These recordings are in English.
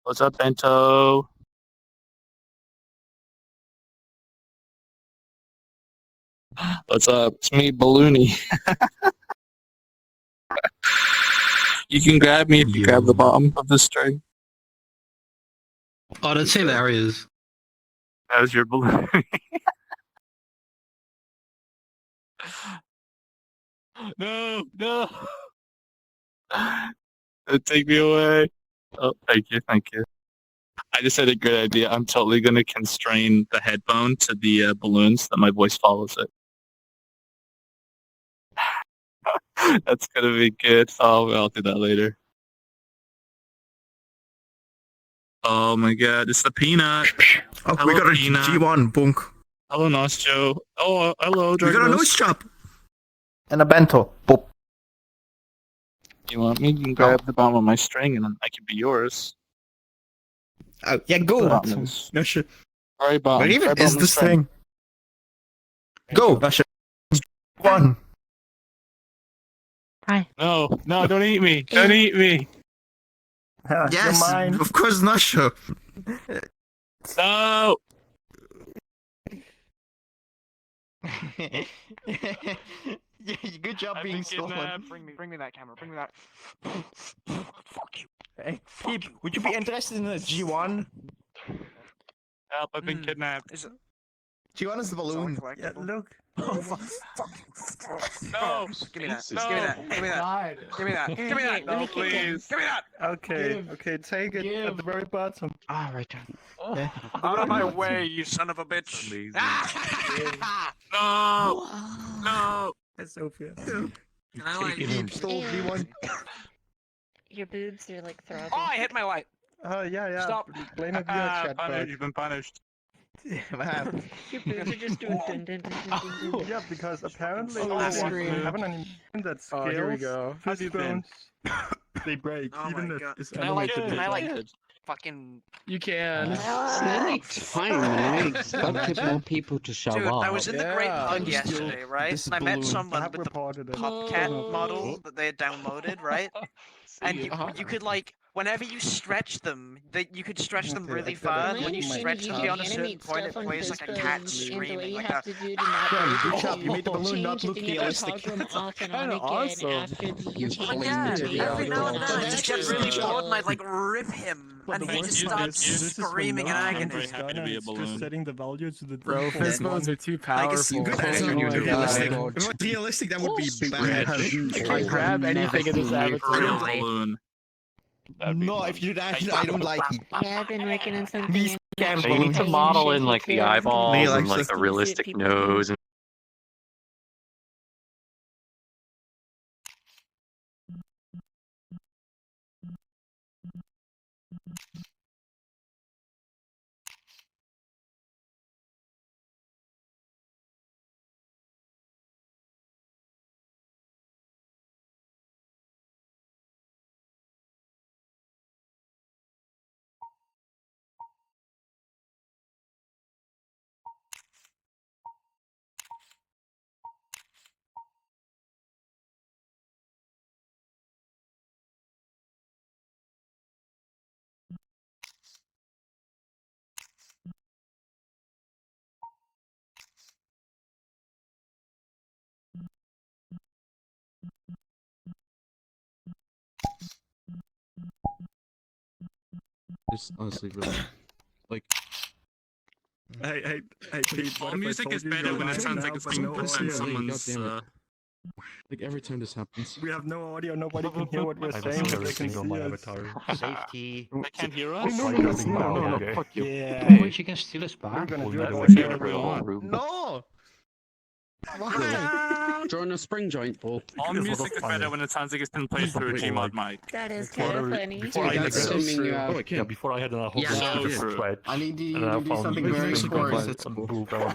What's up, Bento? What's up? It's me, Balloony. You can grab me if you grab the bottom of the string. Oh, that's hilarious. That was your Balloony. No, no. Take me away. Oh, thank you, thank you. I just had a good idea. I'm totally going to constrain the headphone to the balloon so that my voice follows it. That's going to be good. Oh, I'll do that later. Oh my god, it's the peanut. Oh, Hello, we got a peanut. G1 bunk. Hello, Nostro. Oh, hello, We got a Dragos. nose chop. And a bento. Boop. You want me? You can grab the bottom of my string and then I can be yours. Oh, yeah, go. Bottom is- No shit. Very bottom. Where even very bottom is of the this string. thing? Go, Vrchat. One. No, no, don't eat me. Don't eat me. Yes, of course not, sure. No. Yeah, good job I've being been stolen. kidnapped. Bring me that camera. Bring me that. Fuck you. Hey, Peep, would you be interested in a G1? Help, I've been kidnapped. Is it? G1 is the balloon. Yeah, look. Oh, fuck. No. Give me that. No. Give me that. Give me that. Give me that. Give me that. No, please. Give me that. Okay, okay, take it at the very bottom. Ah, right. Okay. Out of my way, you son of a bitch. Amazing. Ah! No. No. That's Sophia. Can I like Peep stole G1. Your boobs are like throbbing. Oh, I hit my light. Oh, yeah. Stop. Blame it Ah, chat punished. bug. You've been punished. Man. Your boobs are just doing dun dun dun dun dun dun. Yeah, because apparently Oh, we screen. have an animation that scales Oh, here we go. How have you been? bones. They break, Oh even my if God. it's Can I like? animated. Can I like? Good. Fucking. You can. Snakes. Fine, mate. Stop get more people to show Dude, up. I was in the Great Yeah. Pug Just yesterday, right? this And I met balloon. I someone have with the reported it. Popcat Oh. model that they had downloaded, right? And you, Uh-huh. you could like, whenever you stretch them, you could stretch them Okay, really I got far. it. And when you My stretch them beyond a certain animate point, it stuff on plays like a Facebook, cat and the way screaming you like have that. to do to not break Good is job, you made the balloon change not the look thing that realistic. toggle them off and on kinda again awesome. after the You change fling Yeah, it to the every now and then I That's just get really cool. bored and I'd like rip him, But and the he worst just part starts is, this is when screaming in no I'm change very is happy done to be and a it's just balloon. setting the value to the Bro, default fist one. bones are too Like, powerful. Good Oh answer, my you're realistic. God. If it was realistic, that would be Spread. bad. I grab anything in this Real avatar. balloon. That'd be No, fun. if you do that, I don't like it. Yeah, I've been working on something. Me scam So you need to balloons. model in like the eyeballs Me and likes like this. the realistic nose. And It's honestly really like Hey, Pete, what All if I music told is you better you're when it live sounds now, like it's but being no put on audio? someone's. Goddammit. like every time this happens. We have no audio, nobody can hear what we're saying, but they can see us. Safety. They can't hear us. No, fuck you. Yeah. Wait, you can steal a We're spa? gonna do it That's whatever the we real want. room. No! Why? Join a spring joint, Paul. All music is better when it sounds like it's been played through a Gmod mic. That is kind of funny. Before I That's had assuming you have- Oh, I can. before I had a whole Yeah, so stupid true. thread, I need you and then I to do found something this very thing important. about some boob, and I was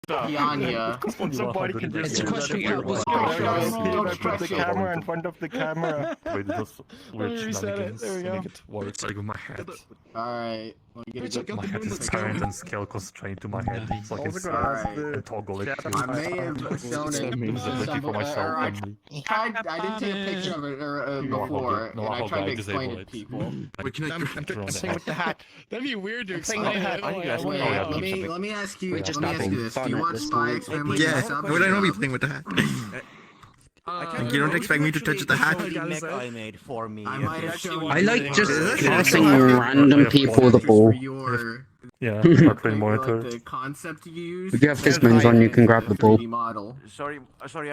like, Pianya. Somebody can just It's a do question that. you We're was like, going "Guys, on. Pete, Don't I put the press it." camera in front of the camera. Wait, this weird reset it. shenanigans There we to go. make it work. It's like with my hat. Alright. My head is turned and scale constrained to my head, so I can see it and toggle it too. I may have shown That it. means ability for myself only. I did take a picture of it before, and I tried to explain it to people. Wait, can I? I'm playing with the hat. That'd be weird to I'm playing with the hat. I need to Wait, explain let it. me ask you. Wait, just Let me ask you this: Do you watch Spy X Yeah, Family? would I not be playing with the hat? You don't expect me to touch the hat? I made for me. I might have shown I you like the- just the- passing random people the for ball. your Yeah, heart rate like, monitor. the concept you use. If you have Gizmons on, you can grab the ball. 3D model. Sorry.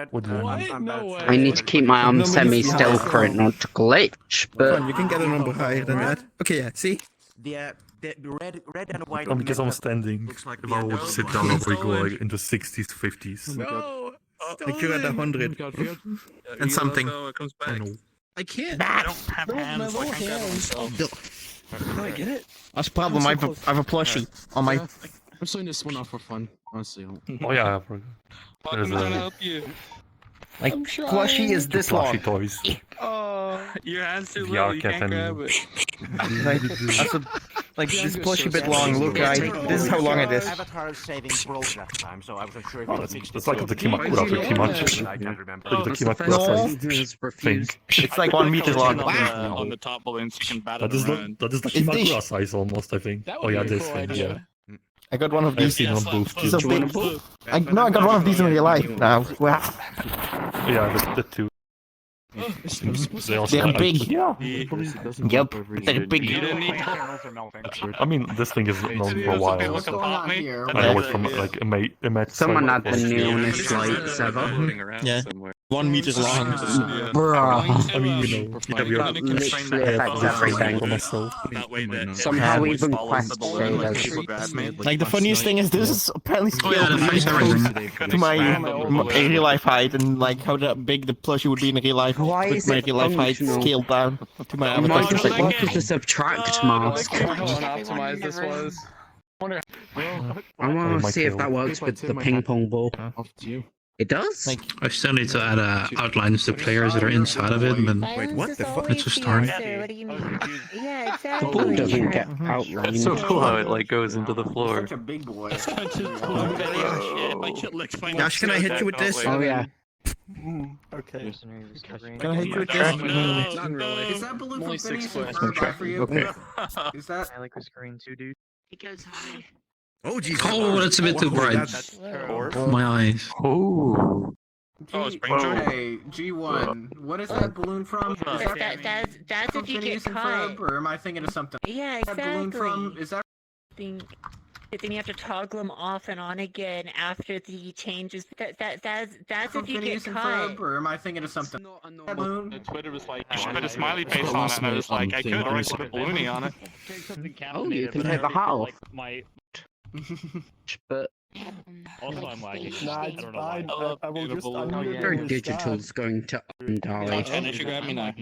What do you mean? I'm No bad. way. I need to keep my arm Nobody's semi-still behind. for it not to glitch, Come but on, you can get a number higher than that. Okay, yeah, see? The red and white. Because I'm standing. Looks like If I would sit down, I would go like into 60s, 50s. No. Like you're at 100 and something. It comes I back. know. I can't. I don't have hands, so I can't grab it myself. I get it. That's a problem. I have a plushie on my. I'm starting this one off for fun. Honestly, Oh yeah, I forgot. I'm There's trying to a help you. Like plushie is two this flashy long. toys. Your hand's too VR little, you cat can't and- grab it. Like, that's a, like this plushie bit long. Look, this is how long it is. Avatar saving broke last time, so I wasn't sure if Oh, it it's fixed it's it. like the Kimakura I can't remember. Like the that's the Kimakura first size thing refuse. thing. It's like 1 meter long. On the top balloons, you can bat That it is the around. that is the Is this- Kimakura size almost, I think. That Oh would yeah, be a this cool thing. idea. Yeah. I got one of I've these. seen on both So too. big. I got one of these in real life now. Wow. Yeah, the two. They also They're like- big. Yeah. Yup, they're big. You didn't need I mean, this thing is known for a Okay, while. look What's at going on me. here? And I work from like image. Someone had the neonest lights ever. Yeah. 1 meter long. Bruh. I mean, you know, That literally affects everything. for myself. That way that Somehow it even follows the Quest balloon when shaders. people grab me. Like the funniest thing is this is apparently Oh yeah, scaled the really face close to my real life height and like how big the plushie would be in real life Why with is my it real life height functional? scaled down to my You might avatar. just It's like, want the subtract mask. Optimized this was. I want my to see if kill. that works with the ping pong ball. Off to you. It does? like I still need to add outlines to players that are inside of it, but What the fuck? It's a start. What do you mean? Yeah, The ball exactly. doesn't get outlined. It's so cool how it like goes into the floor. Such a big boy. Josh, can I hit you with this? Oh yeah. Okay. Can I hit you with this? Not really. Is that balloon Only from 6 Phineas foot. and Ferb for you? Okay. Is that? I like the screen too, dude. It goes high. Oh Jesus. oh, that's a bit too bright. My eyes. Oh. Oh, it's brain joint? Hey, G1. What is that balloon from? Is That's from if you Phineas get and caught. Ferb, or am I thinking of something? Yeah, Is that balloon exactly. from? Is that? But then you have to toggle them off and on again after the changes. That's From if you get Phineas and caught. Ferb, or am I thinking of something? That balloon? Twitter was like, you should put a smiley face on it, and I was like, I could, or I could put a balloony on it. Oh, you can take the hat off. But Also, I'm lagging. Nah, it's fine. I will just unmute your and digital's going to die. Tennis, you grab me now.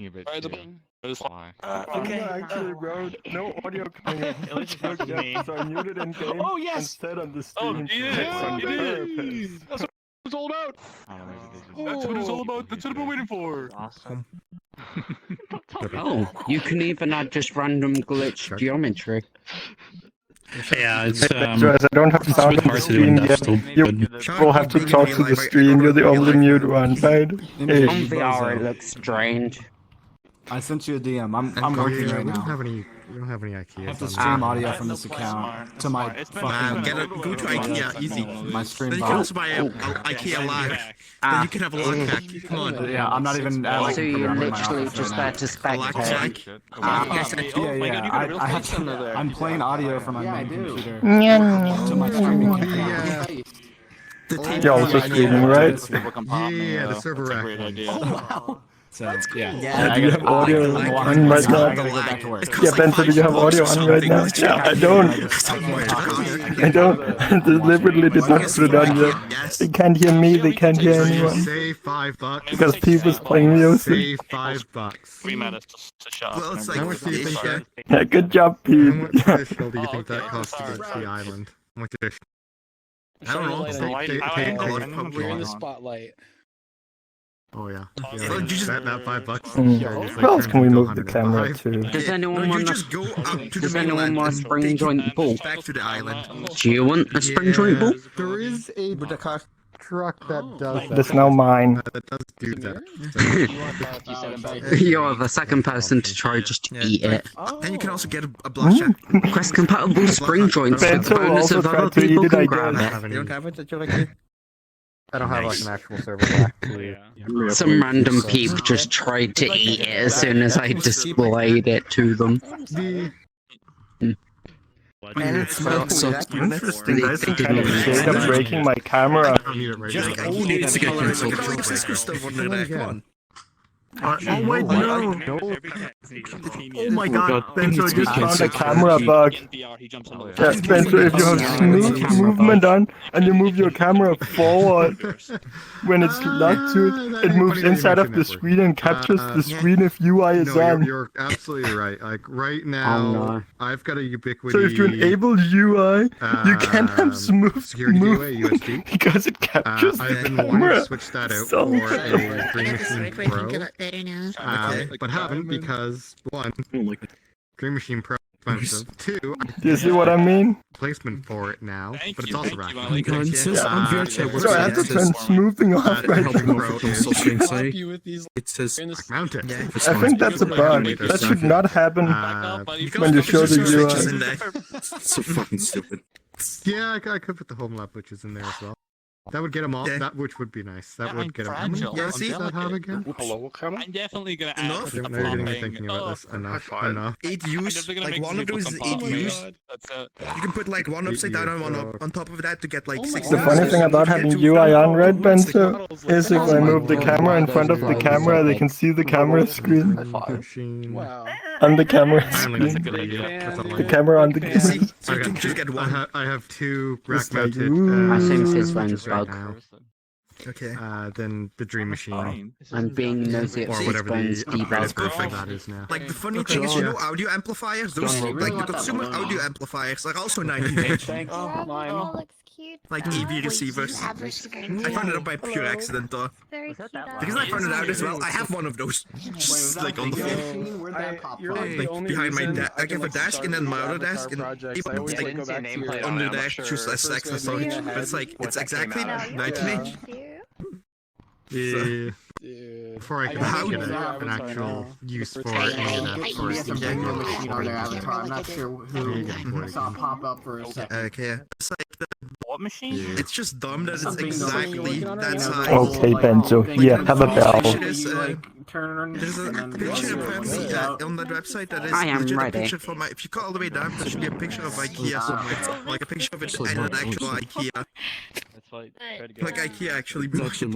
Okay. Actually, bro, no audio coming in. Yeah, so I muted in game. Oh, yes! Instead on the stream. yeah, on the therapist. That's what it's all about. That's what it's all about. That's what I've been waiting for. Awesome. Oh, you can even add just random glitch geometry. Yeah, it's So as I don't have it's a sound bit on the hard to do in stream yet, desktop. you but- will have to talk to the stream. You're the only mute one, right? Hey. On VR it looks strange. I sent you a DM. I'm working right now. We don't have any IKEA. I have to stream audio from this account to my fucking Go to IKEA, easy. my stream Then you can bot. also buy a IKEA log. Then you can have a log pack. Come on. Yeah, I'm not even at my So computer. you're I'm in my literally office just right there now. to spectate. Yeah. I'm playing audio from my Yeah, I main do. computer to my streaming computer. The table You're also streaming, right? Yeah, the server That's a rack. great idea. So yeah. Yeah, do you have audio I on right now? gotta go back to work. Yeah, Bento, do you have audio on right now? Yeah, I don't. I don't. Deliberately did not put it on yet. They can't hear me, they can't hear anyone. Save $5. Because people's playing music. Save $5. We met us to shop. Well, it's Remember? like the issue. Yeah, good job, How Pete. much additional do you think that okay, costs to sorry. get to the island? How much additional? I don't know. I like Take- it. take- I take- like it. We're in the spotlight. Oh yeah. So you just- bet that $5. Mm. Yeah, just, Where else turns can we into move the camera 105. to? Does anyone want you just go up to the Does anyone mainland want a and spring take joint it ball? back to the island. Do you want a spring joint ball? There is a With the car. truck that does that. That's now mine. That does do that. You're the second person to try just to eat it. And you can also get a bloodshot. Quest compatible spring joints with the Bento bonus also of tried other to eat people it, can I grab guess. it. You don't have it at your like. I don't have like an actual server back. Some random peep just tried to eat it as soon as I displayed it to them. And it smells so Interesting. They That's didn't kind of even shade of breaking my camera. I don't need it right Just now. only need to get cancelled. stuff on the back one. Oh wait, no! Oh my god, Bento just found a camera bug. Yeah, Bento, if you have smooth movement on and you move your camera forward when it's locked to it, it moves inside of the screen and captures the screen if UI is No, on. you're absolutely right. Like right now, no. I've got a ubiquity. So if you enable UI, you can have smooth security gateway movement USB. because it captures I've the been wanting camera. to switch that out So for a I Dream guess Machine we're thinking Pro, about better now. but haven't because one, Dream Machine Pro is expensive. Two, Do you see what I mean? placement for it now, but it's also rational. on Vrchat So I have to turn smoothing off right now. Pro is It says mounted. I think that's a bug. That should not happen when you show the UI. so fucking stupid. Yeah, I could put the home lab glitches in there as well. That would get them off. That which would be nice. That would get them. How many fragile. blocks does that have again? I'm definitely gonna Enough? ask I the don't know you're gonna be flopping. thinking about this enough. Enough. 8 I'm U's, definitely gonna like make one of people those is come 8 up. U's. That's it. You can put like one upside down and one up on top of that to get like 6. The funny thing about having UI on Red Bento is if I move the camera in front of the camera, they can see the camera screen Machine. on the camera I don't think it's a screen. good idea. That's all I The got. camera on the See, camera. so you can just get one. I have two It's rack like, mounted. ooh. I think his switches friend's right bug. now. Okay. Then the Dream Machine, I'm being nosy at or his whatever friend's the upgraded debug. version of that is now. Like the funny thing is, you know, audio amplifiers. Those like the consumer audio amplifiers are also 90 Oh, looks cute. like EV receivers. I found it out by pure accident though. Very cute. Because I found it out as well. I have one of those, just like on the floor, Where'd that pop from? like behind my desk. I have a desk and then my other desk, and even like on the desk, just as extra storage. But it's like it's exactly 19 Yeah. Before I can get an actual use for any of that sort Yes, of I'm getting a thing. machine on their avatar. I'm not sure who saw it pop up for a second. Okay. It's like What machine? it's just dumb that it's exactly that size. Okay, Bento. Here, have a bell. There's a picture apparently on that website that is I am legit a ready. picture for my. If you go all the way down, there should be a picture of IKEA somewhere, like a picture of it and an actual IKEA, like IKEA actually blocks it.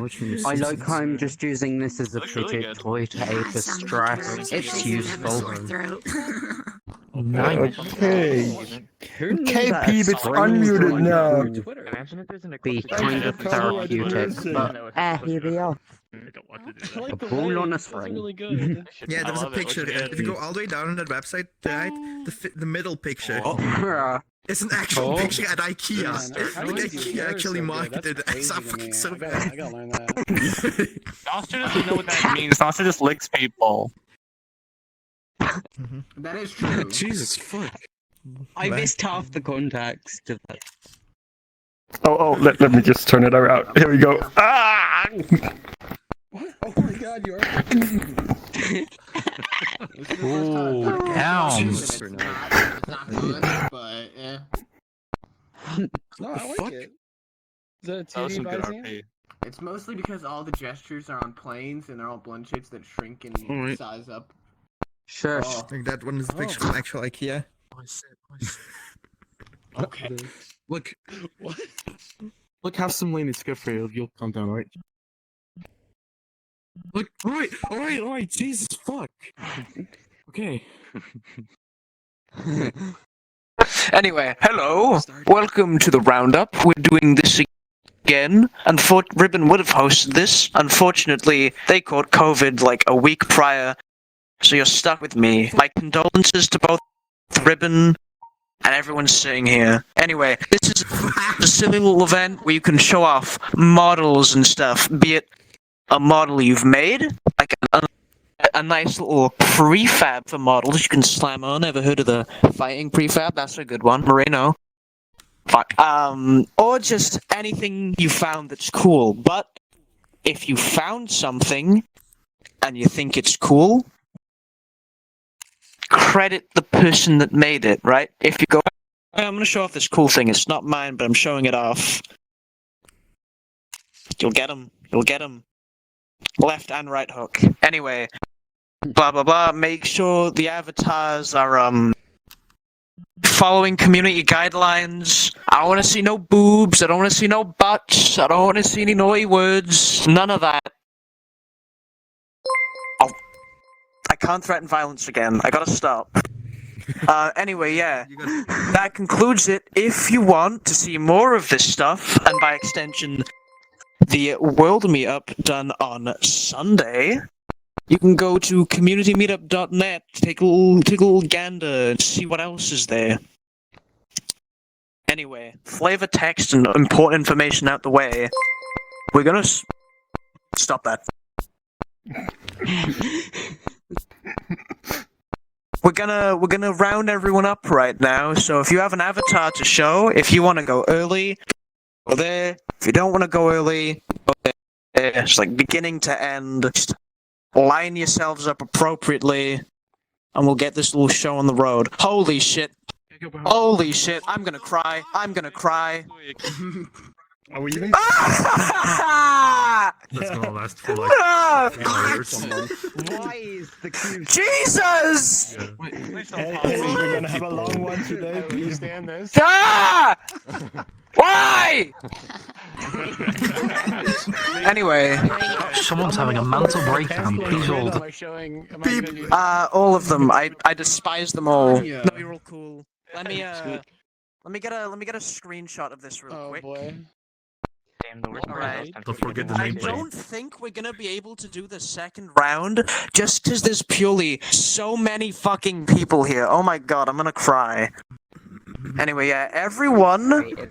I like how I'm just using this as a Looks really fidget good. toy to aid the stress. It's useful. Okay. Okay, Peep, it's unmuted now. Be kind of therapeutic, but here we are. A ball on a spring. Yeah, there was a picture. If you go all the way down on that website, right, the middle picture. It's an actual picture at IKEA. Like IKEA actually marketed it as a fucking service. I gotta learn that. Noster doesn't know what that means. Noster just licks people. That is true. Jesus fuck. I missed half the context of that. Let me just turn it around. Here we go. Ah! Oh my god, you are. Ooh, damn. It's not good, but yeah. No, I like it. Is that a That was TV some good magazine? RP. It's mostly because all the gestures are on planes and they're all blend shapes that shrink and Alright. size up. Sure. I think that one is the picture from actual IKEA. Okay. Look. What? Look, have some lean. It's good for you. You'll calm down, alright? Look, alright. Jesus fuck. Okay. Anyway, hello. Welcome to the Roundup. We're doing this again. Ribbon would have hosted this. Unfortunately, they caught COVID like a week prior, so you're stuck with me. My condolences to both Ribbon and everyone sitting here. Anyway, this is a silly little event where you can show off models and stuff, be it a model you've made, like a nice little prefab for models you can slam on. Ever heard of the fighting prefab? That's a good one. Moreno. Fuck. Or just anything you found that's cool. But if you found something and you think it's cool, credit the person that made it, right? If you go, "Hey, I'm going to show off this cool thing. It's not mine, but I'm showing it off." You'll get them. You'll get them. Left and right hook. Anyway, blah blah blah. Make sure the avatars are following community guidelines. I don't want to see no boobs. I don't want to see no butts. I don't want to see any naughty words. None of that. Oh, I can't threaten violence again. I gotta stop. Anyway, yeah. That concludes it. If you want to see more of this stuff, and by extension, the World Meetup done on Sunday, you can go to communitymeetup.net, take a little gander, and see what else is there. Anyway, flavor text and important information out the way. We're gonna stop that. We're gonna round everyone up right now. So if you have an avatar to show, if you want to go early, go there. If you don't want to go early, go there. It's like beginning to end. Just line yourselves up appropriately, and we'll get this little show on the road. Holy shit. Holy shit. I'm gonna cry. I'm gonna cry. Are we even? That's gonna last for like 3 hours. Why is the queue? Jesus! Hey, we're gonna have a long one today. Please stand this. Ah! Why? Anyway. Someone's having a mental breakdown. Please hold. All of them. I despise them all. No, you're all cool. Let me get a screenshot of this real quick. Boy. Alright. Don't forget the I nameplate. don't think we're gonna be able to do the second round just because there's purely so many fucking people here. Oh my god, I'm gonna cry. Anyway, yeah, everyone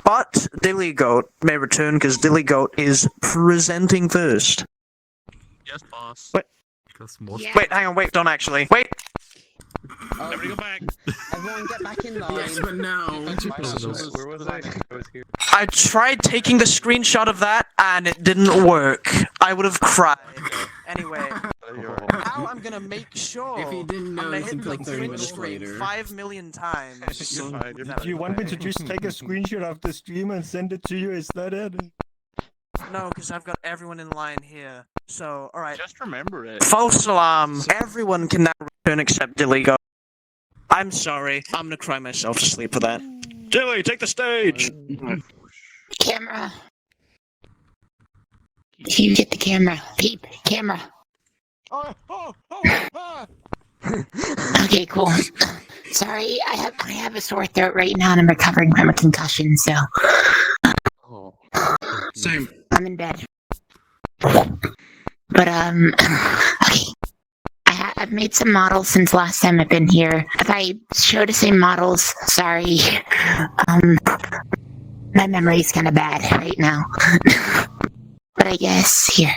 but Dilly Goat may return because Dilly Goat is presenting first. Yes, boss. Wait. Wait, hang on, wait, don't actually. Wait! Everybody go back. Everyone get back in line. Yes, but now. Where was I? I was here. I tried taking the screenshot of that and it didn't work. I would have cried. Anyway, now I'm gonna make sure If you didn't I'm gonna notice hit until the 30 print minutes screen later. 5 million times. Do you want me to just take a screenshot of the stream and send it to you? Is that it? No, because I've got everyone in line here. So, alright. Just remember it. False alarm. Everyone can now return except Dilly Goat. I'm sorry. I'm gonna cry myself to sleep for that. Dilly, take the stage! Camera. You get the camera. Peep. Camera. Okay, cool. Sorry, I have a sore throat right now and I'm recovering from a concussion, so Same. I'm in bed. But okay. I've made some models since last time I've been here. If I show the same models, sorry. My memory's kind of bad right now. But I guess, here.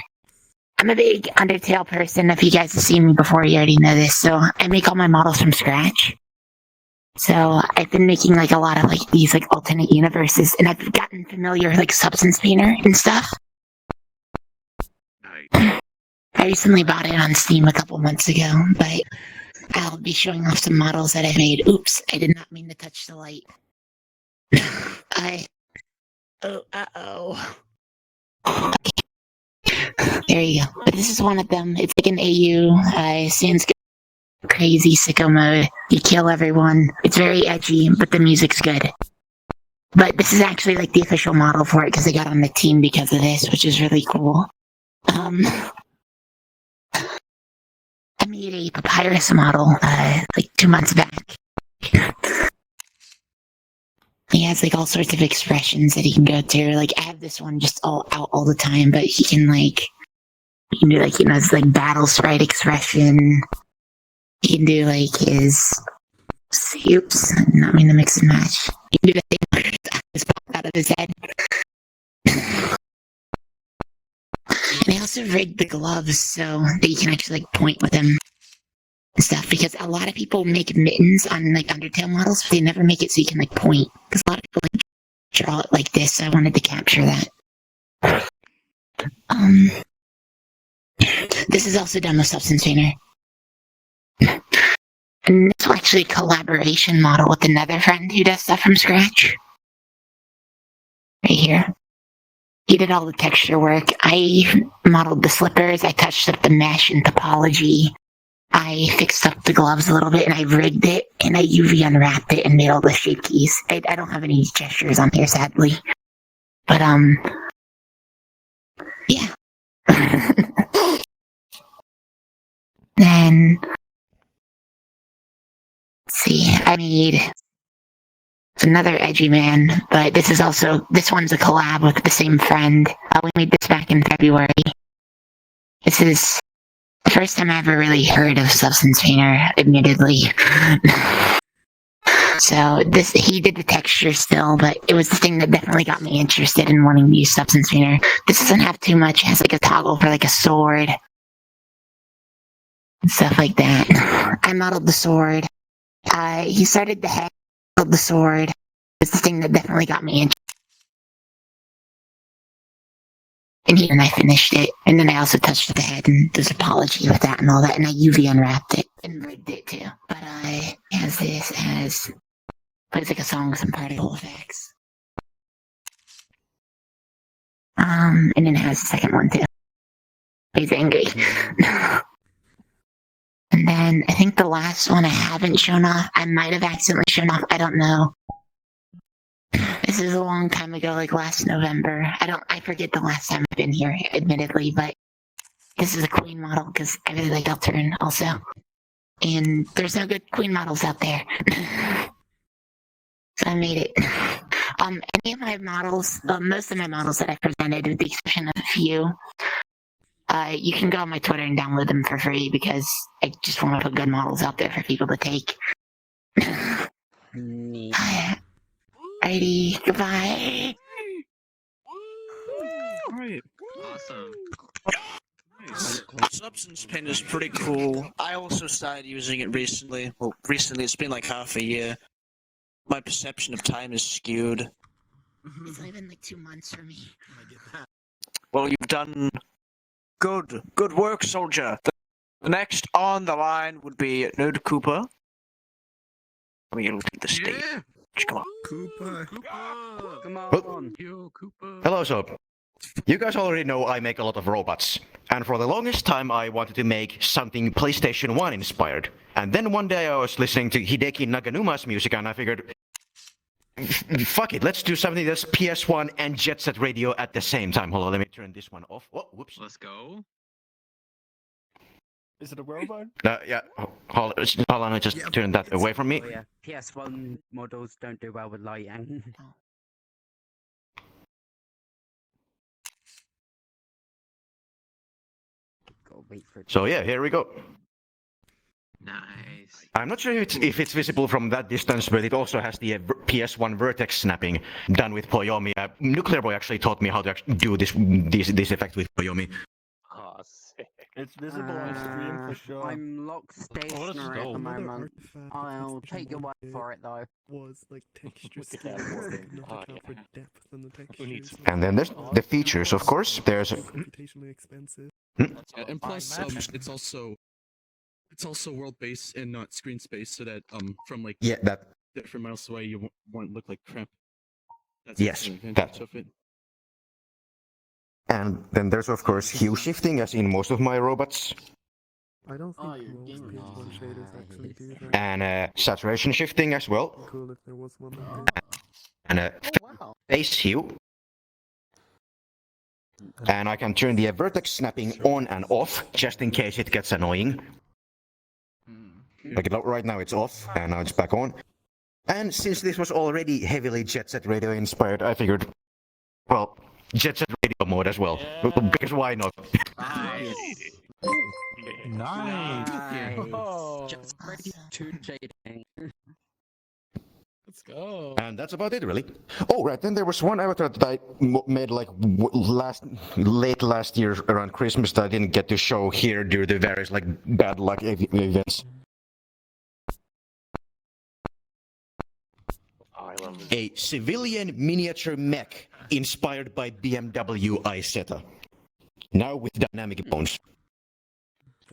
I'm a big Undertale person. If you guys have seen me before, you already know this. So I make all my models from scratch. So I've been making like a lot of like these like alternate universes, and I've gotten familiar with like Substance Painter and stuff. I recently bought it on Steam a couple months ago, but I'll be showing off some models that I've made. Oops, I did not mean to touch the light. Uh-oh. There you go. But this is one of them. It's like an AU. Sans crazy sicko mode. You kill everyone. It's very edgy, but the music's good. But this is actually like the official model for it because I got on the team because of this, which is really cool. I made a papyrus model like 2 months back. He has like all sorts of expressions that he can go through. Like I have this one just all out all the time, but he can like you can do like it's like battle sprite expression. He can do like his oops, I did not mean to mix and match. He can do the thing where his eyes pop out of his head. also rigged the gloves so that you can actually like point with them and stuff. Because a lot of people make mittens on like Undertale models, but they never make it so you can like point. Because a lot of people like draw it like this. So I wanted to capture that. This is also done with Substance Painter. And this is actually a collaboration model with another friend who does stuff from scratch. Right here. He did all the texture work. I modeled the slippers, I touched up the mesh and topology. I fixed up the gloves a little bit and I rigged it and I UV unwrapped it and made all the shape keys. I don't have any gestures on here, sadly. But, yeah. Then, let's see, I made another edgy man, but this one's a collab with the same friend. We made this back in February. This is the first time I ever really heard of Substance Painter, admittedly. So he did the texture still, but it was the thing that definitely got me interested in wanting to use Substance Painter. This doesn't have too much. It has like a toggle for like a sword. And stuff like that. I modeled the sword. He started the head, modeled the sword. It's the thing that definitely got me interested. And I finished it. And then I also touched the head and there's apology with that and all that. And I UV unwrapped it and rigged it too. But it has this but it's like a song with some particle effects. And then it has the second one too. He's angry. And then I think the last one I haven't shown off, I might have accidentally shown off, I don't know. This is a long time ago, like last November. I forget the last time I've been here, admittedly, but this is a queen model because I really like Deltarune also. And there's no good queen models out there. So I made it. Any of my models, most of my models that I presented, with the exception of a few, you can go on my Twitter and download them for free because I just want to put good models out there for people to take. Alrighty, goodbye. Alright. Awesome. Nice. Substance Paint is pretty cool. I also started using it recently. Well, recently, it's been like half a year. My perception of time is skewed. It's only been like 2 months for me. Well, you've done good work, soldier. The next on the line would be Nerd Cooper. I mean, you'll take the stage. Come on. Cooper. Come on. Yo, Cooper. Hello, Soap. You guys already know I make a lot of robots. And for the longest time I wanted to make something PlayStation 1 inspired. And then one day I was listening to Hideki Naganuma's music and I figured, fuck it, let's do something that's PS1 and Jet Set Radio at the same time. Hold on, let me turn this one off. Oh, whoops. Let's go. Is it a robot? Yeah, hold on, I just turned that away from me. Oh, yeah. PS1 models don't do well with lighting. So yeah, here we go. Nice. I'm not sure if it's visible from that distance, but it also has the PS1 vertex snapping done with Poyomi. Nuclear Boy actually taught me how to do this effect with Poyomi. Oh, sick. It's visible on stream for sure. I'm locked stationary at the moment. I'll take your word for it though. Was like texture scale was like not account for depth in the textures. And then there's the features, of course. There's computationally expensive. And plus, it's also world-based and not screen space, so that from like different miles away you won't look like crap. That's yes, the advantage of it. And then there's of course hue shifting, as in most of my robots. I don't think most PS1 shaders actually do that. And saturation shifting as well. Cool if there was one. And face hue. And I can turn the vertex snapping on and off, just in case it gets annoying. Like right now it's off, and now it's back on. And since this was already heavily Jet Set Radio inspired, I figured, well, Jet Set Radio mode as well. Yeah. Because why not? Nice. Nice. Oh. Just ready to shading. Let's go. And that's about it, really. Oh, right. Then there was one avatar that I made like late last year around Christmas that I didn't get to show here due to various like bad luck events. A civilian miniature mech inspired by BMW Isetta. Now with dynamic bones.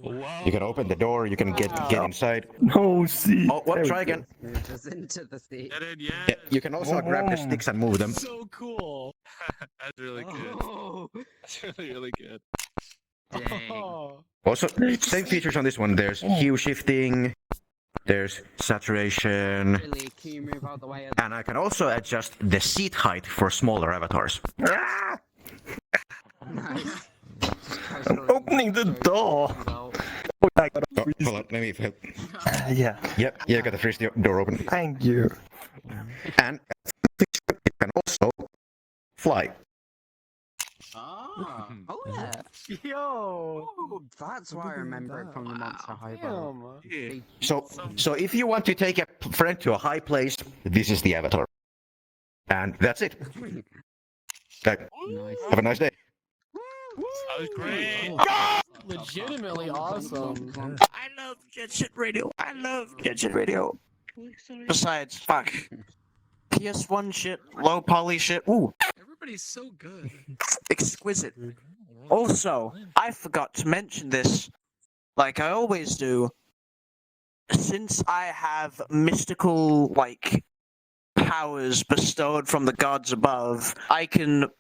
Wow. You can open the door, you can get inside. No, see. Oh, what? Try again. Just into the sea. Yeah, you can also grab the sticks and move them. So cool. That's really good. Oh. That's really good. Oh. Also, same features on this one. There's hue shifting, there's saturation, Really, can you move out the way? and I can also adjust the seat height for smaller avatars. Nice. I'm opening the door. Oh, I got Oh, hold on, let me help. yeah. Yep, yeah, I got the freeze door open. Thank you. And it can also fly. Oh yeah. Yo. That's why I remember it from the Monster High Ball. So if you want to take a friend to a high place, this is the avatar. And that's it. Okay. Nice. Have a nice day. That was great. Legitimately awesome. I love Jet Set Radio. I love Jet Set Radio. Besides, fuck. PS1 shit, low poly shit. Ooh, Everybody's so good. exquisite. Also, I forgot to mention this, like I always do. Since I have mystical, like, powers bestowed from the gods above, I can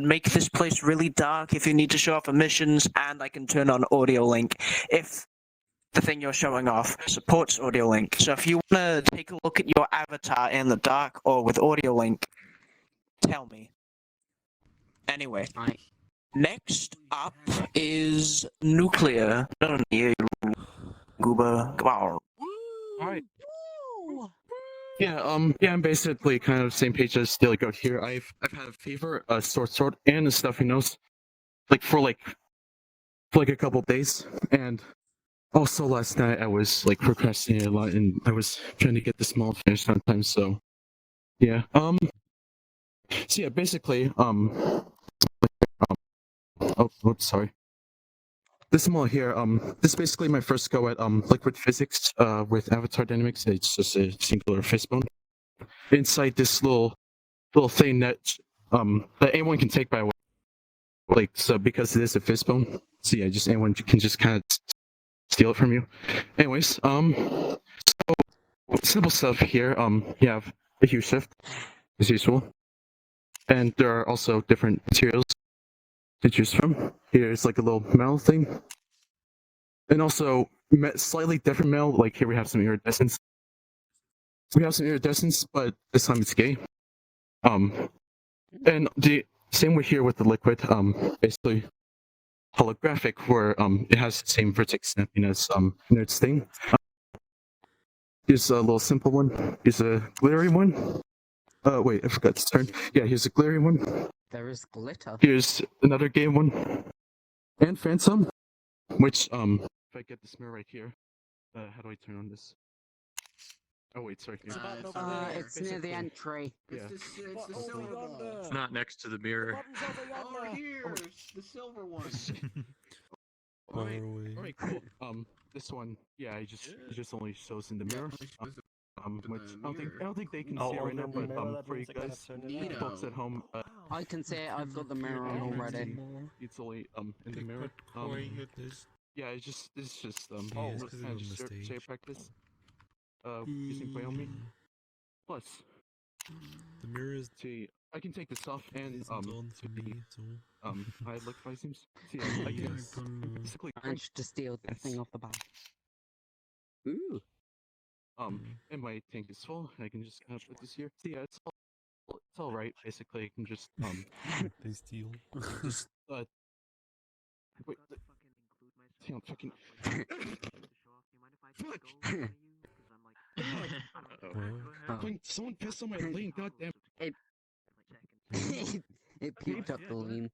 make this place really dark if you need to show off emissions, and I can turn on audio link if the thing you're showing off supports audio link. So if you want to take a look at your avatar in the dark or with audio link, tell me. Anyway, next up is nuclear. Don't you, goober. Come on. Alright. Yeah, I'm basically kind of the same page as Daily Goat here. I've had a fever, a sore throat, and a stuffy nose, for a couple of days, and also last night I was like procrastinating a lot, and I was trying to get this mall finished on time. So, yeah, basically, oh, oops, sorry. This mall here, this is basically my first go at liquid physics with avatar dynamics. It's just a singular fishbone inside this little thing that anyone can take by so because it is a fishbone. So yeah, just anyone can just kind of steal it from you. Anyways, so simple stuff here. You have a hue shift as usual, and there are also different materials to choose from. Here's like a little metal thing, and also slightly different metal. Like here we have some iridescence. But this time it's gay. And the same way here with the liquid. Basically holographic, where it has the same vertex snapping as Nerd's thing. Here's a little simple one. Here's a glittery one. Wait, I forgot to turn. Yeah, here's a glittery one. There is glitter. Here's another gay one. And Phantom, which, if I get this mirror right here, how do I turn on this? Oh wait, sorry. It's near the entry. Yeah. It's not next to the mirror. Oh, here, the silver one. Alright, cool. This one, yeah, it just only shows in the mirror. Which I don't think they can see right now, but for you guys, folks at home, I can see it. I've got the mirror on already. It's only in the mirror. Yeah, it's just kind of just shape practice. Using play on me. Plus, the mirror is. See, I can take this off and I look five seems. See, I can basically managed to steal the thing off the back. Ooh. And my tank is full. I can just kind of put this here. See, yeah, it's all right. Basically, I can just They steal. Just wait. Hang on, fucking. Someone pissed on my lane. Goddamn. It puked up the lean.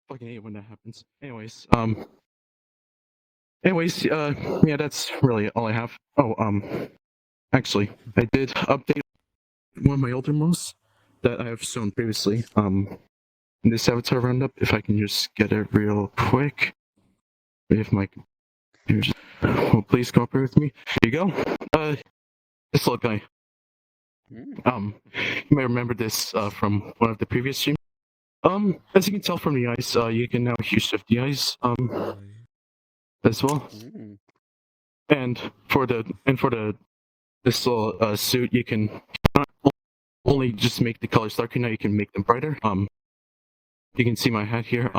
Fucking hate when that happens. Anyways, yeah, that's really all I have. Oh, Actually, I did update one of my older moves that I have shown previously. In this avatar roundup, if I can just get it real quick. If my computer will please cooperate with me. Here you go. This little guy. You may remember this from one of the previous streams. As you can tell from the eyes, you can now shift the eyes as well. And for this little suit, you can not only just make the colors darker, now you can make them brighter. You can see my hat here.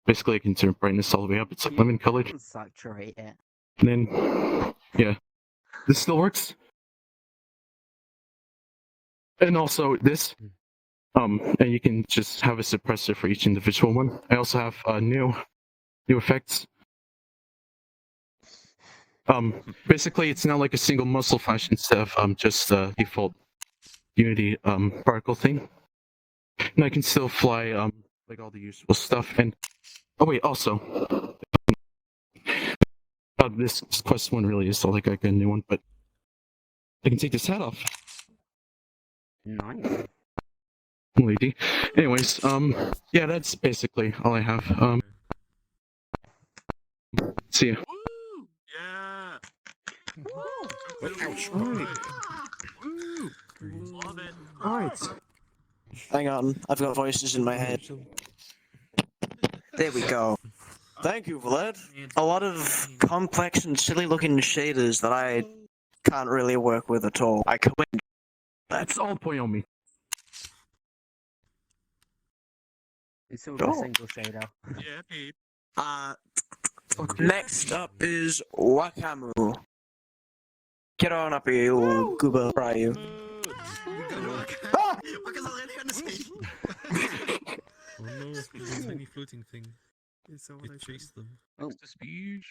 Basically I can turn brightness all the way up. It's like lemon colored. Saturate it. And then yeah. This still works. And also this. And you can just have a suppressor for each individual one. I also have new effects. Basically it's now like a single muscle flash instead of just default Unity particle thing. And I can still fly like all the useful stuff. And oh wait, also this quest one really is like I got a new one, but I can take this hat off. Nice. Lady. Anyways, yeah, that's basically all I have. See ya. Yeah. Love it. Alright. Hang on, I've got voices in my head. There we go. Thank you, Vlad. A lot of complex and silly looking shaders that I can't really work with at all. I commend. That's all point on me. It's all Oh. a single shader. Yeah, Pete. Next up is Wakamu. Get on up here, you goober, try you. Waka's already on the screen. Oh no, it's a tiny floating thing. It chased them. Oh. To speech.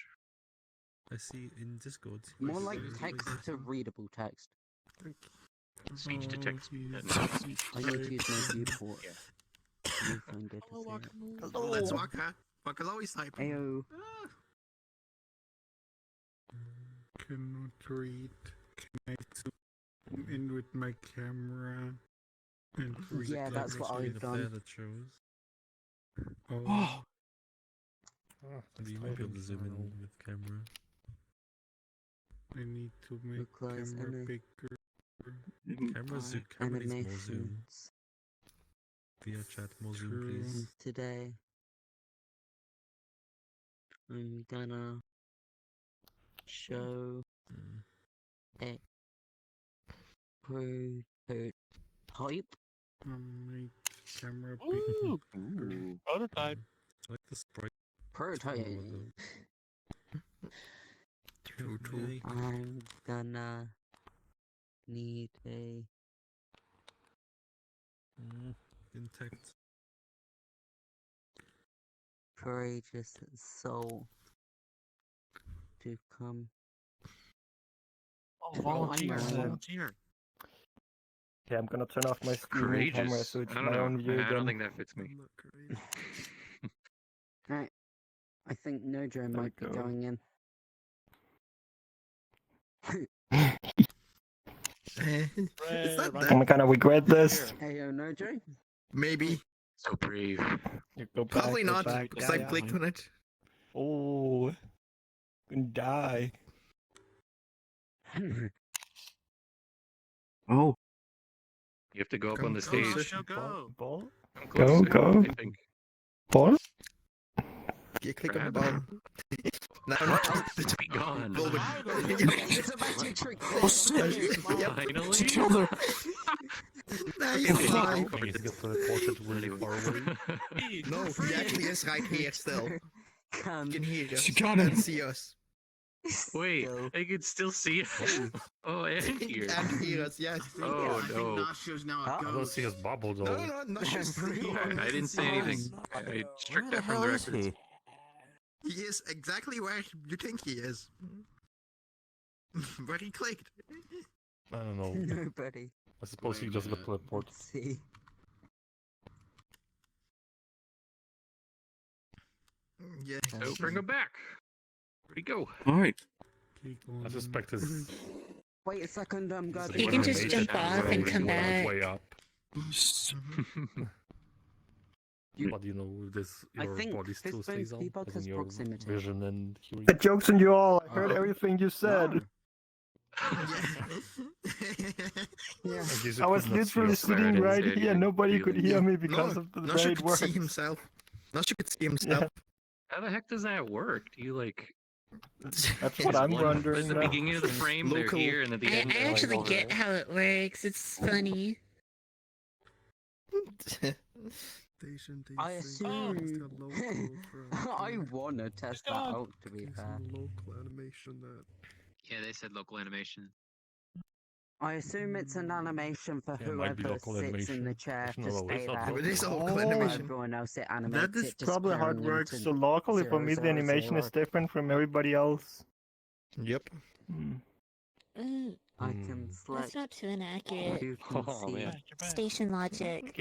I see in Discord. More like text to readable text. Speech to text. I need to use my viewport. You find it to say it. Hello, that's Waka. Waka's always typing. Ayo. Cannot read. Can I zoom in with my camera? And read Yeah, that's what I've done. That shows. Oh. And you might be able to zoom in with camera. I need to make Requires camera bigger. Camera needs more zoom. Vrchat, more zoom, please. And today, I'm gonna show a prototype. Make camera Ooh. bigger. Prototype. I like the sprite. Prototype. Really? I'm gonna need a Intact. courageous soul to come. Oh, volunteer. I'm Volunteer. Okay, I'm gonna turn off my screen camera Courageous. so it's I don't my know. own view I don't again. think that fits me. Alright. I think Nojo might be go. going in. Is that I'm gonna regret this. Heyo, Nojo? Maybe. So brave. You go Probably back, go not, back. because I clicked on it. Oh, gonna die. Oh. You have to go up Come on the closer. stage. Go. Ball? Come Go, closer, go. I think. Ball? You click on the ball. No, no. It's be gone. It's a magic trick. Oh, shit. Finally. Killed her. Nice. Fine. He's got teleported really far away. No, he actually is right here still. You can hear us She got him. and see us. Wait, I can still see it. Oh, and here. And hear us, yes. Oh no. I don't see his bubble though. No, no, not just I didn't say anything. I strict that from the records. He is exactly where you think he is. But he clicked. I don't know. Nobody. I suppose he just got teleported. See. Yeah. Oh, bring him back. Where'd he go? Alright. I suspect his Wait a second, God. You can just jump off and come back. Way up. But you know, this your body still stays on, as in your vision and hearing. The joke's on you all. I heard everything you said. I was literally sitting right here. Nobody could hear me because of the way it works. See himself. Now she could see himself. Yeah. How the heck does that work? Do you like? That's what I'm wondering. At the now. beginning of the frame, they're here, and at the end, I they're actually like, get how it works. It's funny. I assume. I wanna test that out. To be fair. Local animation that. Yeah, they said local animation. I assume it's an animation for whoever sits in the chair to stay there. It is a local animation. Everyone else it animates That is it, probably how it disappearing works. into So locally, for me, the 000. animation is different from everybody else. Yep. I can select. That's not too inaccurate. You can see Station logic.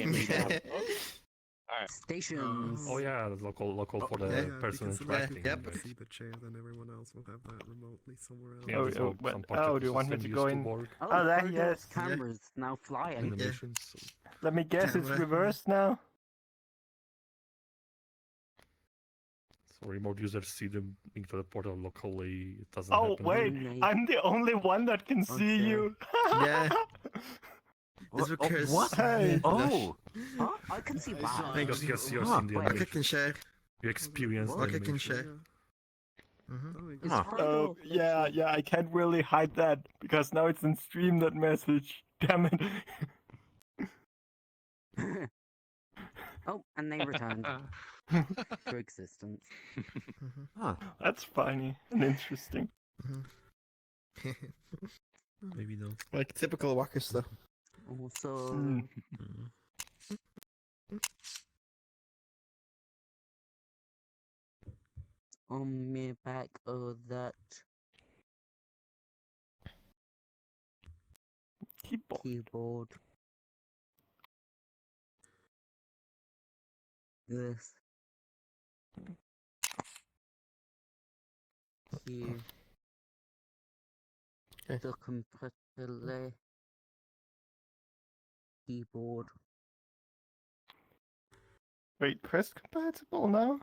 Alright. Stations. Oh yeah, local for the person interacting. Yep. See the chair, then everyone else will have that remotely somewhere else. Yeah, there's some do you want me to system go used in? work. Oh, there he Frodo's is. Cameras now flying. Animations. Let me guess, it's reversed now. So remote users see them into the portal locally. It doesn't Oh, happen. wait, I'm the only one that can see you. Yeah. It's because. What? Hey. Oh! Huh? I can see that. Because you're seeing the Look, I can share. You experience the Look, I can animation. share. Oh, yeah, I can't really hide that, because now it's in stream, that message. Damn it. Oh, and they returned to existence. That's funny and interesting. Maybe no. Like typical Waka stuff. Also, on me back of that keyboard. This here. The compressor keyboard. Wait, Quest compatible now?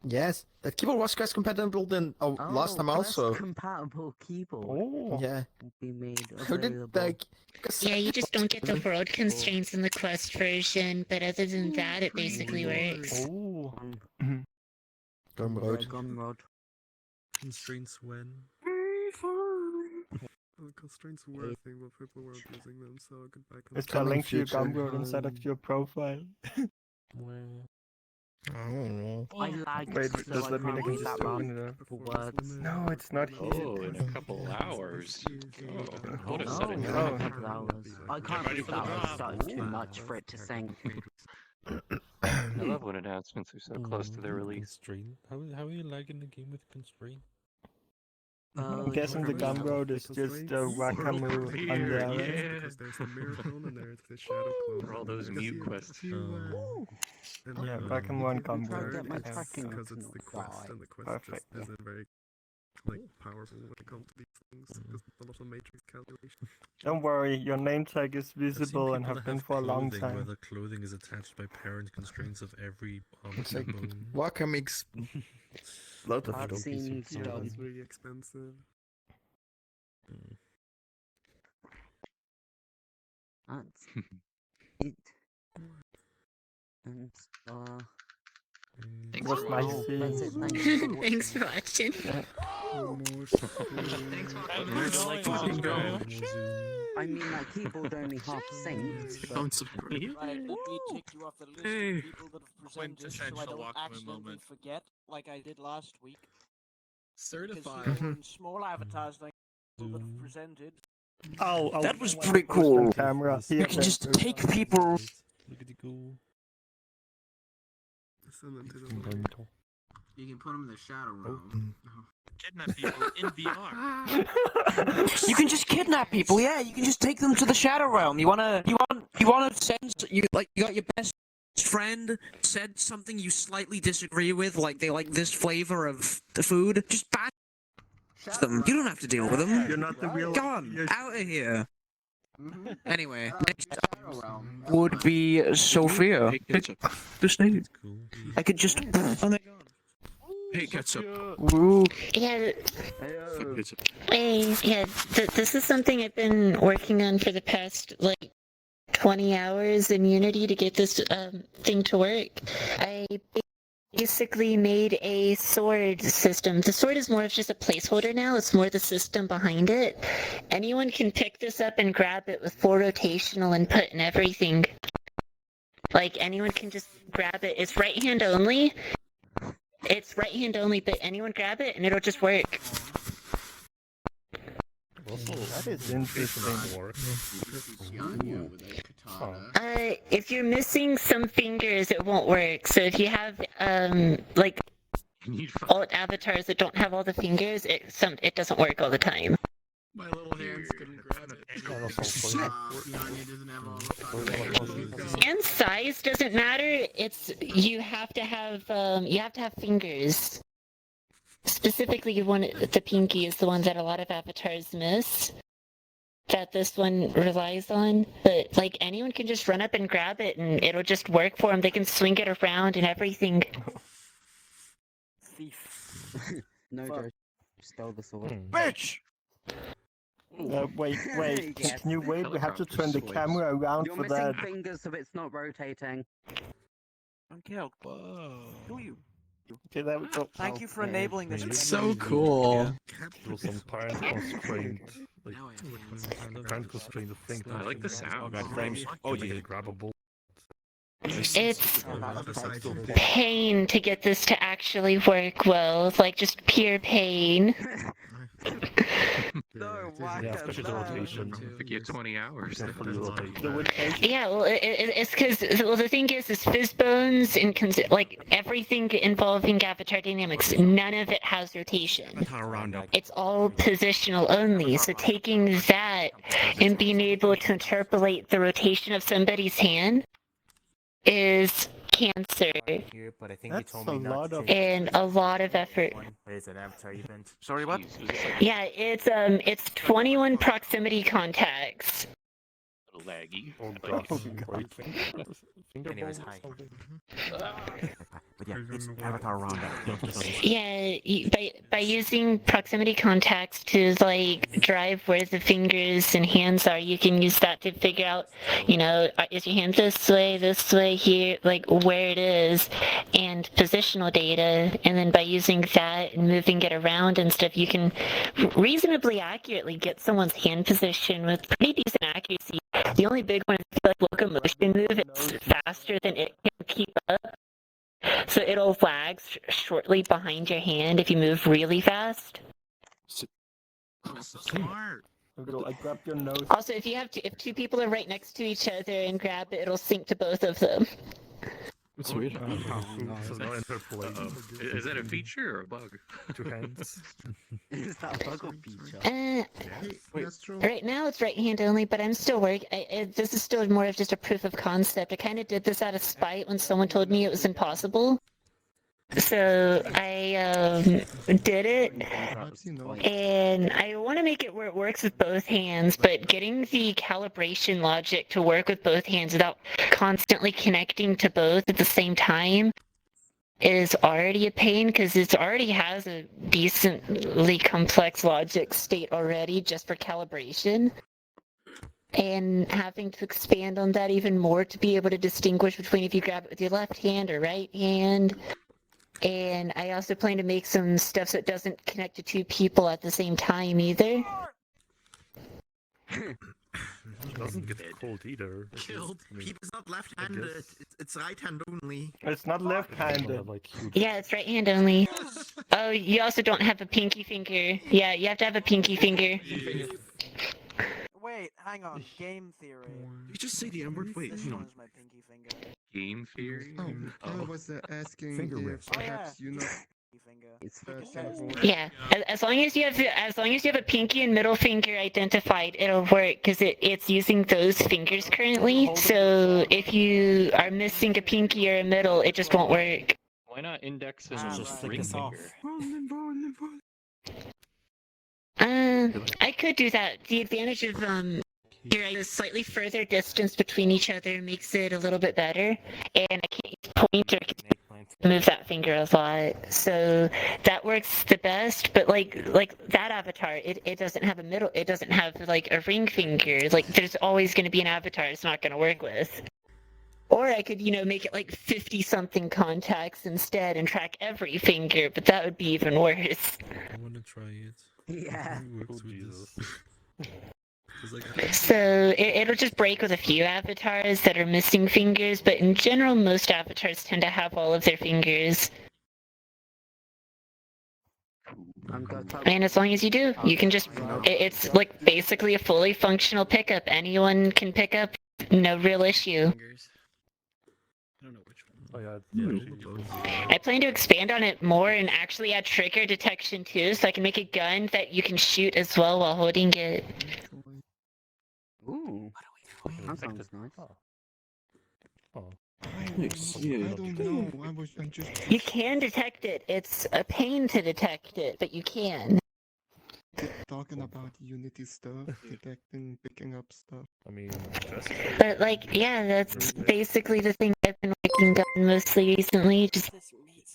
Yes, that keyboard was Quest compatible then last time also. Compatible keyboard. Oh. Yeah. Will be made How did available. like? Yeah, you just don't get the world constraints in the Quest version, but other than that, it basically works. Oh. Gumroad. Gumroad. Constraints when? The constraints were a thing, but people weren't using them, so goodbye. Is there a link to your Gumroad inside of your profile? I don't know. I lagged, Wait, so does I that mean I can't can read just that open wrong. it up? For words. No, it's not here. Oh, in a couple hours. Oh, what a Oh, setting. yeah, a couple hours. I can't read that one. It started too much for it to sync. I love when announcements are so close to their release. Constraint. How are you lagging the game with constraint? I'm guessing the Gumroad is just a Wakamu under Yeah. Because there's the mirror clone and there's the shadow clone. For all those mute quests. Yeah, Wakamu and Gumroad. Because it's the quest, and the quest just isn't very powerful when it comes to these things. Because a lot of matrix calculation. Don't worry, your name tag is I've seen visible and people have that been for a long clothing Where time. the clothing is attached by parent constraints of every It's like bone. Waka makes lot of I've seen Yeah, stuff. it's really expensive. That's it. And What's my that's it. scene? Thanks for watching. Thanks for watching. Thanks for I mean, my keyboard only half synced. But... Right, let me take you off the list of people that have presented so I don't accidentally forget, like I did last week. Certified. Because in small avatars, like people that have presented. Oh, That was pretty cool. Camera. You can just take people. Send them to the Bento. You can put them in the shadow realm. Kidnap people in VR. You can just kidnap people. Yeah, you can just take them to the shadow realm. You wanna send you got your best friend said something you slightly disagree with, like they like this flavor of the food. Just bash them. You don't have to deal with them. You're not the real. Go on, out of here. Mm-hmm. Anyway, next up would be Sophia. This lady. I could just. Hey, ketchup. Yeah. Hey, yeah. This is something I've been working on for the past like 20 hours in Unity to get this thing to work. I basically made a sword system. The sword is more of just a placeholder now. It's more the system behind it. Anyone can pick this up and grab it with full rotational input and everything. Like, anyone can just grab it. It's right hand only. It's right hand only, but anyone grab it and it'll just work. That is interesting. If you're missing some fingers, it won't work. So if you have like alt avatars that don't have all the fingers, it doesn't work all the time. My little hands couldn't grab it. And size doesn't matter. It's you have to have fingers. Specifically, the pinky is the one that a lot of avatars miss. That this one relies on, but like anyone can just run up and grab it, and it'll just work for them. They can swing it around and everything. No, Joe stole the sword. Bitch! Wait. Yes. Can you wait? We have to turn the camera around You're for missing that. fingers, so it's not rotating. Okay, who are you? Okay, there we go. Thank you for enabling this. It's so cool. Some time constraint. Time constraint thing. I like the sound. Oh, yeah, grabbable. It's pain to get this to actually work well. It's like just pure pain. Especially the rotation. If you have 20 hours. Yeah, well, it's because the thing is Fizzbones and like everything involving Avatar Dynamics, none of it has rotation. Roundup. It's all positional only. So taking that and being able to interpolate the rotation of somebody's hand is cancer. But I think you told me not to And a lot of effort. What is it, Avatar event? Sorry, what? Yeah, it's 21 proximity contacts. Laggy. Anyways, hi. But yeah, it's Avatar Roundup. Yeah, by using proximity contacts to like drive where the fingers and hands are, you can use that to figure out, is your hand this way, here, like where it is, and positional data. And then by using that and moving it around and stuff, you can reasonably accurately get someone's hand position with pretty decent accuracy. The only big one is like locomotion move. It's faster than it can keep up. So it'll lag shortly behind your hand if you move really fast. Smart. I grab your nose. Also, if two people are right next to each other and grab it, it'll sync to both of them. That's weird. Is that a feature or a bug? 2 hands. Is that a bug or feature? Right now it's right hand only, but I'm still working. This is still more of just a proof of concept. I kind of did this out of spite when someone told me it was impossible. So I did it, and I want to make it where it works with both hands, but getting the calibration logic to work with both hands without constantly connecting to both at the same time is already a pain, because it already has a decently complex logic state already just for calibration. And having to expand on that even more to be able to distinguish between if you grab it with your left hand or right hand. And I also plan to make some stuff so it doesn't connect to 2 people at the same time either. It doesn't get cold either. Killed. It's not left-handed. It's right-hand only. It's not left-handed. Yeah, it's right hand only. Oh, you also don't have a pinky finger. Yeah, you have to have a pinky finger. Wait, hang on. Game theory. You just say the M word? Wait, This hang one on. is my pinky finger. Game theory? I was asking if perhaps you know. It's Yeah, as long as you have a pinky and middle finger identified, it'll work because it's using those fingers currently. So if you are missing a pinky or a middle, it just won't work. Why not index and ring finger? I could do that. The advantage of here a slightly further distance between each other makes it a little bit better, and I can't use pointer to move that finger a lot, so that works the best. But like that avatar, it doesn't have a middle, it doesn't have like a ring finger. Like there's always going to be an avatar it's not going to work with. Or I could, make it like 50 something contacts instead and track every finger, but that would be even worse. I want to try it. Yeah. Who works with this? 'Cause, So it'll just break with a few avatars that are missing fingers, but in general, most avatars tend to have all of their fingers. And as long as you do, you can just, it's like basically a fully functional pickup. Anyone can pick up, no real issue. Oh yeah, I plan to expand on it more and actually add trigger detection too, so I can make a gun that you can shoot as well while holding it. Ooh. That sounds nice. You can detect it. It's a pain to detect it, but you can. Talking about Unity stuff, detecting, picking up stuff. I mean, But like, yeah, that's basically the thing I've been working on mostly recently. Just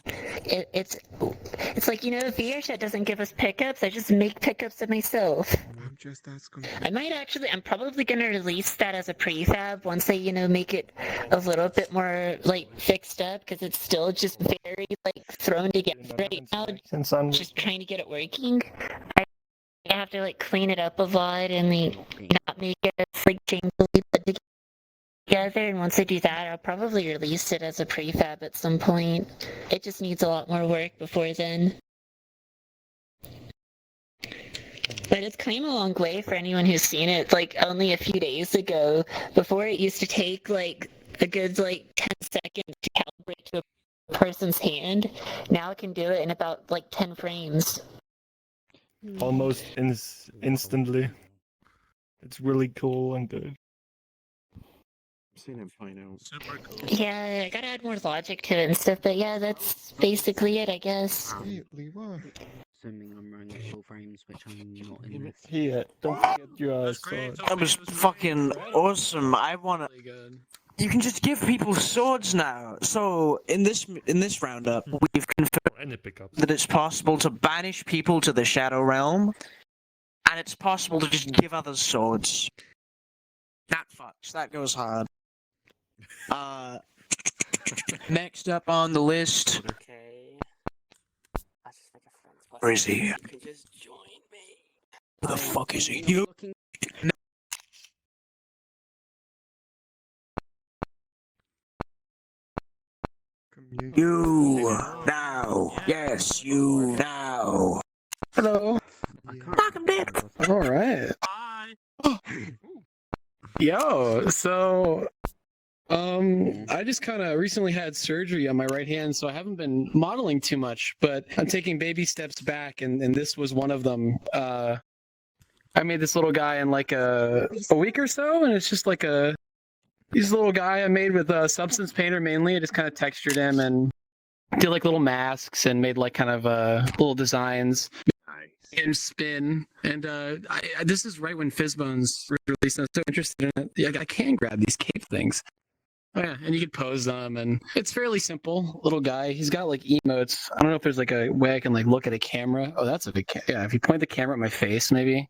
it's like Vrchat doesn't give us pickups. I just make pickups of myself. I'm just asking. I'm probably gonna release that as a prefab once I make it a little bit more like fixed up, because it's still just very like thrown together right now. Just trying to get it working. I have to like clean it up a lot and not make it like shamefully put together. And once I do that, I'll probably release it as a prefab at some point. It just needs a lot more work before then. But it's come a long way for anyone who's seen it. Like only a few days ago, before it used to take like a good like 10 seconds to calibrate to a person's hand. Now it can do it in about like 10 frames. Almost instantly. It's really cool and good. Seen him fine out. Super cool. Yeah, I gotta add more logic to it and stuff, but yeah, that's basically it, I guess. Hey, Lewa. Assuming I'm running at full frames, which I'm not in this. Here, don't forget your sword. That was fucking awesome. I wanna. You can just give people swords now. So in this roundup, we've confirmed that it's possible to banish people to the Shadow Realm, and it's possible to just give others swords. That fucks. That goes hard. Next up on the list. Where is he? Where the fuck is he? You. You now. Yes, you now. Hello. Fuck, I'm dead. All right. Yo, so I just kind of recently had surgery on my right hand, so I haven't been modeling too much, but I'm taking baby steps back, and this was one of them. I made this little guy in like a week or so, and it's just like he's a little guy I made with Substance Painter mainly. I just kind of textured him and did like little masks and made like kind of little designs. And spin, and this is right when Fizzbones released. I'm so interested in it. Yeah, I can grab these cape things. Oh yeah, and you can pose them, and it's fairly simple. Little guy, he's got like emotes. I don't know if there's like a way I can like look at a camera. Oh, that's a good yeah. If you point the camera at my face, maybe.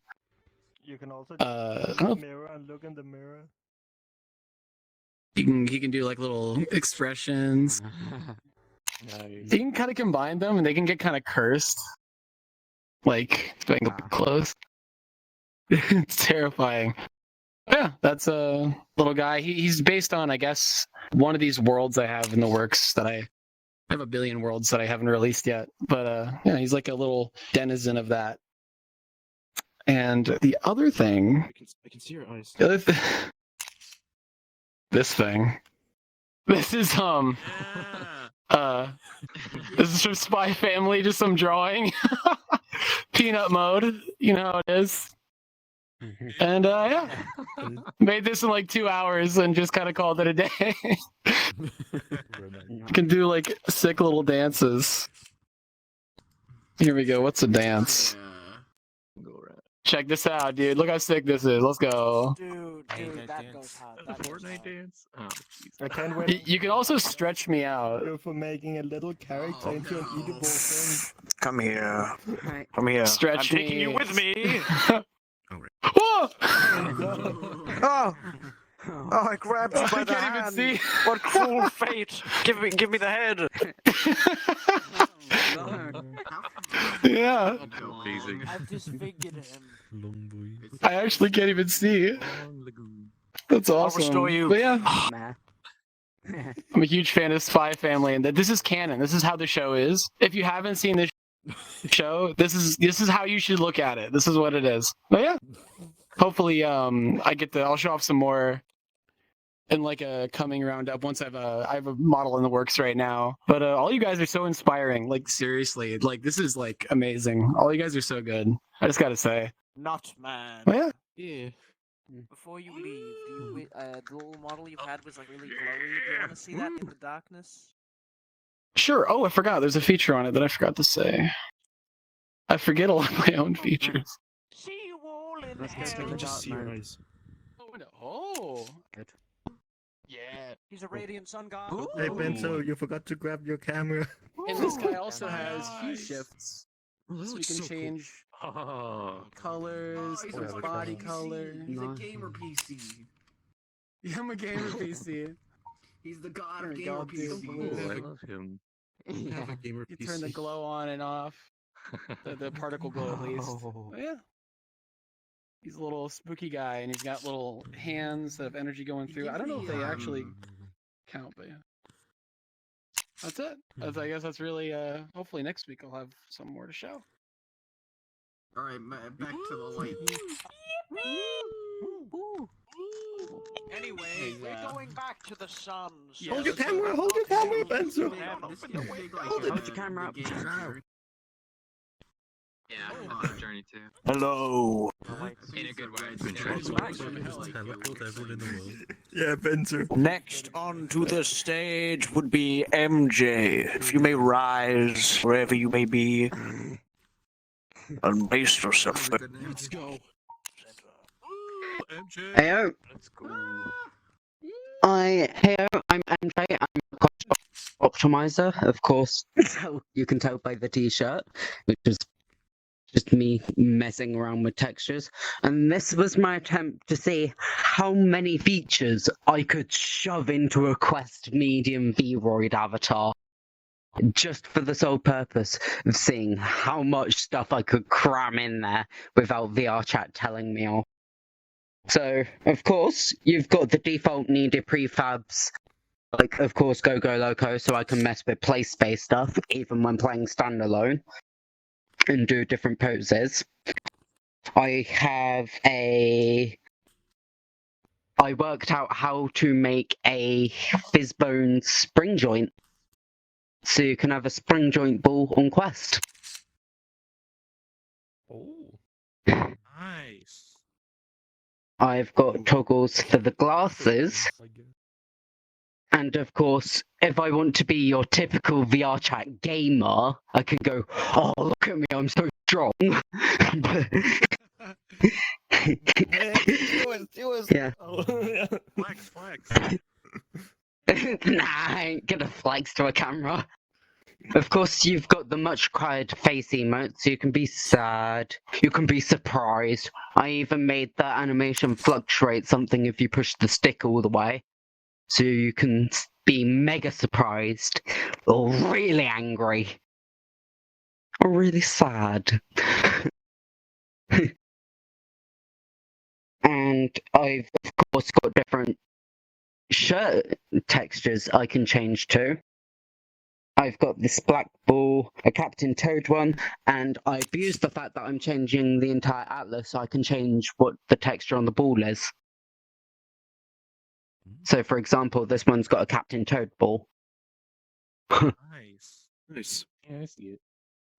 You can also just look in the mirror and look in the mirror. He can do like little expressions. You can kind of combine them, and they can get kind of cursed. Like, being close. It's terrifying. Yeah, that's a little guy. He's based on, I guess, one of these worlds I have in the works that I have a billion worlds that I haven't released yet. But yeah, he's like a little denizen of that. And the other thing, I can see your eyes. the other this thing. This is this is from Spy Family, just some drawing. Peanut mode, you know how it is. And yeah, made this in like 2 hours and just kind of called it a day. Can do like sick little dances. Here we go. What's a dance? Go around. Check this out, dude. Look how sick this is. Let's go. Dude, that goes hard. That goes Fortnite hard. dance? Oh, jeez. I can't wait You can also stretch me out. for making a little character into an eatable thing. Come here. Right. Come here. Stretch I'm taking you with me. Whoa! Oh! Oh, I grabbed you by I the can't even hand. see. What cruel fate! Give me the head. Yeah. Amazing. I've disfigured him. Long boy. I actually can't even see. That's I'll awesome. restore you. But yeah, Nah. I'm a huge fan of Spy Family, and that this is canon. This is how the show is. If you haven't seen this show, this is how you should look at it. This is what it is. But yeah, hopefully, I'll show off some more in like a coming roundup once I have a model in the works right now. But all you guys are so inspiring. Like seriously, like this is like amazing. All you guys are so good. I just gotta say. Not man. Oh yeah. Yeah. Before you leave, the little model you've had was like really glowy. Do you want to see that in the darkness? Sure. Oh, I forgot. There's a feature on it that I forgot to say. I forget a lot of my own features. See you all in Let's go hell. take a Just see your dark eyes. Oh. Good. Yeah. He's a radiant sun god. Hey Bento, you forgot to grab your camera. And this guy also has hue Nice. shifts, Oh, that so you looks can so cool. change Oh. colors, he's his a body PC. color. He's a Nice. gamer PC. Yeah, I'm a gamer PC. He's the god There of we gamer go, dude. PC. Cool. I love him. I have Yeah. a gamer You PC. turn the glow on and off, the particle glow at least. Oh. But yeah. He's a little spooky guy, and he's got little hands that have energy going through. I don't know if they actually count, but yeah. That's it. I guess that's really, hopefully next week I'll have some more to show. Alright, back to the light. Anyway, we're going back to the sun. So Hold your camera, hold your camera, Bento. Hold your camera up. Yeah, I'm on a journey too. Hello. In a good way. Teleport everyone in the world. Yeah, Bento. Next on to the stage would be MJ. If you may rise wherever you may be, and base yourself. Let's go. MJ. Heyo. Let's go. Heyo, I'm MJ. I'm a cost optimizer, of course. So you can tell by the t-shirt, which is just me messing around with textures. And this was my attempt to see how many features I could shove into a Quest Medium Vroid avatar. Just for the sole purpose of seeing how much stuff I could cram in there without Vrchat telling me off. So, of course, you've got the default needed prefabs, like, of course, Go Loco, so I can mess with play space stuff, even when playing standalone, and do different poses. I worked out how to make a Fizzbone spring joint, so you can have a spring joint ball on Quest. Oh. Nice. I've got toggles for the glasses. And of course, if I want to be your typical VRChat gamer, I can go, oh, look at me, I'm so strong. Yeah. Flex, flex. Nah, I ain't gonna flex to a camera. Of course, you've got the much cried face emote, so you can be sad, you can be surprised. I even made the animation fluctuate something if you push the stick all the way. So you can be mega surprised, or really angry, or really sad. And I've, of course, got different shirt textures I can change to. I've got this black ball, a Captain Toad one, and I abuse the fact that I'm changing the entire atlas so I can change what the texture on the ball is. So, for example, this one's got a Captain Toad ball. Nice. Nice. Yeah, I see it.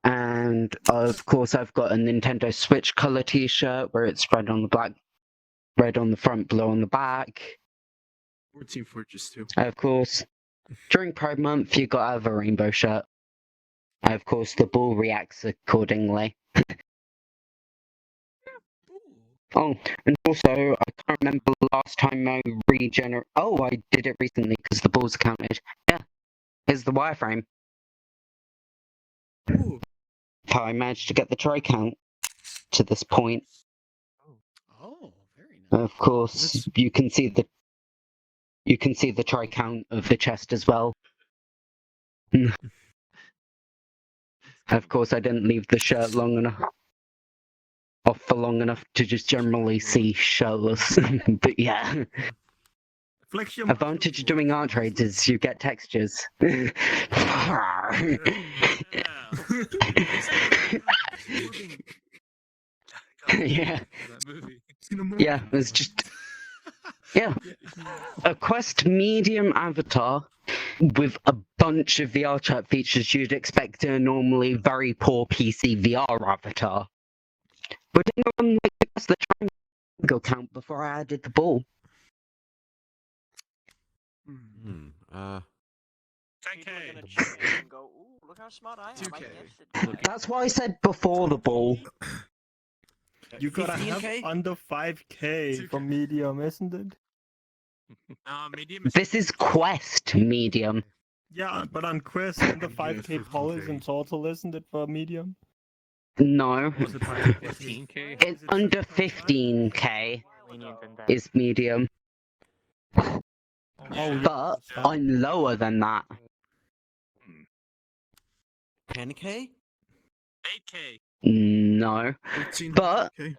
And, of course, I've got a Nintendo Switch color t-shirt where it's red on the back, red on the front, blue on the back. 14 Fortress 2. Of course, during Pride Month, you got to have a rainbow shirt. Of course, the ball reacts accordingly. Oh, and also, I can't remember the last time I Oh, I did it recently because the balls counted. Yeah, here's the wireframe. How I managed to get the try count to this point. Oh, very nice. Of course, you can see the try count of the chest as well. Of course, I didn't leave the shirt off for long enough to just generally see shirtless. But yeah. Advantage of doing art trades is you get textures. Yeah. Yeah, it's just... Yeah. A Quest medium avatar with a bunch of VR chat features you'd expect in a normally very poor PC VR avatar. But anyone like the triangle count before I added the ball? 10K. Go, ooh, look how smart I am. 2K. I guessed it. That's why I said before the ball. You gotta have 15K? under 5K for medium, isn't it? Medium This is Quest medium. Yeah, but on Quest, under 5K polis in total, isn't it, for medium? No. 15K? It's under 15K is medium. But I'm lower than that. 10K? 8K. No. But I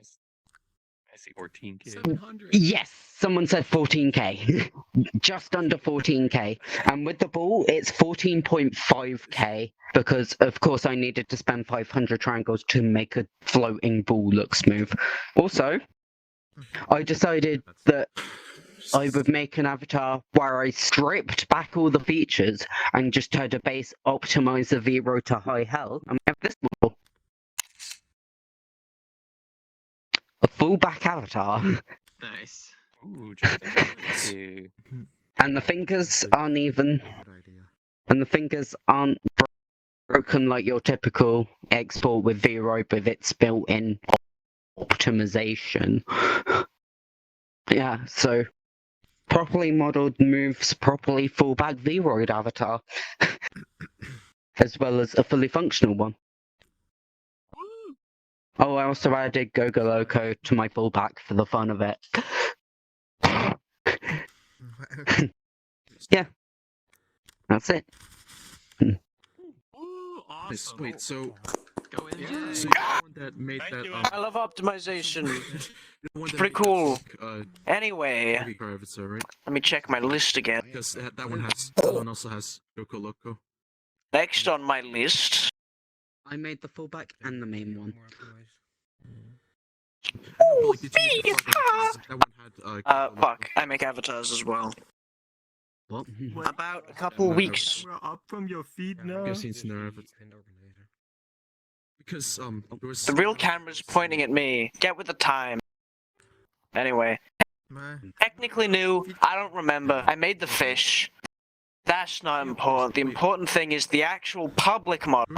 see 14K. yes, someone said 14K. Just under 14K. And with the ball, it's 14.5K because, of course, I needed to spend 500 triangles to make a floating ball look smooth. Also, I decided that I would make an avatar where I stripped back all the features and just had a base optimizer V-Row to high hell, and we have this model. A full back avatar. Nice. Ooh, just And the fingers aren't even. And the fingers aren't broken like your typical export with V-Row with its built-in optimization. Yeah, so properly modeled moves, properly full back V-Roid avatar, as well as a fully functional one. Oh, I also added Gogo Loco to my fullback for the fun of it. Yeah, that's it. Awesome. Wait, so Go in. so you're the one that made that I love optimization. you're the one that Pretty made cool. that, Anyway, heavy car avatar, right? let me check my list again. Because that one also has Yoko Loco. Next on my list. I made the fullback and the main one. Fuck, I make avatars as well. What? About a couple weeks. We're up from your feet now. I've seen Snare Avatar. Because there was The real camera's pointing at me. Get with the time. Anyway. Technically new, I don't remember. I made the fish. That's not important. The important thing is the actual public model.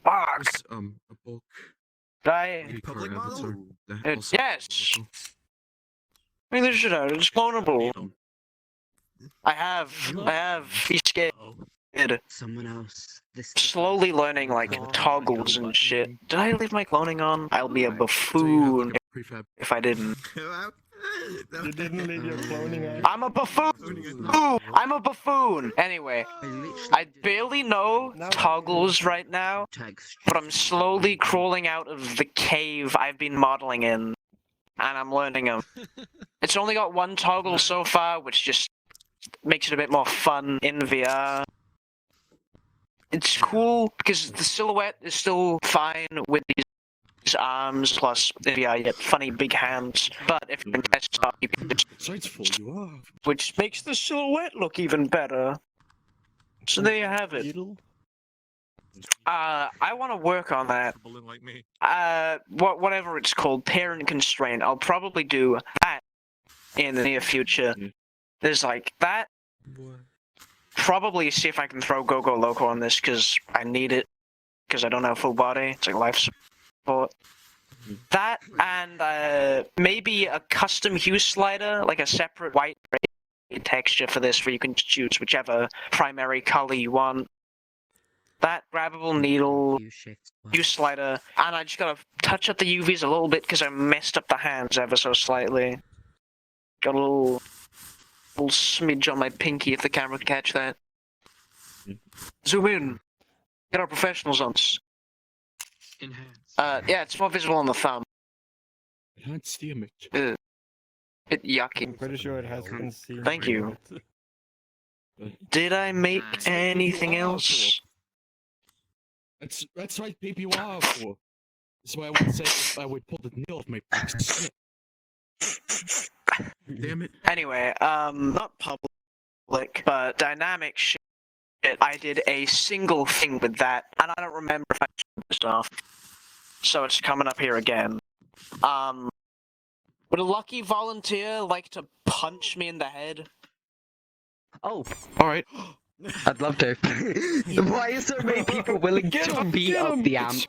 Fuck. a bulk I... public avatar. Yes. I mean, this shit out. It's clonable. I have. Be scared. Someone else. Slowly learning like toggles and shit. Did I leave my cloning on? I'll be a buffoon if I didn't. You didn't leave your cloning on. I'm a buffoon! Ooh, I'm a buffoon! Anyway, I barely know toggles right now, but I'm slowly crawling out of the cave I've been modeling in, and I'm learning them. It's only got one toggle so far, which just makes it a bit more fun in VR. It's cool because the silhouette is still fine with these arms plus VR, yet funny big hands. But if you're in desktop, you can just which makes the silhouette look even better. So there you have it. I want to work on that. Whatever it's called, parent constraint. I'll probably do that in the near future. There's like that. Probably see if I can throw Gogo Loco on this because I need it. Because I don't have full body. It's like life support. That and maybe a custom hue slider, like a separate white texture for this, where you can choose whichever primary color you want. That grabbable needle, hue slider, and I just gotta touch up the UVs a little bit because I messed up the hands ever so slightly. Got a little smidge on my pinky if the camera can catch that. Zoom in. Get our professionals on. Yeah, it's more visible on the thumb. Enhance the image. Bit yucky. I'm pretty sure it has been seen. Thank you. Did I make anything else? That's right, baby. Wow. That's why I would say I would pull the nail off my face. Damn it. Anyway, not public, but dynamic shit. I did a single thing with that, and I don't remember if I turned this off. So it's coming up here again. Would a lucky volunteer like to punch me in the head? Oh, alright. I'd love to. Why is so many people willing to beat up the ant?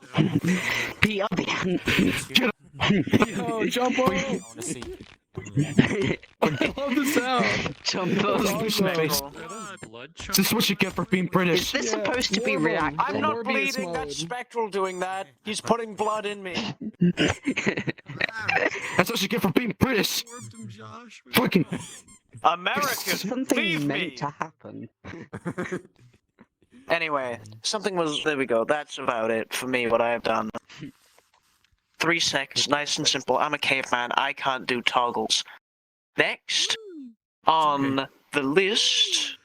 Beat up the ant. Yo, jump on! I love the sound. Jump on. This is what you get for being British. Is this supposed to be reactive? I'm not bleeding, that's Spectral doing that. He's putting blood in me. That's what you get for being British. Fucking Americans, Something leave meant me! to happen. Anyway, there we go, that's about it for me, what I have done. 3 seconds, nice and simple. I'm a caveman, I can't do toggles. Next, on the list,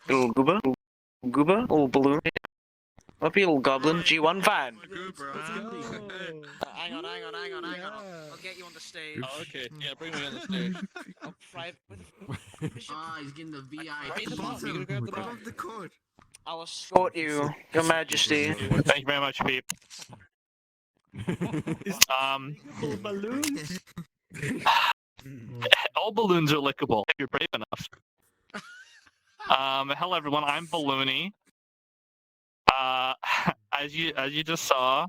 little goober, little balloon, up here, little goblin, G1 van. Hang on. I'll get you on the stage. Oh, okay. Yeah, bring me on the stage. He's getting the VI. Right at the bottom. You gonna grab the bottom? The cord. I'll escort you, Your Majesty. Thank you very much, Peep. Balloon? All balloons are lickable if you're brave enough. Hello everyone, I'm Balloony. As you just saw,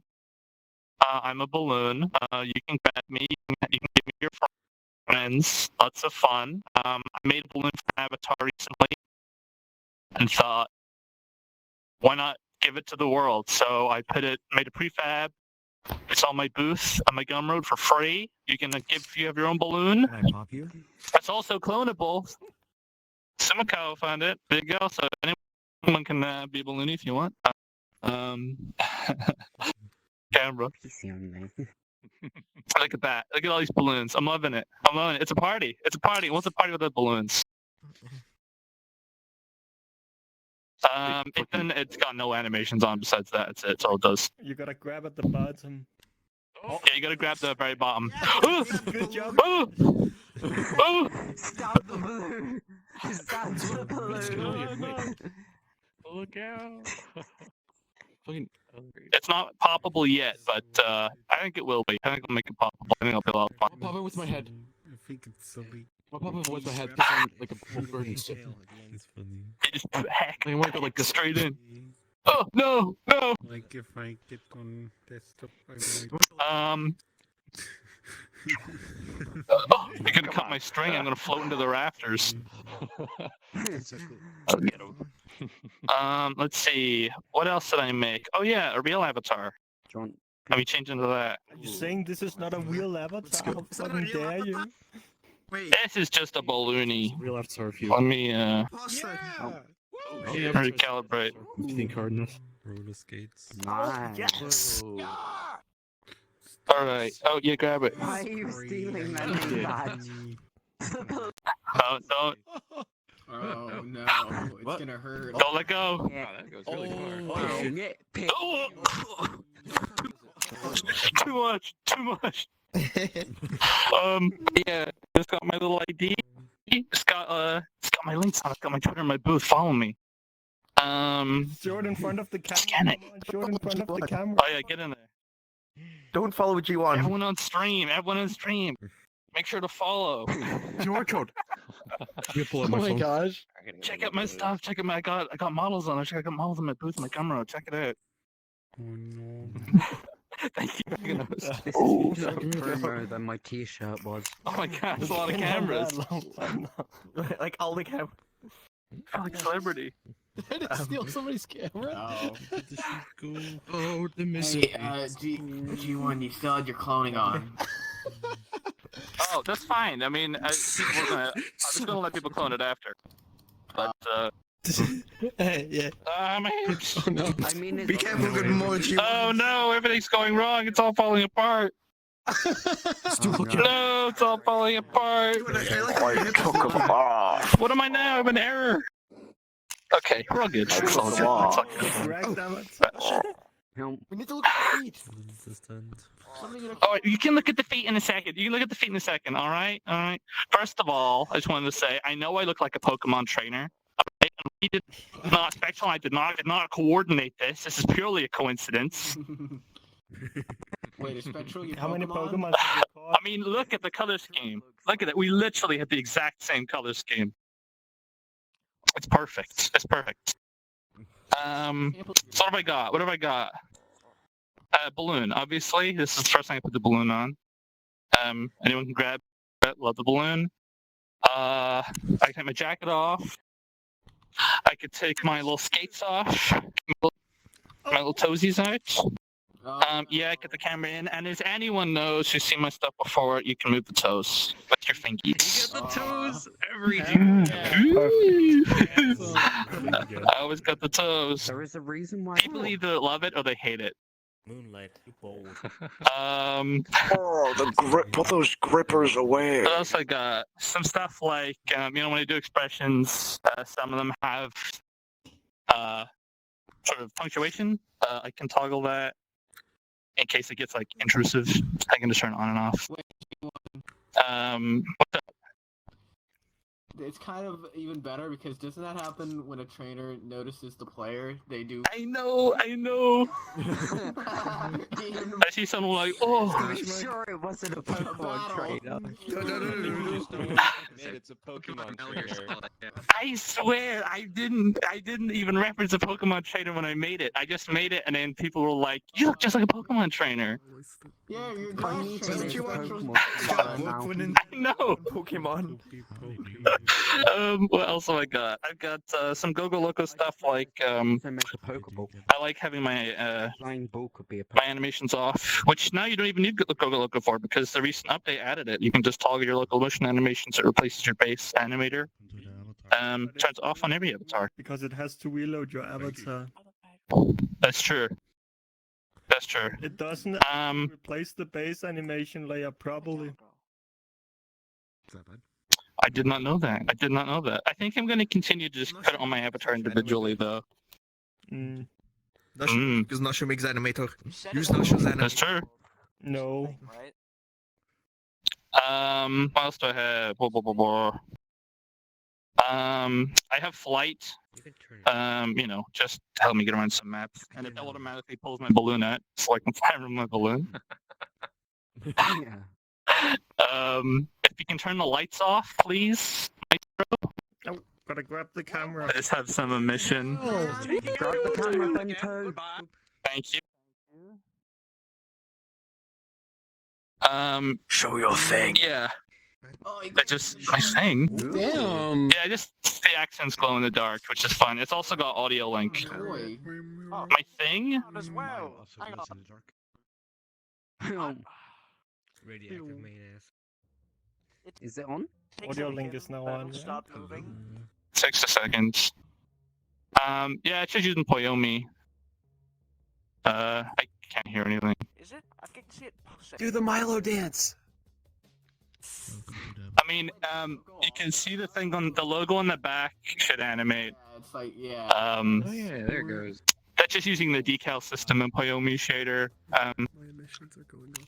I'm a balloon. You can grab me. You can give me your friends. Lots of fun. I made a balloon for an avatar recently, and thought, why not give it to the world? So I made a prefab. It's on my booth on my Gumroad for free. You can if you have your own balloon. Can I pop you? It's also clonable. Simcoe found it. There you go. So anyone can be a balloon if you want. Camera. Look at that. Look at all these balloons. I'm loving it. It's a party. What's a party without balloons? It's got no animations on besides that. It's all it does. You gotta grab at the bottom. Yeah, you gotta grab the very bottom. Good job. Stop the balloon! Stop the balloon! Look out! It's not poppable yet, but I think it will be. I think I'll make it poppable. I think it'll be a lot of fun. I'll pop it with my head. I think it's silly. I'll pop it with my head because I'm like a full bird and stuff. It's funny. Just heck, I want to go like straight in. Oh no! Like if I get on desktop, You're gonna cut my string. I'm gonna float into the rafters. Let's see. What else did I make? Oh yeah, a real avatar. Can we change into that? Are you saying this is not a real avatar? How fucking dare you? Wait. This is just a balloony. Real avatar for you. Let me Yeah. recalibrate. roller skates. Nice. Yes. All right. Oh, yeah, grab it. Why are you stealing my name badge? Don't. Oh no, it's gonna hurt. Don't let go. Wow, that goes really far. Oh. Too much. Yeah, it's got my little ID. It's got my links on it. It's got my Twitter and my booth. Follow me. Show it in front of the camera. Scan it. Show it in front of the camera. Oh yeah, get in there. Don't follow G1. Everyone on stream. Make sure to follow. QR code. Oh my gosh. Check out my stuff. Check out I got models on there. I got models on my booth, my camera. Check it out. Oh no. Thank you, Meganos. This is more promo than my t-shirt was. Oh my god, there's a lot of cameras. Like all the cameras. Like celebrity. Did it steal somebody's camera? Oh. Oh, the Hey, misery. G1, you still had your cloning on. Oh, that's fine. I mean, I'm just gonna let people clone it after. But, yeah. my hands. Oh no. I mean, Be careful with more G1. Oh no, everything's going wrong. It's all falling apart. No, it's all falling apart. What am I now? I'm in error. Okay, we're all good. It's all good. We need to look at the feet. Oh, you can look at the feet in a second. You can look at the feet in a second. All right, all right. First of all, I just wanted to say I know I look like a Pokemon trainer. We did not Spectral. I did not coordinate this. This is purely a coincidence. Wait, is Spectral your How many Pokemon I mean, look at the color scheme. Look at it. We literally have the exact same color scheme. It's perfect. It's perfect. So what have I got? What have I got? Balloon. Obviously, this is the first thing I put the balloon on. Anyone can grab it. Love the balloon. I can take my jacket off. I could take my little skates off. My little toesies out. Yeah, get the camera in. And if anyone knows who's seen my stuff before, you can move the toes with your fingies. You get the toes every I always got the toes. There is a reason why. People either love it or they hate it. Moonlight, you bold. Oh, put those grippers away. What else I got? Some stuff like, when I do expressions, some of them have sort of punctuation. I can toggle that in case it gets like intrusive. I can just turn it on and off. What's up? It's kind of even better because doesn't that happen when a trainer notices the player? They do. I know. I see someone like, oh. I'm sure it wasn't a Pokemon trainer. It's a Pokemon trainer. I swear, I didn't even reference a Pokemon trainer when I made it. I just made it, and then people were like, "You look just like a Pokemon trainer." Yeah, you're I know. Pokemon. What else have I got? I've got some Go-Go Loco stuff like I like having my my animations off, which now you don't even need Go-Go Loco for because the recent update added it. You can just toggle your local motion animations. It replaces your base animator. Turns off on every avatar. Because it has to reload your avatar. That's true. That's true. It doesn't replace the base animation layer properly. I did not know that. I think I'm going to continue to just put it on my avatar individually, though. Because Nasho makes animator. Use Nasho's animator. That's true. No. What else do I have? I have flight. Just to help me get around some maps. And it automatically pulls my balloon out, so I can fly around my balloon. If you can turn the lights off, please. Oh, gotta grab the camera. I just have some emission. Grab the camera, Bento. Thank you. Show your thing. Yeah. My thing. Damn. Yeah, just the accents glow in the dark, which is fun. It's also got audio link. My thing? As well. Hang on. Radioactive main ass. Is it on? Audio link is now on. Start moving. 6 seconds. Yeah, it's just using Poyomi. I can't hear anything. Is it? I can see it. Do the Milo dance. I mean, you can see the thing on the logo on the back should animate. It's like, yeah. Oh yeah, there it goes. That's just using the decal system in Poyomi shader,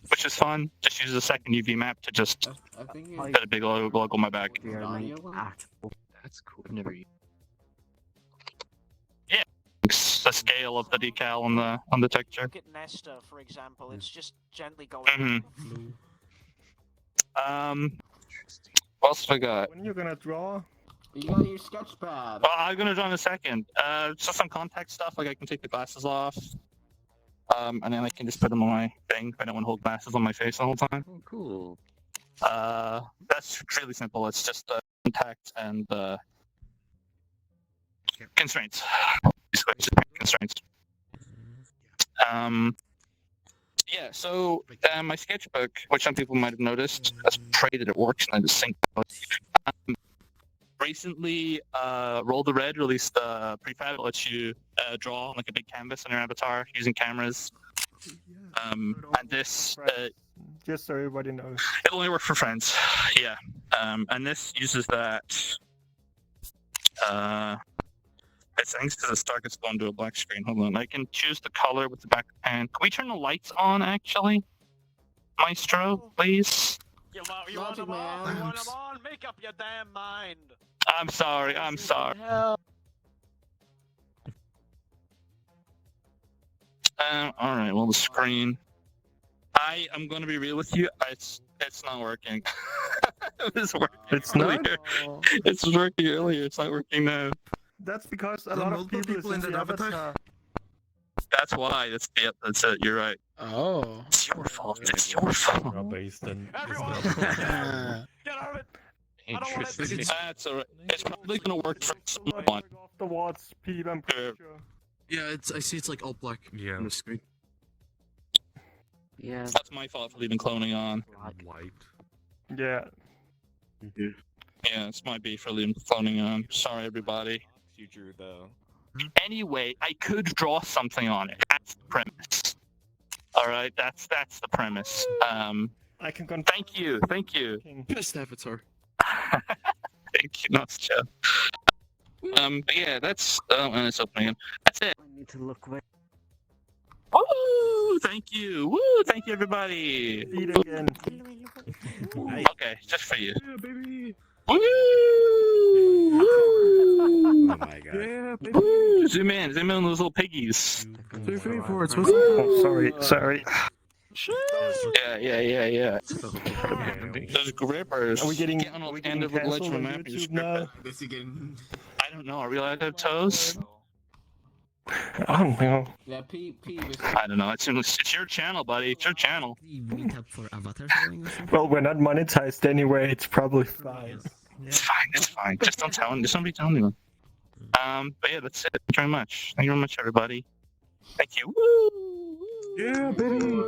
which is fun. Just use the second UV map to just put a big logo on my back. That's cool. I've never. Yeah, it's the scale of the decal on the texture. Look at Nesta, for example. It's just gently going. What else have I got? When are you gonna draw? You got your sketch pad. Well, I'm gonna draw in a second. Just some contact stuff, like I can take the glasses off. And then I can just put them on my thing. I don't want to hold glasses on my face the whole time. Oh, cool. That's really simple. It's just contact and constraints. Basically, just constraints. Yeah, so my sketchbook, which some people might have noticed, let's pray that it works and I just sync. Recently, Roll the Red released a prefab that lets you draw on like a big canvas on your avatar using cameras. And this, just so everybody knows, it only works for friends. Yeah, and this uses that. It's thanks to the Stark it's gone to a black screen. Hold on, I can choose the color with the back pen. Can we turn the lights on, actually? Maestro, please? You want them on? You want them on? Make up your damn mind! I'm sorry, I'm sorry. Alright, well, the screen. I'm gonna be real with you, it's not working. It was working It's not? earlier. It's working earlier, it's not working now. That's because a lot of people in the avatar. That's why. That's it. You're right. Oh. It's your fault. It's your fault. Get out of it! Interesting. That's alright. It's probably gonna work for someone. Off the watts, Pete, I'm pretty sure. Yeah, I see it's like all black on the screen. Yeah. That's my fault for leaving cloning on. White. Yeah. Yeah, it's my beef for leaving cloning on. Sorry, everybody. You drew though. Anyway, I could draw something on it. That's the premise. All right, that's the premise. I can confirm. Thank you. Best avatar. Thank you, not Jeff. But yeah, that's and it's opening. That's it. I need to look away. Woo! Thank you. Woo! Thank you, everybody. Eat again. Okay, just for you. Yeah, baby. Woo! Oh my god. Yeah, baby. Woo! Zoom in on those little piggies. 3, 4, what's Oh, sorry. Yeah. Those grippers. Are we getting Get on the end of the ledge cancelled of on the map and just YouTube grip now? it. I don't know. Are we allowed to have toes? I don't know. Yeah, P was. I don't know. It's your channel, buddy. It's your channel. Well, we're not monetized anyway. It's probably fine. It's fine. Just don't tell him. Just don't tell anyone. But yeah, that's it. Thank you very much. Thank you very much, everybody. Thank you. Woo! Yeah, baby.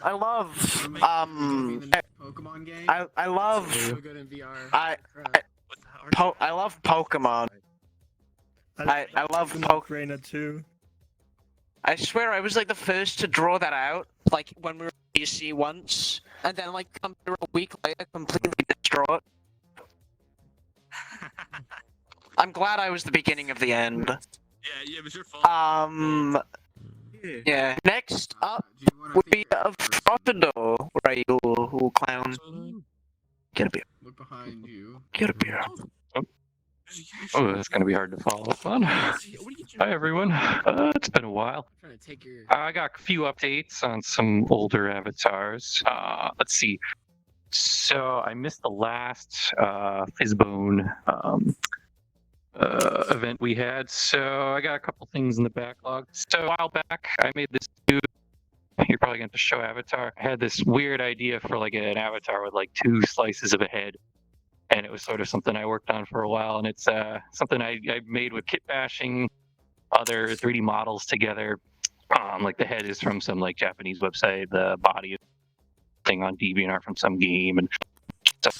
I love Pokemon game. I love So good in VR. I love Pokemon. I love Pokemon Trainer too. I swear I was like the first to draw that out, like when we were at DC once, and then like come through a week later completely distraught. I'm glad I was the beginning of the end. Yeah, it was your fault. Yeah. Next up would be a Frotado, right, you clown. Get a beer. Look behind you. Get a beer. Oh, that's gonna be hard to follow up on. Hi everyone. It's been a while. I got a few updates on some older avatars. Let's see. So I missed the last Fizzbone event we had, so I got a couple things in the backlog. So a while back, I made this new. You're probably going to show avatar. I had this weird idea for like an avatar with like 2 slices of a head. And it was sort of something I worked on for a while, and it's something I made with kit bashing other 3D models together. Like the head is from some like Japanese website, the body is thing on DeviantArt from some game, and stuff.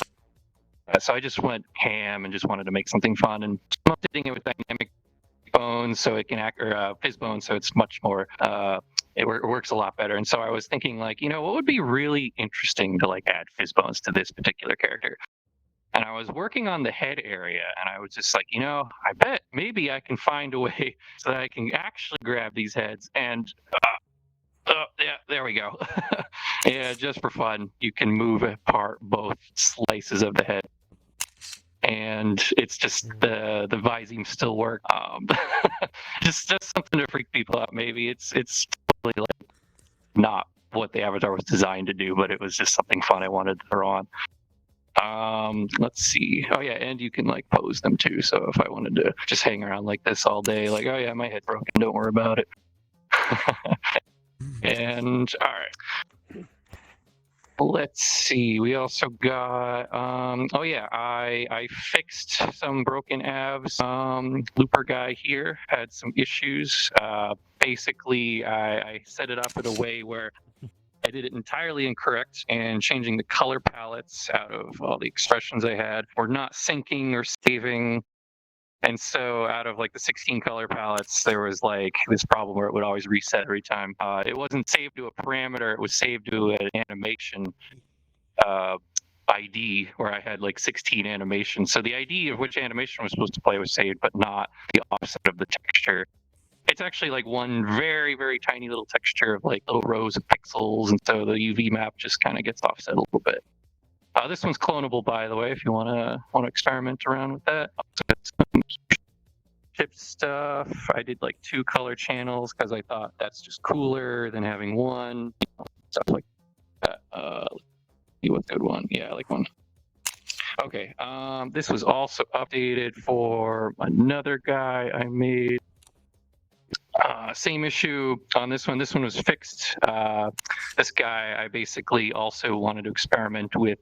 So I just went ham and just wanted to make something fun, and I'm updating it with dynamic bones so it can act, or fizz bones, so it's much more. It works a lot better. And so I was thinking, like, what would be really interesting to like add fizz bones to this particular character. And I was working on the head area, and I was just like, I bet maybe I can find a way so that I can actually grab these heads. And yeah, there we go. Yeah, just for fun, you can move apart both slices of the head, and it's just the visine still work. Just something to freak people out. Maybe it's totally like not what the avatar was designed to do, but it was just something fun I wanted to throw on. Let's see. Oh yeah, and you can like pose them too. So if I wanted to just hang around like this all day, like, oh yeah, my head broken, don't worry about it. And all right. Let's see. We also got. Oh yeah, I fixed some broken abs. Looper guy here had some issues. Basically, I set it up in a way where I did it entirely incorrect, and changing the color palettes out of all the expressions I had were not syncing or saving. And so out of like the 16 color palettes, there was like this problem where it would always reset every time. It wasn't saved to a parameter, it was saved to an animation ID where I had like 16 animations. So the ID of which animation was supposed to play was saved, but not the offset of the texture. It's actually like one very, very tiny little texture of like little rows of pixels, and so the UV map just kind of gets offset a little bit. This one's clonable, by the way, if you want to experiment around with that. Some chip stuff. I did like 2 color channels because I thought that's just cooler than having one. Stuff like that. See what's good one. Yeah, I like one. Okay. This was also updated for another guy I made. Same issue on this one. This one was fixed. This guy, I basically also wanted to experiment with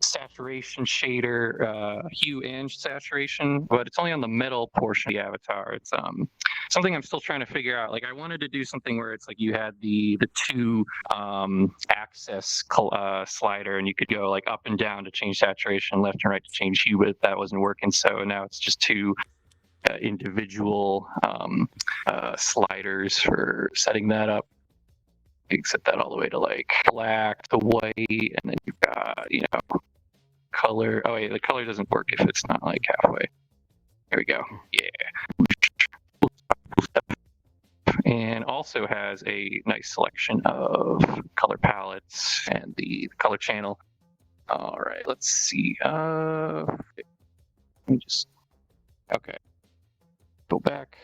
saturation shader, hue and saturation, but it's only on the middle portion of the avatar. It's something I'm still trying to figure out. Like I wanted to do something where it's like you had the 2 axis slider, and you could go like up and down to change saturation, left and right to change hue, but that wasn't working. So now it's just 2 individual sliders for setting that up. You can set that all the way to like black to white, and then you've got, you know, color. Oh wait, the color doesn't work if it's not like halfway. There we go. Yeah. And also has a nice selection of color palettes and the color channel. All right, let's see. Let me just. Okay. Go back,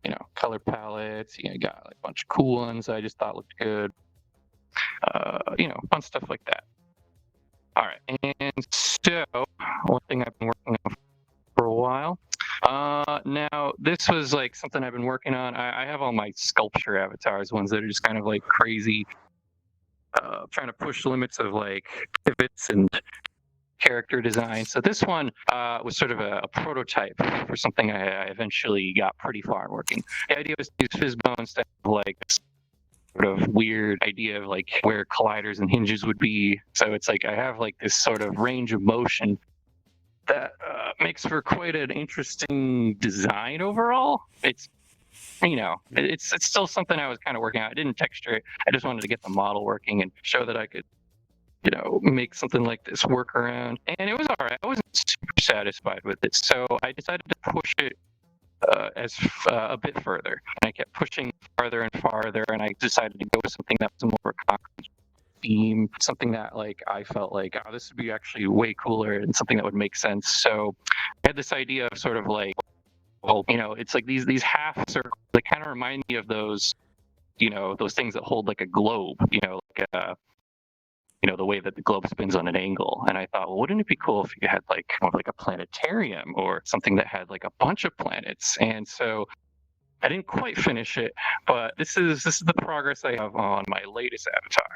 you know, color palettes. You know, got like a bunch of cool ones I just thought looked good. You know, fun stuff like that. All right, and so one thing I've been working on for a while. Now this was like something I've been working on. I have all my sculpture avatars, ones that are just kind of like crazy, trying to push the limits of like pivots and character design. So this one was sort of a prototype for something I eventually got pretty far in working. The idea was to use Fizzbone instead of like this sort of weird idea of like where colliders and hinges would be. So it's like I have like this sort of range of motion that makes for quite an interesting design overall. It's, you know, it's still something I was kind of working on. I didn't texture it. I just wanted to get the model working and show that I could, you know, make something like this work around. And it was all right. I wasn't super satisfied with it. So I decided to push it a bit further. And I kept pushing farther and farther, and I decided to go with something that was more concrete theme, something that like I felt like, oh, this would be actually way cooler and something that would make sense. So I had this idea of sort of like, well, you know, it's like these half circles. They kind of remind me of those, you know, those things that hold like a globe, you know, like you know, the way that the globe spins on an angle. And I thought, well, wouldn't it be cool if you had like more of like a planetarium or something that had like a bunch of planets? And so I didn't quite finish it, but this is the progress I have on my latest avatar.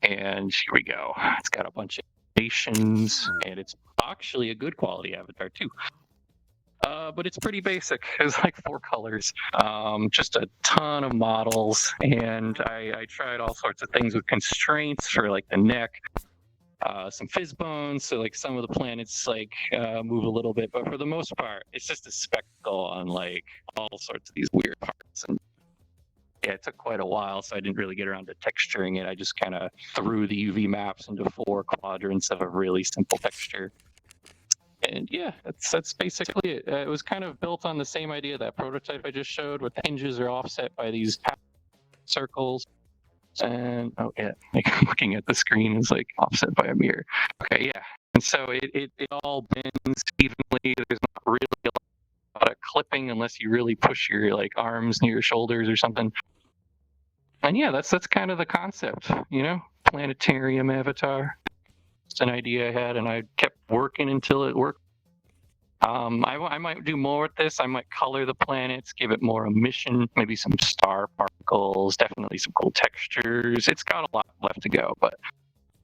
And here we go. It's got a bunch of nations, and it's actually a good quality avatar too. But it's pretty basic. There's like 4 colors, just a ton of models, and I tried all sorts of things with constraints for like the neck, some fizz bones, so like some of the planets like move a little bit, but for the most part, it's just a spectacle on like all sorts of these weird parts. And yeah, it took quite a while, so I didn't really get around to texturing it. I just kind of threw the UV maps into 4 quadrants of a really simple texture. And yeah, that's basically it. It was kind of built on the same idea, that prototype I just showed, with the hinges are offset by these circles. And oh yeah, like looking at the screen is like offset by a mirror. Okay, yeah. And so it all bends evenly. There's not really a lot of clipping unless you really push your like arms near your shoulders or something. And yeah, that's kind of the concept, you know, planetarium avatar. It's an idea I had, and I kept working until it worked. I might do more with this. I might color the planets, give it more emission, maybe some star particles, definitely some cool textures. It's got a lot left to go, but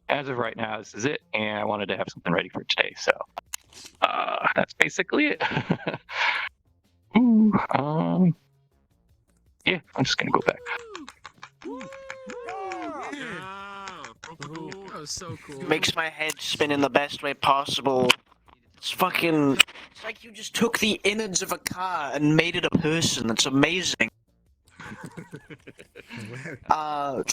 as of right now, this is it, and I wanted to have something ready for today, so that's basically it. Ooh, yeah, I'm just gonna go back. That was so cool. Makes my head spin in the best way possible. It's fucking. It's like you just took the innards of a car and made it a person. That's amazing. To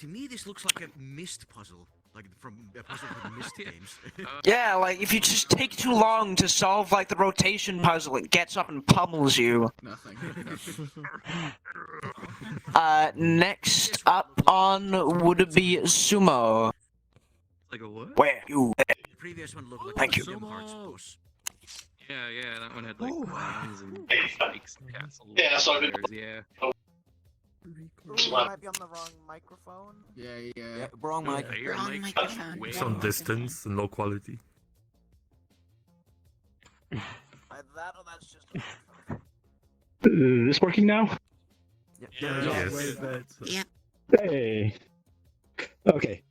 me, this looks like a Myst puzzle, like from a puzzle from the Myst games. Yeah, like if you just take too long to solve like the rotation puzzle, it gets up and pummels you. Nothing. Next up on would be Sumo. Like a what? Where you? The previous one looked like Thank a you. Kingdom Hearts boss. Yeah, that one had like clowns and spikes and castles. Yeah, so and stairs, yeah. Ooh, I might be on the wrong microphone. Yeah. Wrong mic. Wrong microphone. It's on distance and low quality. Either that or that's just. Is this working now? Yes. Yeah. Hey. Okay.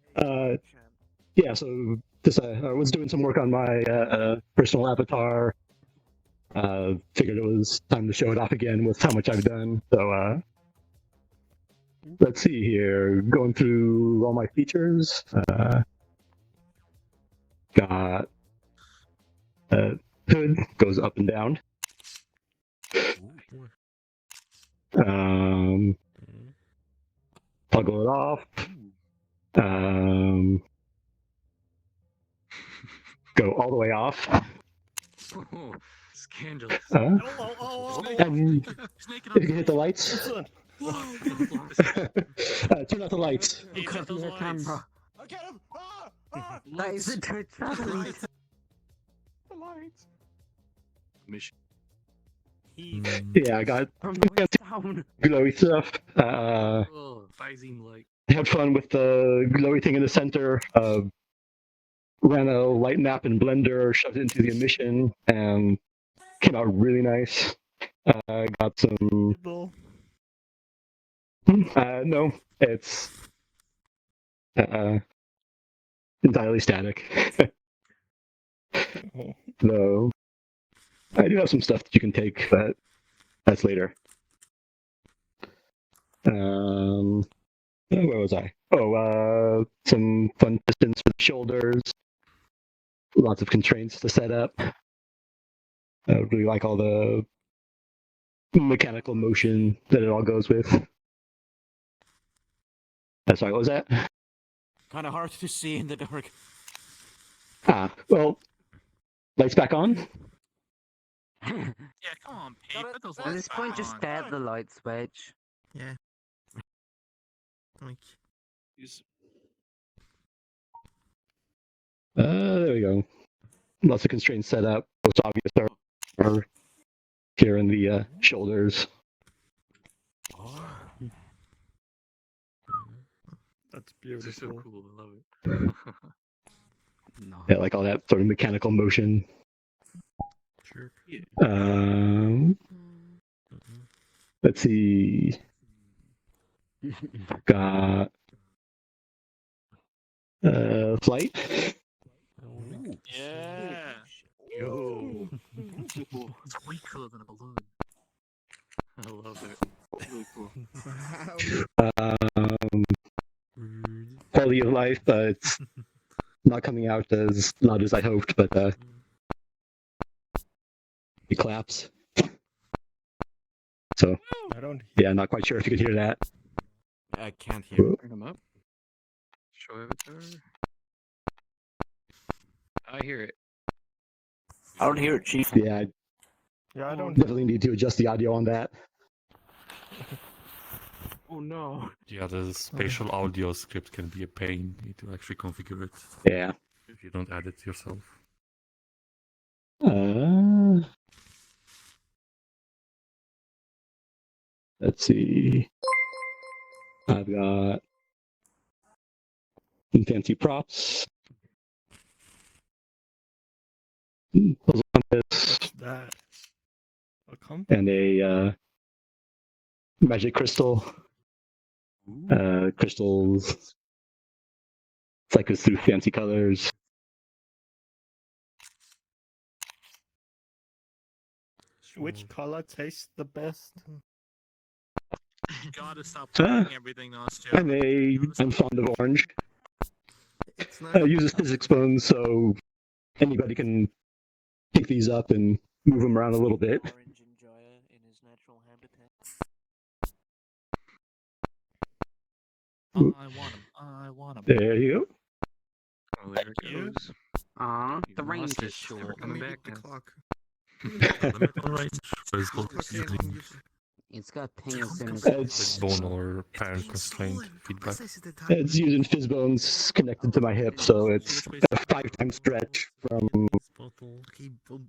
Yeah. So this I was doing some work on my personal avatar. Figured it was time to show it off again with how much I've done. So let's see here. Going through all my features. Got hood goes up and down. Toggle it off. Go all the way off. Oh, scandalous. And if you can hit the lights. Turn off the lights. Cut the camera. I get him! That is a dead lights. The lights. Mission. Yeah, I got glowy stuff. Visine like. Had fun with the glowy thing in the center. Ran a light map in Blender, shoved it into the emission, and came out really nice. Got some. No, it's entirely static. Though I do have some stuff that you can take, but that's later. Where was I? Oh, some fun pistons for the shoulders. Lots of constraints to set up. I really like all the mechanical motion that it all goes with. Sorry, what was that? Kind of hard to see in the dark. Well, lights back on? Yeah, come on, Pete. Put those At lights this point, back just on. stare at the light switch. Yeah. Like. There we go. Lots of constraints set up. Most obvious are here in the shoulders. That's beautiful. These are so cool. I love it. Yeah, like all that sort of mechanical motion. Sure. Let's see. Got flight. Yeah. Yo. It's way cooler than a balloon. I love it. Really cool. Quality of life, it's not coming out as loud as I hoped, but it claps. So, yeah, not quite sure if you could hear that. I can't hear. Turn them up. Show avatar. I hear it. I don't hear it, Chief. Yeah, I don't. definitely need to adjust the audio on that. Oh no. Yeah, the spatial audio script can be a pain. You need to actually configure it. Yeah. If you don't add it yourself. Let's see. I've got some fancy props. puzzle compass, That. and a magic crystal. Crystals cycles through fancy colors. Which color tastes the best? Gotta stop Uh, playing everything, Nostia. I'm fond of orange. Uses physics bones, so anybody can pick these up and move them around a little bit. Orange enjoyer in his natural habitat. Oh, I want him. I want him. There you go. Oh, there it goes. The range is short. Coming back the clock. It's got pings in It's bone or parent constraint feedback. It's using fizz bones connected to my hip, so it's a 5-time stretch from,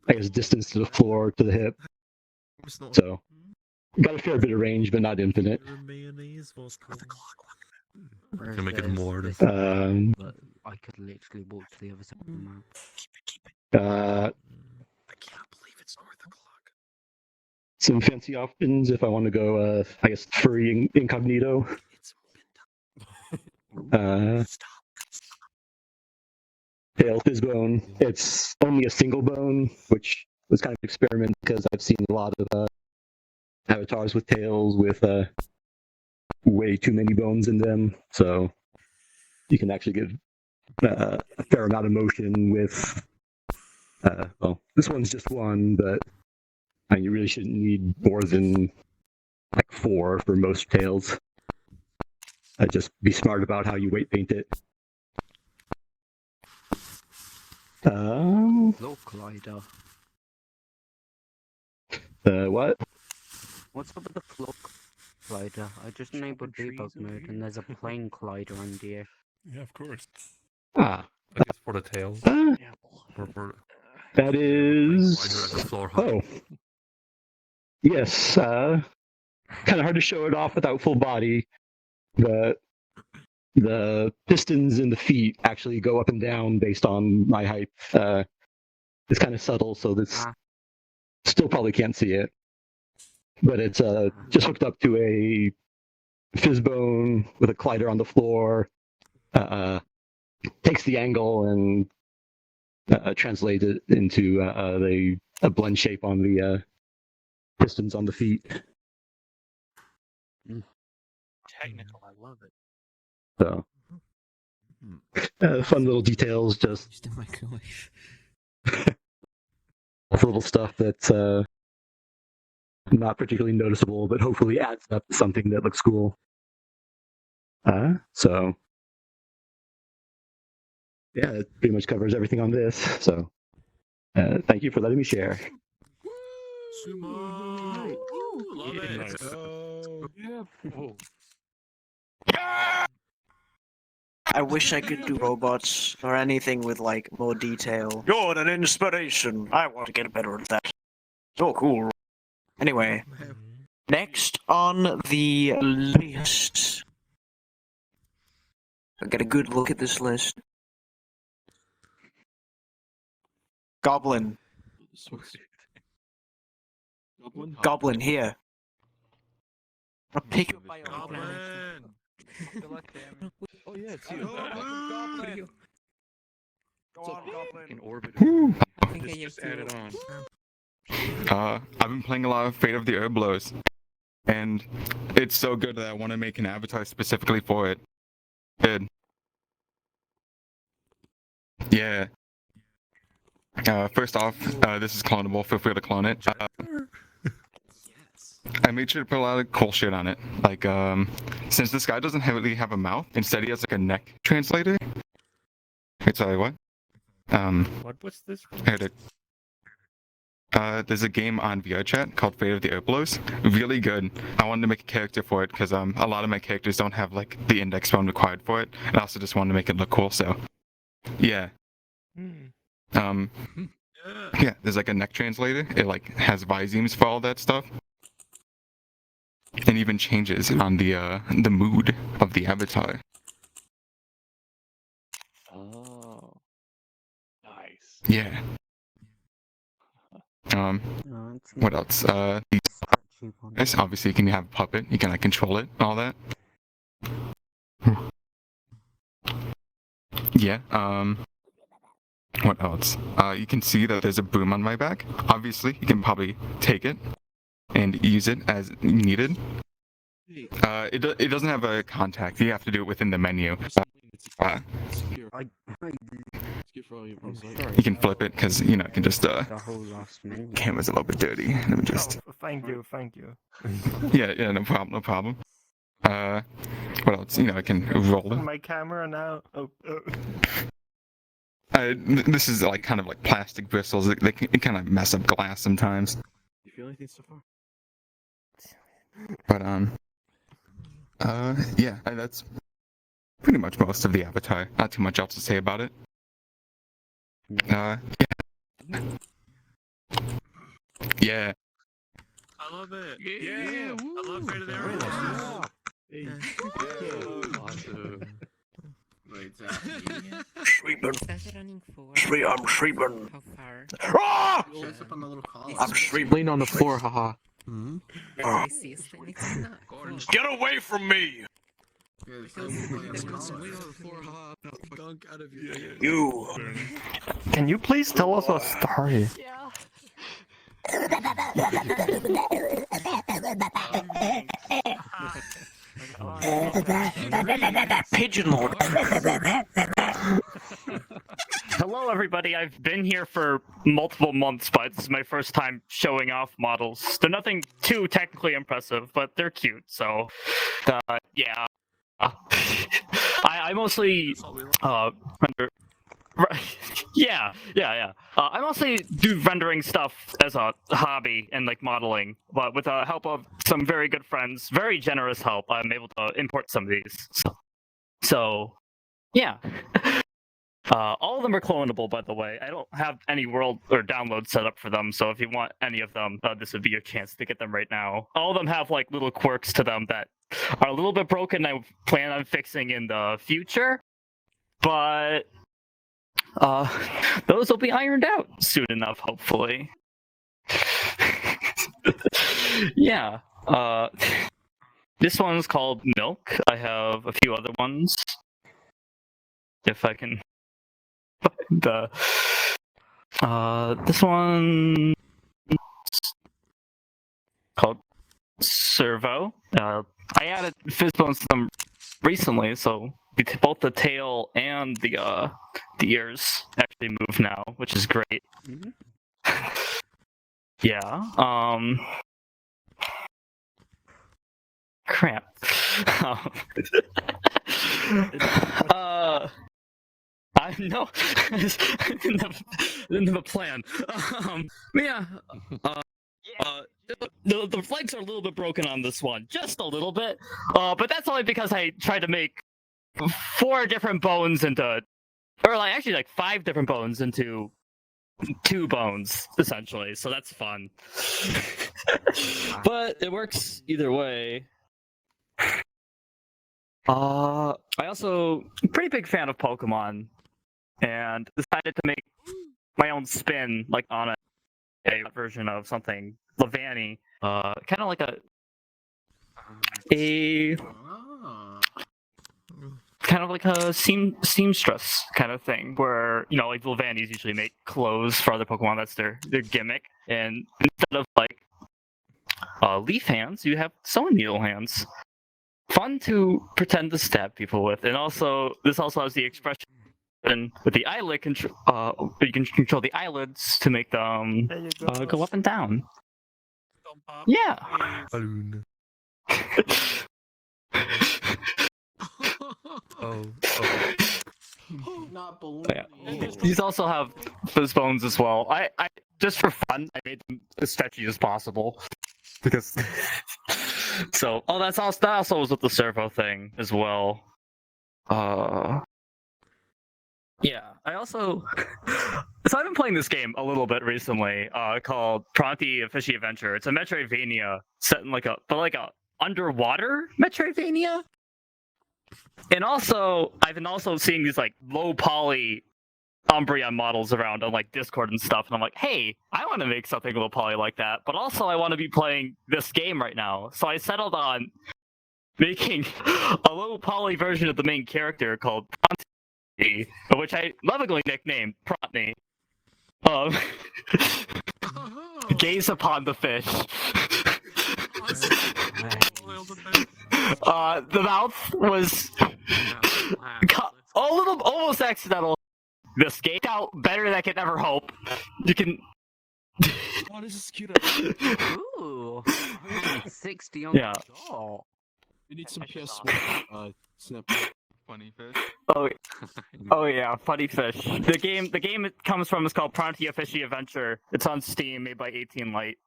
I guess, distance to the floor to the hip. So, got a fair bit of range, but not infinite. Mayonnaise was called. Can make it more. But I could literally walk to the other side of the map. Some fancy options if I want to go, I guess, furry incognito. Tail fizz bone. It's only a single bone, which was kind of an experiment because I've seen a lot of avatars with tails with way too many bones in them. So you can actually get a fair amount of motion with. Well, this one's just one, but you really shouldn't need more than like 4 for most tails. Just be smart about how you weight paint it. Floor collider. What? What's up with the floor collider? I just enabled debug mode and there's a plane collider on DF. Yeah, of course. Ah. I guess for the tails. That is. Oh. Yes. Kind of hard to show it off without full body, but the pistons in the feet actually go up and down based on my height. It's kind of subtle, so this still probably can't see it. But it's just hooked up to a fizz bone with a collider on the floor. Takes the angle and translates it into a blend shape on the pistons on the feet. Technical, I love it. So, fun little details, just a microwave. little stuff that's not particularly noticeable, but hopefully adds up to something that looks cool. So, yeah, it pretty much covers everything on this. So, thank you for letting me share. Sumo! Love it! Let's go! Yeah. Whoa. I wish I could do robots or anything with like more detail. You're an inspiration. I want to get better at that. So cool. Anyway, next on the list. I'll get a good look at this list. Goblin. Goblin here. I'll pick up my Goblin! Oh yeah, it's you. Goblin! Go on, Goblin. In orbit. This just added on. I've been playing a lot of Fate of the Herblos, and it's so good that I want to make an avatar specifically for it. Good. Yeah. First off, this is clonable. Feel free to clone it. I made sure to put a lot of cool shit on it. Like, since this guy doesn't really have a mouth, instead he has like a neck translator. Wait, sorry, what? What was this? Heard it. There's a game on Vrchat called Fate of the Herblos. Really good. I wanted to make a character for it because a lot of my characters don't have like the index bone required for it, and I also just wanted to make it look cool. So, yeah. Yeah, there's like a neck translator. It like has visemes for all that stuff, and even changes on the mood of the avatar. Oh, nice. Yeah. What else? Yes, obviously you can have a puppet. You can like control it, and all that. Yeah. What else? You can see that there's a boom on my back. Obviously, you can probably take it and use it as needed. It doesn't have a contact. You have to do it within the menu. You can flip it because you can just camera's a little bit dirty. Let me just. Oh, thank you. Yeah, no problem. What else? I can roll it. My camera now. This is like kind of like plastic bristles. It kind of mess up glass sometimes. You feel anything so far? But yeah, that's pretty much most of the avatar. Not too much else to say about it. Yeah. I love it. Yeah. I love Fate of the Airways. Awesome. I'm sleeping. How far? Ah! I'm sleeping on the floor, haha. Get away from me! You. Can you please tell us a story? Pigeon Lord. Hello, everybody. I've been here for multiple months, but this is my first time showing off models. They're nothing too technically impressive, but they're cute. So, yeah. I mostly render. Yeah. I mostly do rendering stuff as a hobby and like modeling, but with the help of some very good friends, very generous help, I'm able to import some of these. So yeah. All of them are clonable, by the way. I don't have any world or download set up for them, so if you want any of them, this would be your chance to get them right now. All of them have like little quirks to them that are a little bit broken. I plan on fixing in the future, but those will be ironed out soon enough, hopefully. Yeah. This one's called Milk. I have a few other ones. If I can find this one called Servo. I added Fizzbones to them recently, so both the tail and the ears actually move now, which is great. Yeah. Crap. I know. I didn't have a plan. Yeah. The flanks are a little bit broken on this one, just a little bit. But that's only because I tried to make 4 different bones into, or like actually like 5 different bones into 2 bones, essentially. So that's fun. But it works either way. I also am a pretty big fan of Pokemon, and decided to make my own spin, like on a version of something Levani, kind of like a kind of like a seamstress kind of thing, where like the Levanis usually make clothes for other Pokemon. That's their gimmick, and instead of like leaf hands, you have sewing needle hands. Fun to pretend to stab people with, and also this also has the expression with the eyelid control. You can control the eyelids to make them go up and down. Yeah. Balloon. Not balloon. Yeah. These also have Fizzbones as well. I just for fun, I made them as stretchy as possible because. So, that also was with the Servo thing as well. Yeah, I also. So I've been playing this game a little bit recently, called Pronti A Fishy Adventure. It's a Metroidvania set in like a underwater Metroidvania. And also, I've been also seeing these like low poly Umbreon models around on like Discord and stuff, and I'm like, hey, I want to make something low poly like that, but also I want to be playing this game right now. So I settled on making a low poly version of the main character called Pronty, which I lovingly nicknamed Prontney. Gaze upon the fish. The mouth was a little almost accidental. This game out better than I could ever hope. You can. Oh, this is cute. Ooh, 60 on Yeah. the dot. You need some PS1 snap. Funny fish. Oh yeah, funny fish. The game it comes from is called Pronty A Fishy Adventure. It's on Steam, made by 18 Light.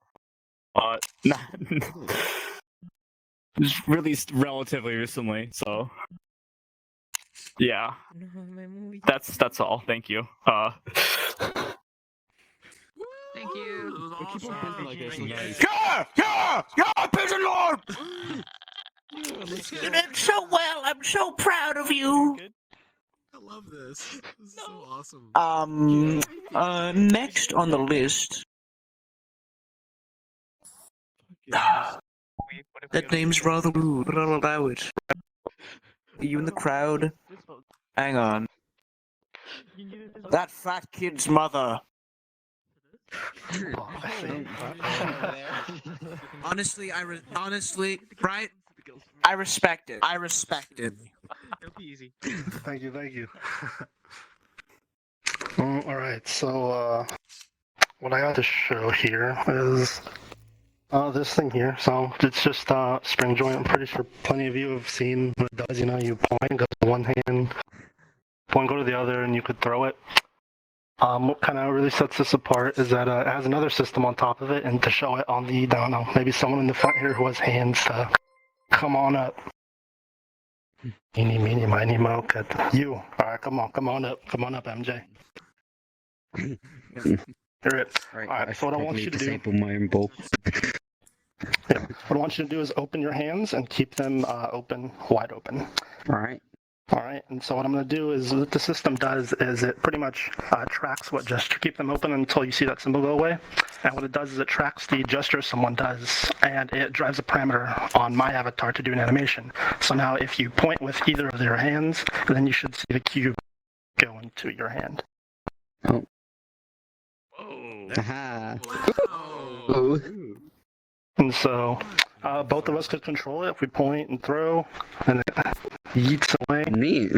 It's released relatively recently, so yeah. That's all. Thank you. Thank you. We keep on building like this. Nice. Yeah, Pigeon Lord! You did so well. I'm so proud of you. I love this. This is so awesome. Next on the list. That name's rather rude, but I'll allow it. Are you in the crowd? Hang on. That fat kid's mother. Honestly, right? I respect it. It'll be easy. Thank you. Alright, so what I got to show here is this thing here. So it's just a spring joint. I'm pretty sure plenty of you have seen what it does. You know, you point, go to one hand, point, go to the other, and you could throw it. What kind of really sets this apart is that it has another system on top of it, and to show it on the, I don't know, maybe someone in the front here who has hands to come on up. Eeny, meeny, miny, mo, you. Alright, come on up, MJ. Hear it. Alright, so what I want you to do. My own ball. Yeah, what I want you to do is open your hands and keep them wide open. Alright, and so what I'm going to do is what the system does is it pretty much tracks what gesture. Keep them open until you see that symbol go away. And what it does is it tracks the gesture someone does, and it drives a parameter on my avatar to do an animation. So now if you point with either of their hands, then you should see the cube go into your hand. Oh. Aha. Oh. And so both of us could control it if we point and throw, and it yeets away. Neat.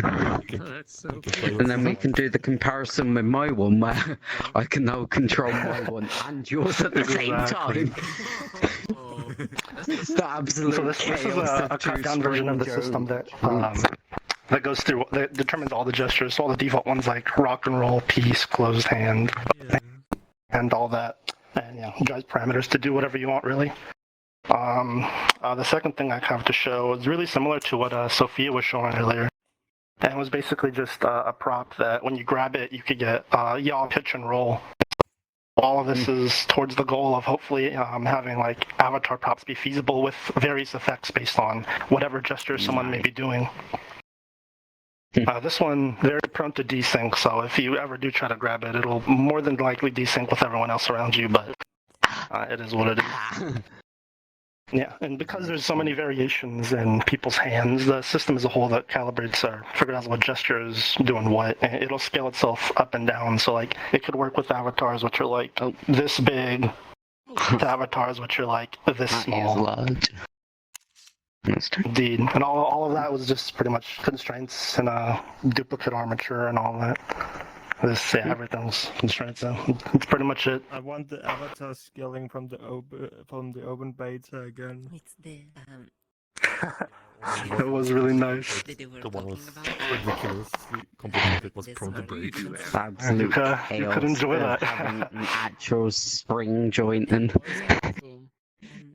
That's so cool. And then we can do the comparison with my one, where I can now control my one and yours at the same time. It's the absolute So this is a cut-down version of the system that goes through, that determines all the gestures. So all the default ones like rock and roll, peace, closed hand, and all that. And yeah, drives parameters to do whatever you want, really. The second thing I have to show is really similar to what Sophia was showing earlier. And it was basically just a prop that when you grab it, you could get yaw, pitch, and roll. All of this is towards the goal of hopefully having like avatar props be feasible with various effects based on whatever gesture someone may be doing. This one, very prone to desync, so if you ever do try to grab it, it'll more than likely desync with everyone else around you, but it is what it is. Yeah, and because there's so many variations in people's hands, the system as a whole that calibrates or figures out what gesture is doing what, it'll scale itself up and down, so like it could work with avatars which are like this big, to avatars which are like this small. Indeed, and all of that was just pretty much constraints and duplicate armature and all that. Everything's constraints. So it's pretty much it. I want the avatar scaling from the open beta again. It's the It was really nice. the one was ridiculously complicated. Was prone to break. You could enjoy that. Having an actual spring joint and.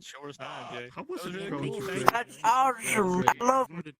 Sure as not, Jay. How was it prone to break? That's awesome. I love it.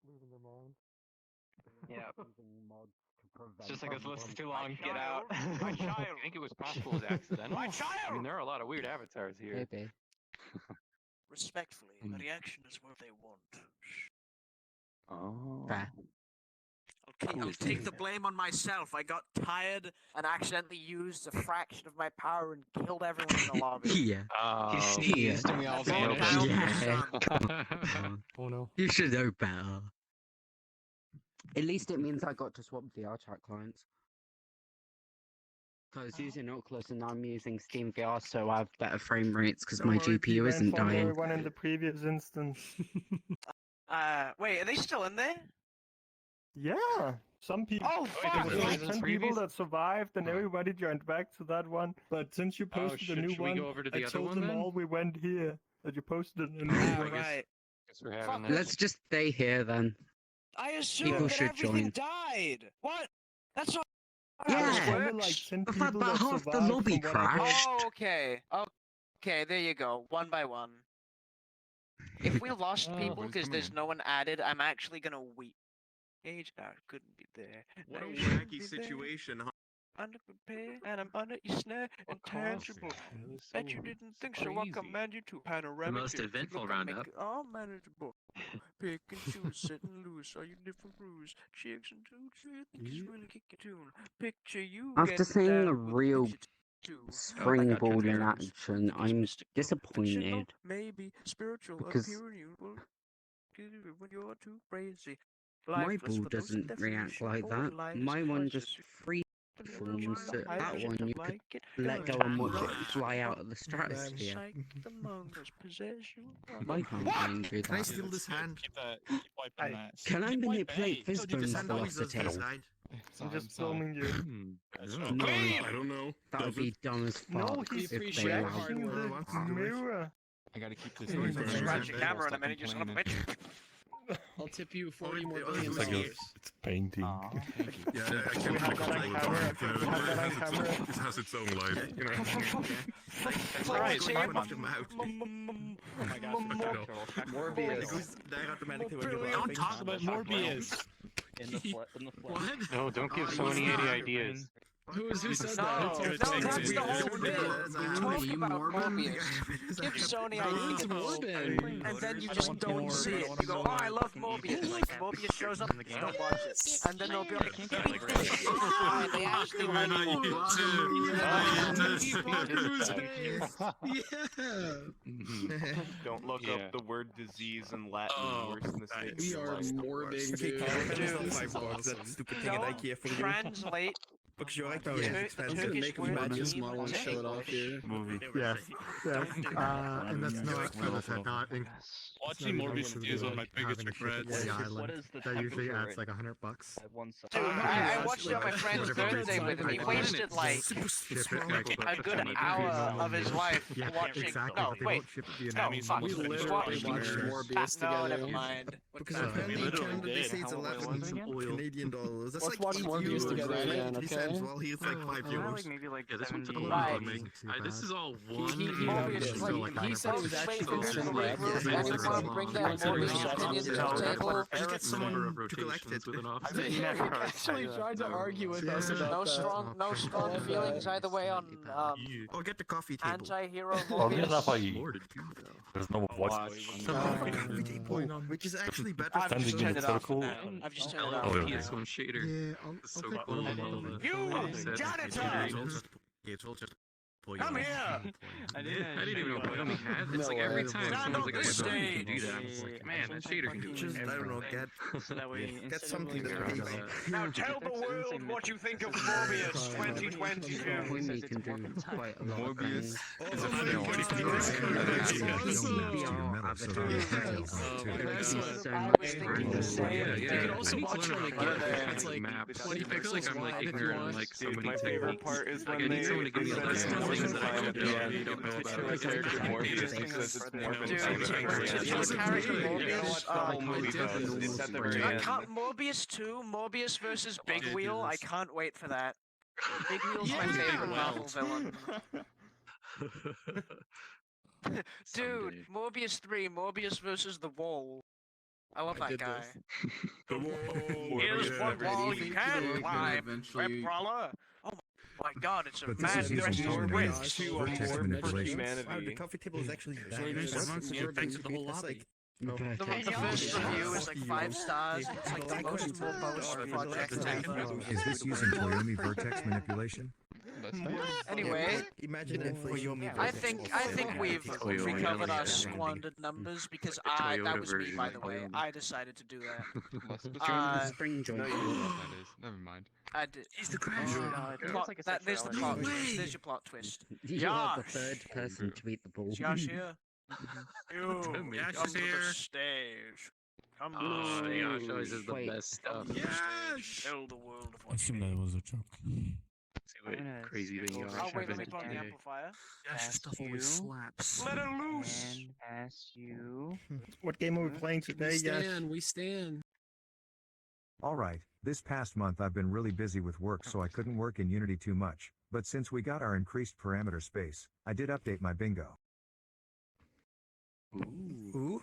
Losing their minds. Yeah. It's just like this list is too long. Get child! out. My I child! think it was possible it was accidental. My I child! mean, there are a lot of weird avatars here. Maybe. Respectfully, a reaction is what they want. Oh. Fair. I'll take the blame on myself. I got tired and accidentally used a fraction of my power and killed everyone in the lobby. Yeah. Oh, You sneezed and we all vanished. down Yeah. the sun. Oh no. You should know better. At least it means I got to swap VRchat clients. I was using Oculus and now I'm using Steam VR, so I have better frame rates because my GPU isn't dying. Everyone in the previous instance. Wait, are they still in there? Yeah, some people. Oh, There fuck! were like 10 people that survived, and everybody joined back to that one. But since you posted a new should we one, go over to the I other told one them then? all we went here. That you posted a new Ah, one. Right. Guess we're having that. Let's just stay here then. I assumed People that should everything join. died. What? That's not. Yeah. There were like 10 But people that half the survived lobby from what I heard. crashed. Oh, okay. Okay, there you go. One by one. If we lost people because there's no one added, I'm actually gonna weep. Age I couldn't be there. What a Now you shouldn't wacky be there. situation, huh? Underprepared, and I'm under your snare, intangible. Bet you didn't think so. I command you to panoramic. The most eventful roundup. All manageable. Pick and choose, sit and loose. All you different brews, chicks and dudes. You think it's really kick your tune. Picture you. After getting seeing down a with real picture two. springboard in action, I'm disappointed. Maybe spiritual because appearing you will give you when you're too crazy. my Lifeless ball for those doesn't react definition, like all that. life My is one precious. just free forms, so I that wish one to you could like it, let go go and to watch it life. fly out of the Then stratosphere. psych the mongoose possess you. Why can't I do Can I that? steal this hand? Keep wiping that. Can I manipulate Told you this Fizbone's hand always does this, velocity? right? I'm just filming you. No, I don't know. that would be dumb as No, fuck he's if they allowed. reacting the mirror. I gotta keep this. Scratch your camera in a minute, you son of a bitch. I'll tip you 40 more It billion was like dollars. It's painting. Yeah, I can't have that on camera. You know, We have that on camera. it has its own life. You know. That's Right, right. one of them out. Oh my gosh. Morbius. It goes there automatically when you're Don't laughing. talk about Morbius. In the flesh. What? No, don't give Sony any ideas. Who said No, that? that's the whole bit. Talk You about Morbin? Morbius. Give Sony It's ideas. Morbin. And then you just don't see it. You go, oh, I love Morbius. Like, Morbius shows up, just don't watch it. And then they'll be like, oh, they actually like Don't look up the word disease in Latin. Worse than the snake. We are morbing, Okay, dude. can I This just is 5 bucks? awesome. That stupid thing at IKEA for you. translate. Because your Oh, IKEA yeah. is I'm expensive. gonna make a Imagine- Morbius model and show it off here. Movie. Yes. Yes. And that's not Watching Morbius is one of my biggest regrets. What is the that usually adds like $100. Dude, I watched it on my friend's birthday with him. He wasted like a good hour of his life watching. No, wait. No, fuck. We literally watched Morbius No, together. never mind. Because apparently in Canada they say it's 11 Canadian dollars. That's Let's like watch 8 Morbius euros, together right? again, 50 okay? cents, while he's like 5 euros. Maybe like Yeah, this one took a 70. lot Right. to make. This is all one. He said it was actually Wait, considered wait, rap. anyone bring that Morbius opinion to the table? Just get someone to collect it. He actually tried to argue with us about No that. no strong feelings either way on Or get the coffee table. anti-hero Oh, Morbius. There's no watch. Coffee table, which is actually better I've for just Standing in turned a it off circle. now. I've just turned it Oh, off. yeah. PS1 shader. Yeah, It's so cool. You janitor! Come here! I didn't even know Konami had this. Like every time someone's like, "Oh, can you do that?" I'm just like, man, that shader can do Just, I don't know, get something that pays. Now tell the world what you think of Morbius 2022. We can do quite a lot of Morbius things. is a film. You can also watch it on a game. It's like 20 pixels wide if you want. Like so many favorite part is when I need someone to give me a list of things that I don't know about. Like character Morbius because it's Morbius. Morbius 2, Morbius versus Big Wheel. I can't wait for that. Big Wheel's my favorite Marvel villain. Dude, Morbius 3, Morbius versus the Wall. I love that guy. Here's one wall you can climb, Web Brawler. Oh my god, it's a mad restaurant witch. Vertex manipulation. Wow, the coffee table is actually The first review is like 5 stars. It's like the most morose project ever. Is this using Koyomi Vertex manipulation? Anyway, imagine if I think we've recovered our squandered numbers because that was me, by the way. I decided to do that. Never mind. I did. He's the crash. There's the plot twist. There's your plot twist. You are the third person to eat the ball. Josh here. You Yash come is to here. the stage. Come to Oh, the Yash stage. always is the best stuff. Tell the world of I what assume that was a joke. See what crazy thing you Oh are. wait, let me put on the amplifier. Yash stuff always slaps. Let it loose. What game are we playing today, Yash? We stand. Alright, this past month I've been really busy with work so I couldn't work in Unity too much, but since we got our increased parameter space, I did update my bingo. Ooh.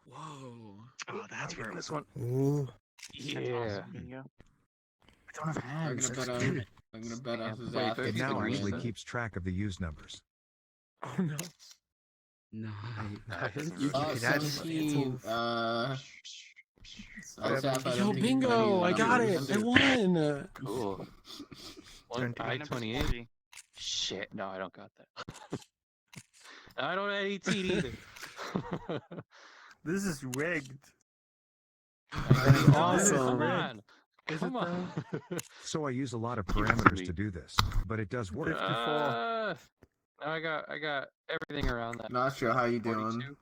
Whoa. Oh, that's where it was. Ooh. Yeah. I don't have hands. I'm gonna bet on his ass. It now actually keeps track of the use numbers. Oh no. No. You can 17. Yo, bingo! I got it! I won! Cool. I-28. Shit, no, I don't got that. I don't have 18 either. This is rigged. Awesome. Come on. So I use a lot of parameters to do this, but it does work. 54. I got everything around that. Not sure how you doing. 42.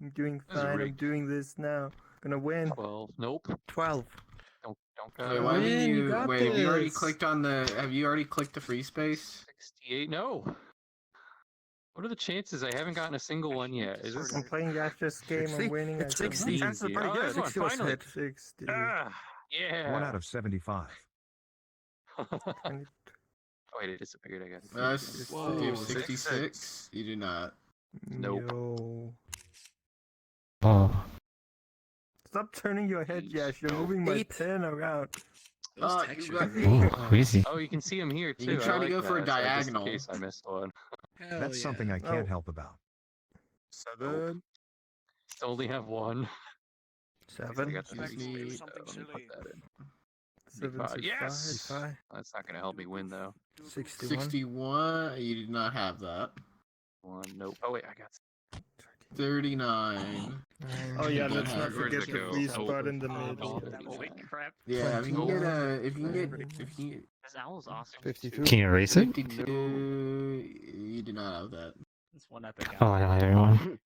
I'm doing This is fine. I'm rigged. doing this now. Gonna win. 12. Nope. 12. Don't Wait, go. why didn't you got have you already this. clicked on the? Have you already clicked the free space? 68. No. What are the chances? I haven't gotten a single one yet. Is this? I'm playing Yash's game. I'm 60? winning. It's I think. 60. Chances are pretty Oh, good. there's one, 60 was finally. hit. 60. Yeah. 1 out of 75. Wait, it disappeared. I guess. Do you have 66? You do not. Nope. Yo. Oh. Stop turning your head, Yash. You're moving my pen around. You got Ooh, crazy. Oh, you can see him here too. You can try I to like go for a that, so diagonal. Just in case I missed one. That's something I can't help about. 7. Still only have one. I 7. got the Something 60, so silly. let me put that in. 75. Yes! That's not gonna help me win though. 61. 61. You do not have that. One. Nope. Oh wait, I got. 39. Oh yeah, You let's don't not have- forget the go? free Oh, spot in the middle. Holy crap. Yeah, if you can get This owl's awesome. 52. Can you erase it? 52, you do not have that. It's one epic. Oh, I know everyone.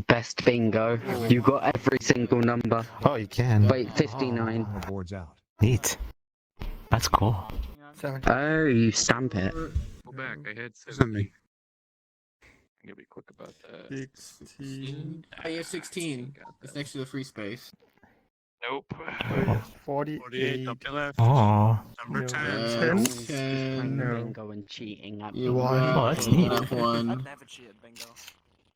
Best bingo. You got every single number. Oh, you can. Wait, 59. The board's out. Neat. That's cool. 7. Oh, you stamp it. Go back. I had 70. I'm gonna be quick about that. 16. Oh, you have 16. It's next to the free space. Nope. 48. Up to left. Oh. Number 10. 10. Playing No. bingo and cheating at You bingo. won. Oh, that's You neat. have one. I've never cheated bingo.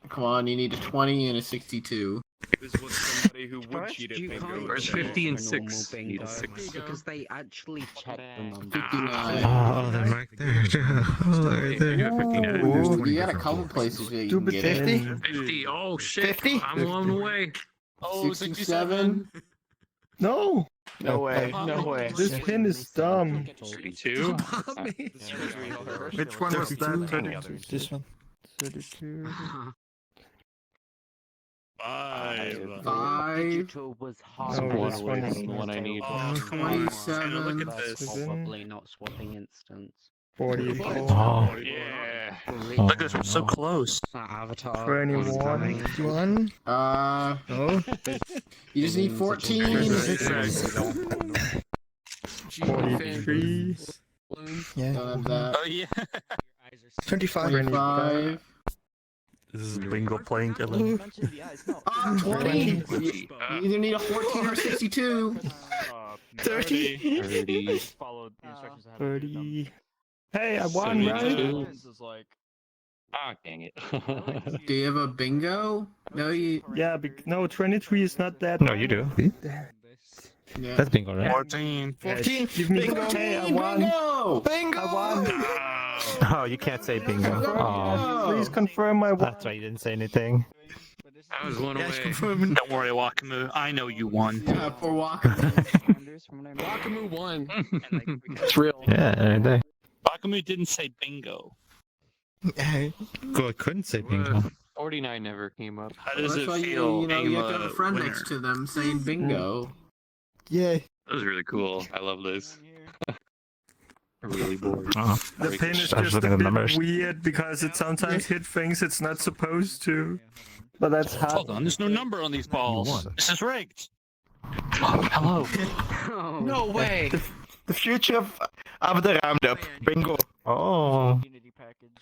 Come on, you need a 20 and a 62. This was somebody who would First, cheat at you bingo. can't Where's cheat 50 and for 6? normal Need a bingo 6. because they actually check the number. 59. Oh, they're right there. Oh, right there. Ooh, you got a couple places that you can Stupid get 50. in. 50. Oh shit. 50? I'm on the way. Oh, 67. No! No way. No way. This pin is dumb. 32. Which one was that? 32. This one. 32. 5. 5. Digital was hard. No, one this away one is from the one I need. Oh, 27. Look at That's this. probably not swapping instance. 44. Oh. Yeah. Look at this, we're so close. Avatar. 21. No. You just need 14. 43. Yeah. Don't have that. Oh yeah. 25. 25. This is bingo playing 11. 20. You either need a 14 or 62. 30. 30. 30. Hey, I won, right? Ah, dang it. Do you have a bingo? No, you. Yeah, no, 23 is not that. No, you do. Yeah. That's bingo, right? 14. 14. Give me Bingo. Hey, I won. Bingo! Bingo. I won. Oh, you can't say bingo. Oh, Please confirm I won. that's why you didn't say anything. I was one away. Don't worry, Wakamu. I know you won. Yeah, for Wakamu. Wakamu won. It's real. Yeah, right there. Wakamu didn't say bingo. Cool, I couldn't say bingo. 49 never came up. How Well, does that's it why feel you being have to have the a friend winner? next to them saying bingo. Yeah. That was really cool. I love this. I'm really bored. The pin is just a bit weird because it sometimes hit things it's not supposed to. But that's hard. Hold on, there's no number on these balls. This is rigged. Oh, hello. No way. The future of the Roundup. Bingo. Oh.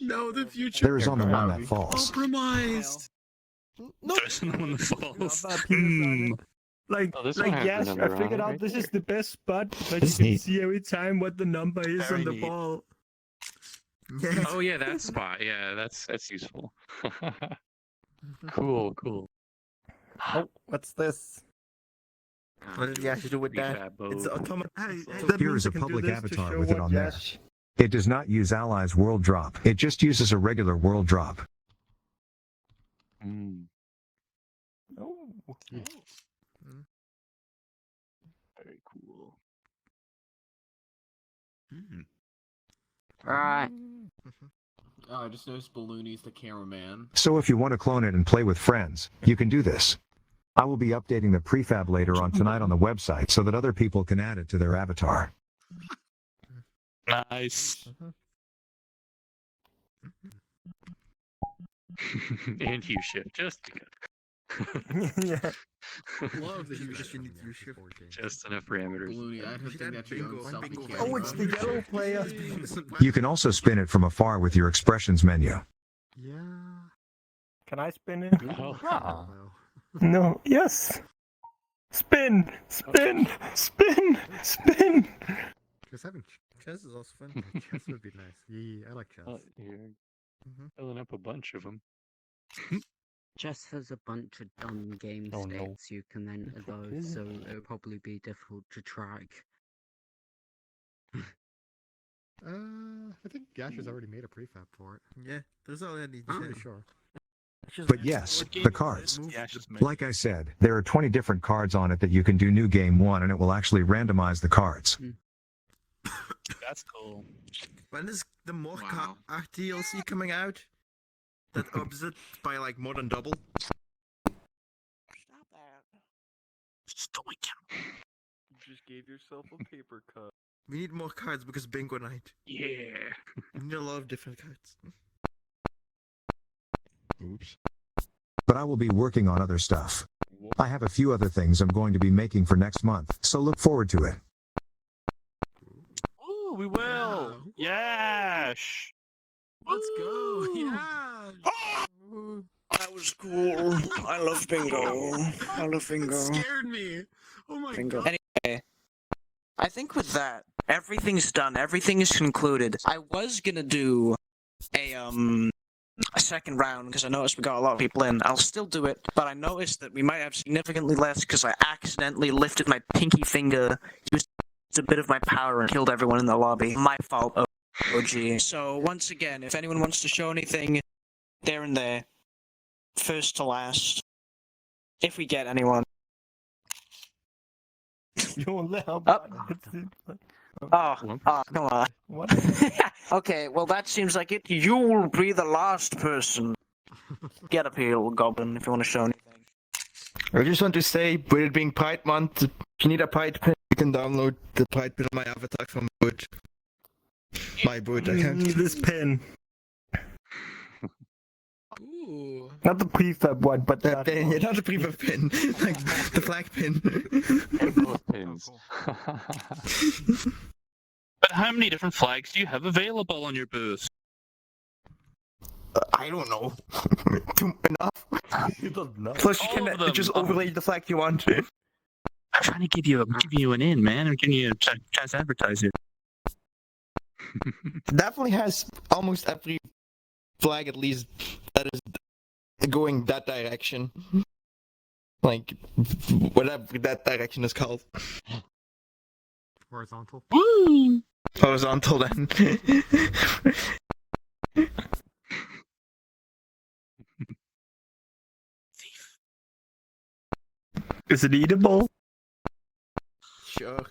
No, the future. There is only one that falls. Compromised. No. There's no one that falls. Like, Oh, this one has yes, the I number on figured it out right this is there. the best spot because you This can is neat. see every time what the number is Very on the neat. ball. Yeah. Oh yeah, that spot. Yeah, that's useful. Cool. Oh, what's this? What did Yash do with that? Prefab boat. It's automatic. That Here means is I a can do public this to avatar show with it what on there. Yash- It does not use Allies World Drop. It just uses a regular World Drop. Mm. Oh. Very cool. Right. Oh, I just noticed Balloony's the cameraman. So if you want to clone it and play with friends, you can do this. I will be updating the prefab later on tonight on the website so that other people can add it to their avatar. Nice. And you shift just because. Yeah. Love that you just need to shift. Just enough parameters. Balloony, I don't think that you own selfie camera. Oh, it's the yellow player. You can also spin it from afar with your expressions menu. Yeah. Can I spin it? Oh. No. Yes. Spin. Spin. Spin. Spin. Just having Chess is also fun. chess would be nice. Yeah, I like chess. You're filling up a bunch of them. Chess has a bunch of dumb game Oh, no. states you can enter those, so it'll probably be difficult to track. I think Gash has already made a prefab for it. Yeah, there's already. I'm pretty sure. But yes, the cards. Like I said, there are 20 different cards on it that you can do new game 1 and it will actually randomize the cards. That's cool. When is the more art DLC coming out? That ups it by like more than double. Stop that. Stoic. You just gave yourself a paper cut. We need more cards because bingo night. Yeah. We need a lot of different cards. Oops. But I will be working on other stuff. I have a few other things I'm going to be making for next month, so look forward to it. Ooh, we will. Yash. Let's go. Yeah. That was cool. I love bingo. I love bingo. Scared me. Oh my Bingo. god. Anyway, I think with that, everything's done. Everything is concluded. I was gonna do a second round because I noticed we got a lot of people in. I'll still do it, but I noticed that we might have significantly less because I accidentally lifted my pinky finger, used a bit of my power, and killed everyone in the lobby. My fault, OG. So once again, if anyone wants to show anything, there and there, first to last, if we get anyone. You'll let him. Oh, come on. What? Okay, well that seems like it. You will be the last person. Get up here, little goblin, if you want to show anything. I just want to say, with it being Pride Month, if you need a Pride pin, you can download the Pride pin on my avatar from Boot. My Boot account. This pin. Not the prefab one, but that pin. Yeah, not the prefab pin. Like the flag pin. Both pins. But how many different flags do you have available on your booth? I don't know. Enough. You don't know. Plus, you All of can them. just overlay the flag you want. I'm trying to give you an in, man. I'm giving you a chance to advertise it. Definitely has almost every flag at least that is going that direction. Like whatever that direction is called. Horizontal. Woo! Horizontal then. Is it eatable? Sure.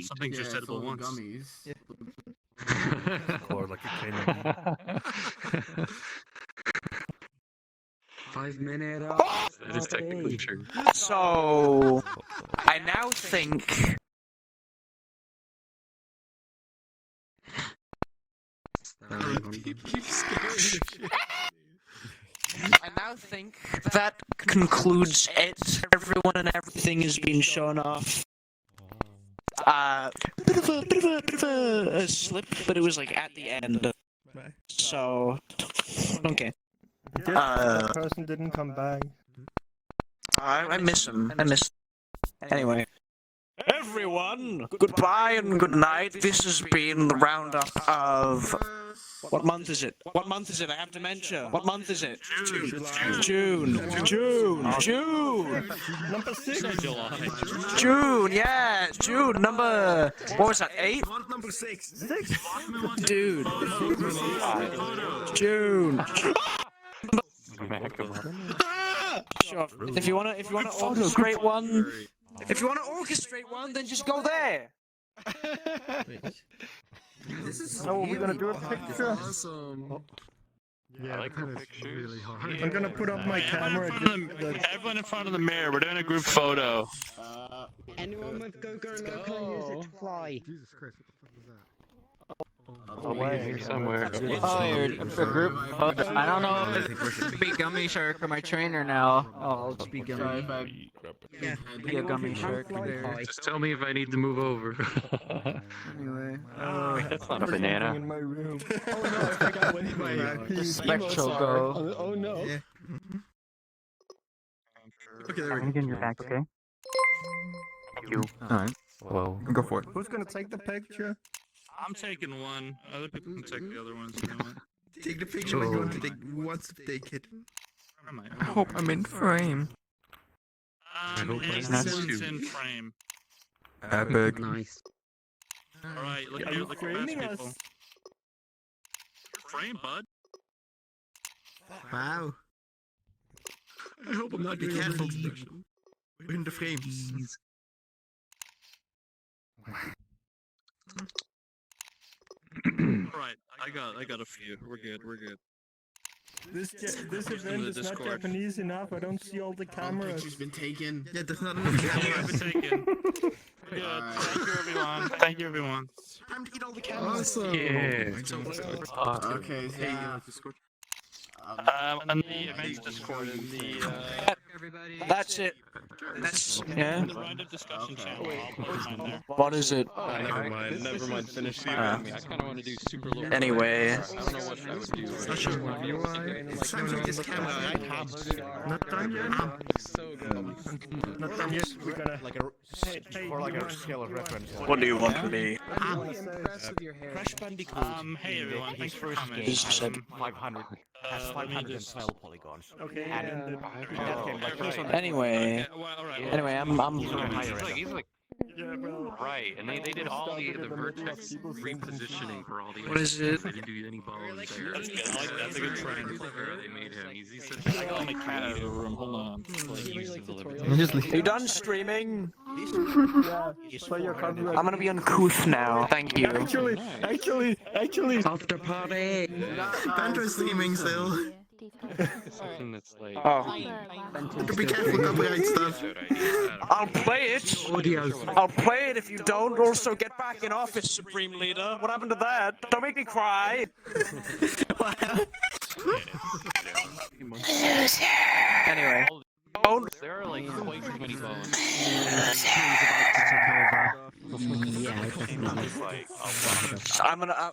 Something's just edible once. Gummies. Or like a candy. 5 minutes. That is technically true. So, I now think. I now think that concludes it. Everyone and everything has been shown off. Bit of a slip, but it was like at the end. So, okay. That person didn't come back. I miss him. Anyway. Everyone, goodbye and good night. This has been the roundup of. What month is it? What month is it? I have dementia. What month is it? June. Number 6. June, yeah. June, number. What was that? 8? Number 6. Dude. June. Sure. If you wanna orchestrate one. If you want to orchestrate one, then just go there. This is so we're gonna do a picture. Awesome. Yeah, I like that the is pictures. really hard. I'm gonna put up my camera. Everyone in front of the mirror. We're doing a group photo. Anyone with go loco use it to fly. Jesus Christ, what the fuck was that? Here somewhere. For group photo. I don't know if it's be Gummy Shark or my trainer now. Oh, I'll be Gummy. Yeah. Be a Gummy Shark there. Just tell me if I need to move over. Anyway. Wait, that's not a banana. In my room. Oh no, I forgot what my The spectral go. Oh no. Yeah. Okay, there we I'm getting your back, okay? Thank you. Alright. Whoa. Go for it. Who's gonna take the picture? I'm taking one. Other people can take the other ones. You know what? Take the picture when you want to take. Who wants to take it? Where am I hope I'm in frame. Everyone's in frame. Epic. Nice. Alright, look Are at you your best framing people. us? Frame, bud. Wow. I hope I'm not. Be careful. We're in the frames. Alright, I got a few. We're good. This event is not Japanese enough. I don't see all the cameras. Picture's been taken. Yeah, there's not enough cameras. Taken. Good. Thank you, everyone. Time to eat all the cameras. Awesome. Yeah. Okay, so yeah. On the events Discord and the That's it. That's yeah. the Roundup discussion channel. I'll put mine there. What is it? Never mind. Finish the Uh, event. I kind of want to do super low. Anyway. I don't know what I would do. It's time to take this camera, right? Not done yet. So good. Not done yet. We're gonna. Like a scale of reference. What do you want from me? Crash Bandicoot. Hey everyone, thanks for coming. He said 500. Has let me 512 polygons. Okay. And Anyway. Anyway, I'm He's like Yeah, well. right, and they did all the Vrchat Repositioning for all the. What is it? They didn't do any bones there. That's good. I like that. That's a good trend. They made him. He's such I got my cat out of the room. Hold on. Are you done streaming? Yeah. Play your copyright. I'm gonna be uncouth now. Thank you. Actually. After party. Bento's streaming still. something that's like. Oh. Be careful, copyright stuff. I'll play it. I'll play it if you don't. Also, get back in office, Supreme Leader. What happened to that? Don't make me cry. Anyway. There are like twice as many bones. Yeah, definitely. I'm gonna.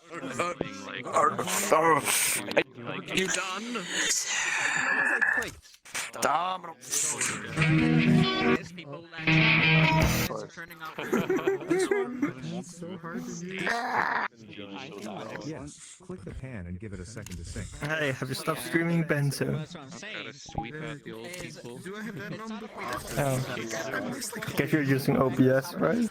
You done? Yes, click the pan and give it a second to sink. Hey, have you stopped streaming Bento? Gotta sweep out the old people. Do I have that number? Oh. Guess you're using OBS, right?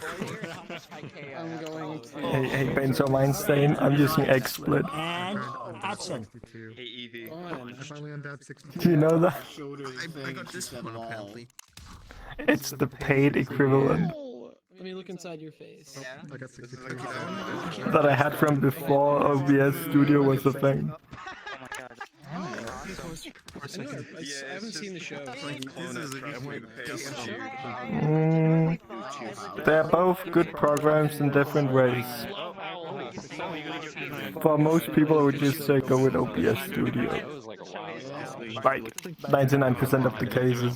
I'm going to. Hey, Bento Mindstein, I'm using XSplit. And action. Hey, Evie. I finally undabbed 62. Do you know that? I got this one apparently. It's the paid equivalent Let me look inside your face. I got 62. that I had from before OBS Studio was a thing. I haven't seen the show. They're both good programs in different ways. For most people, I would just say go with OBS Studio. Like 99% of the cases.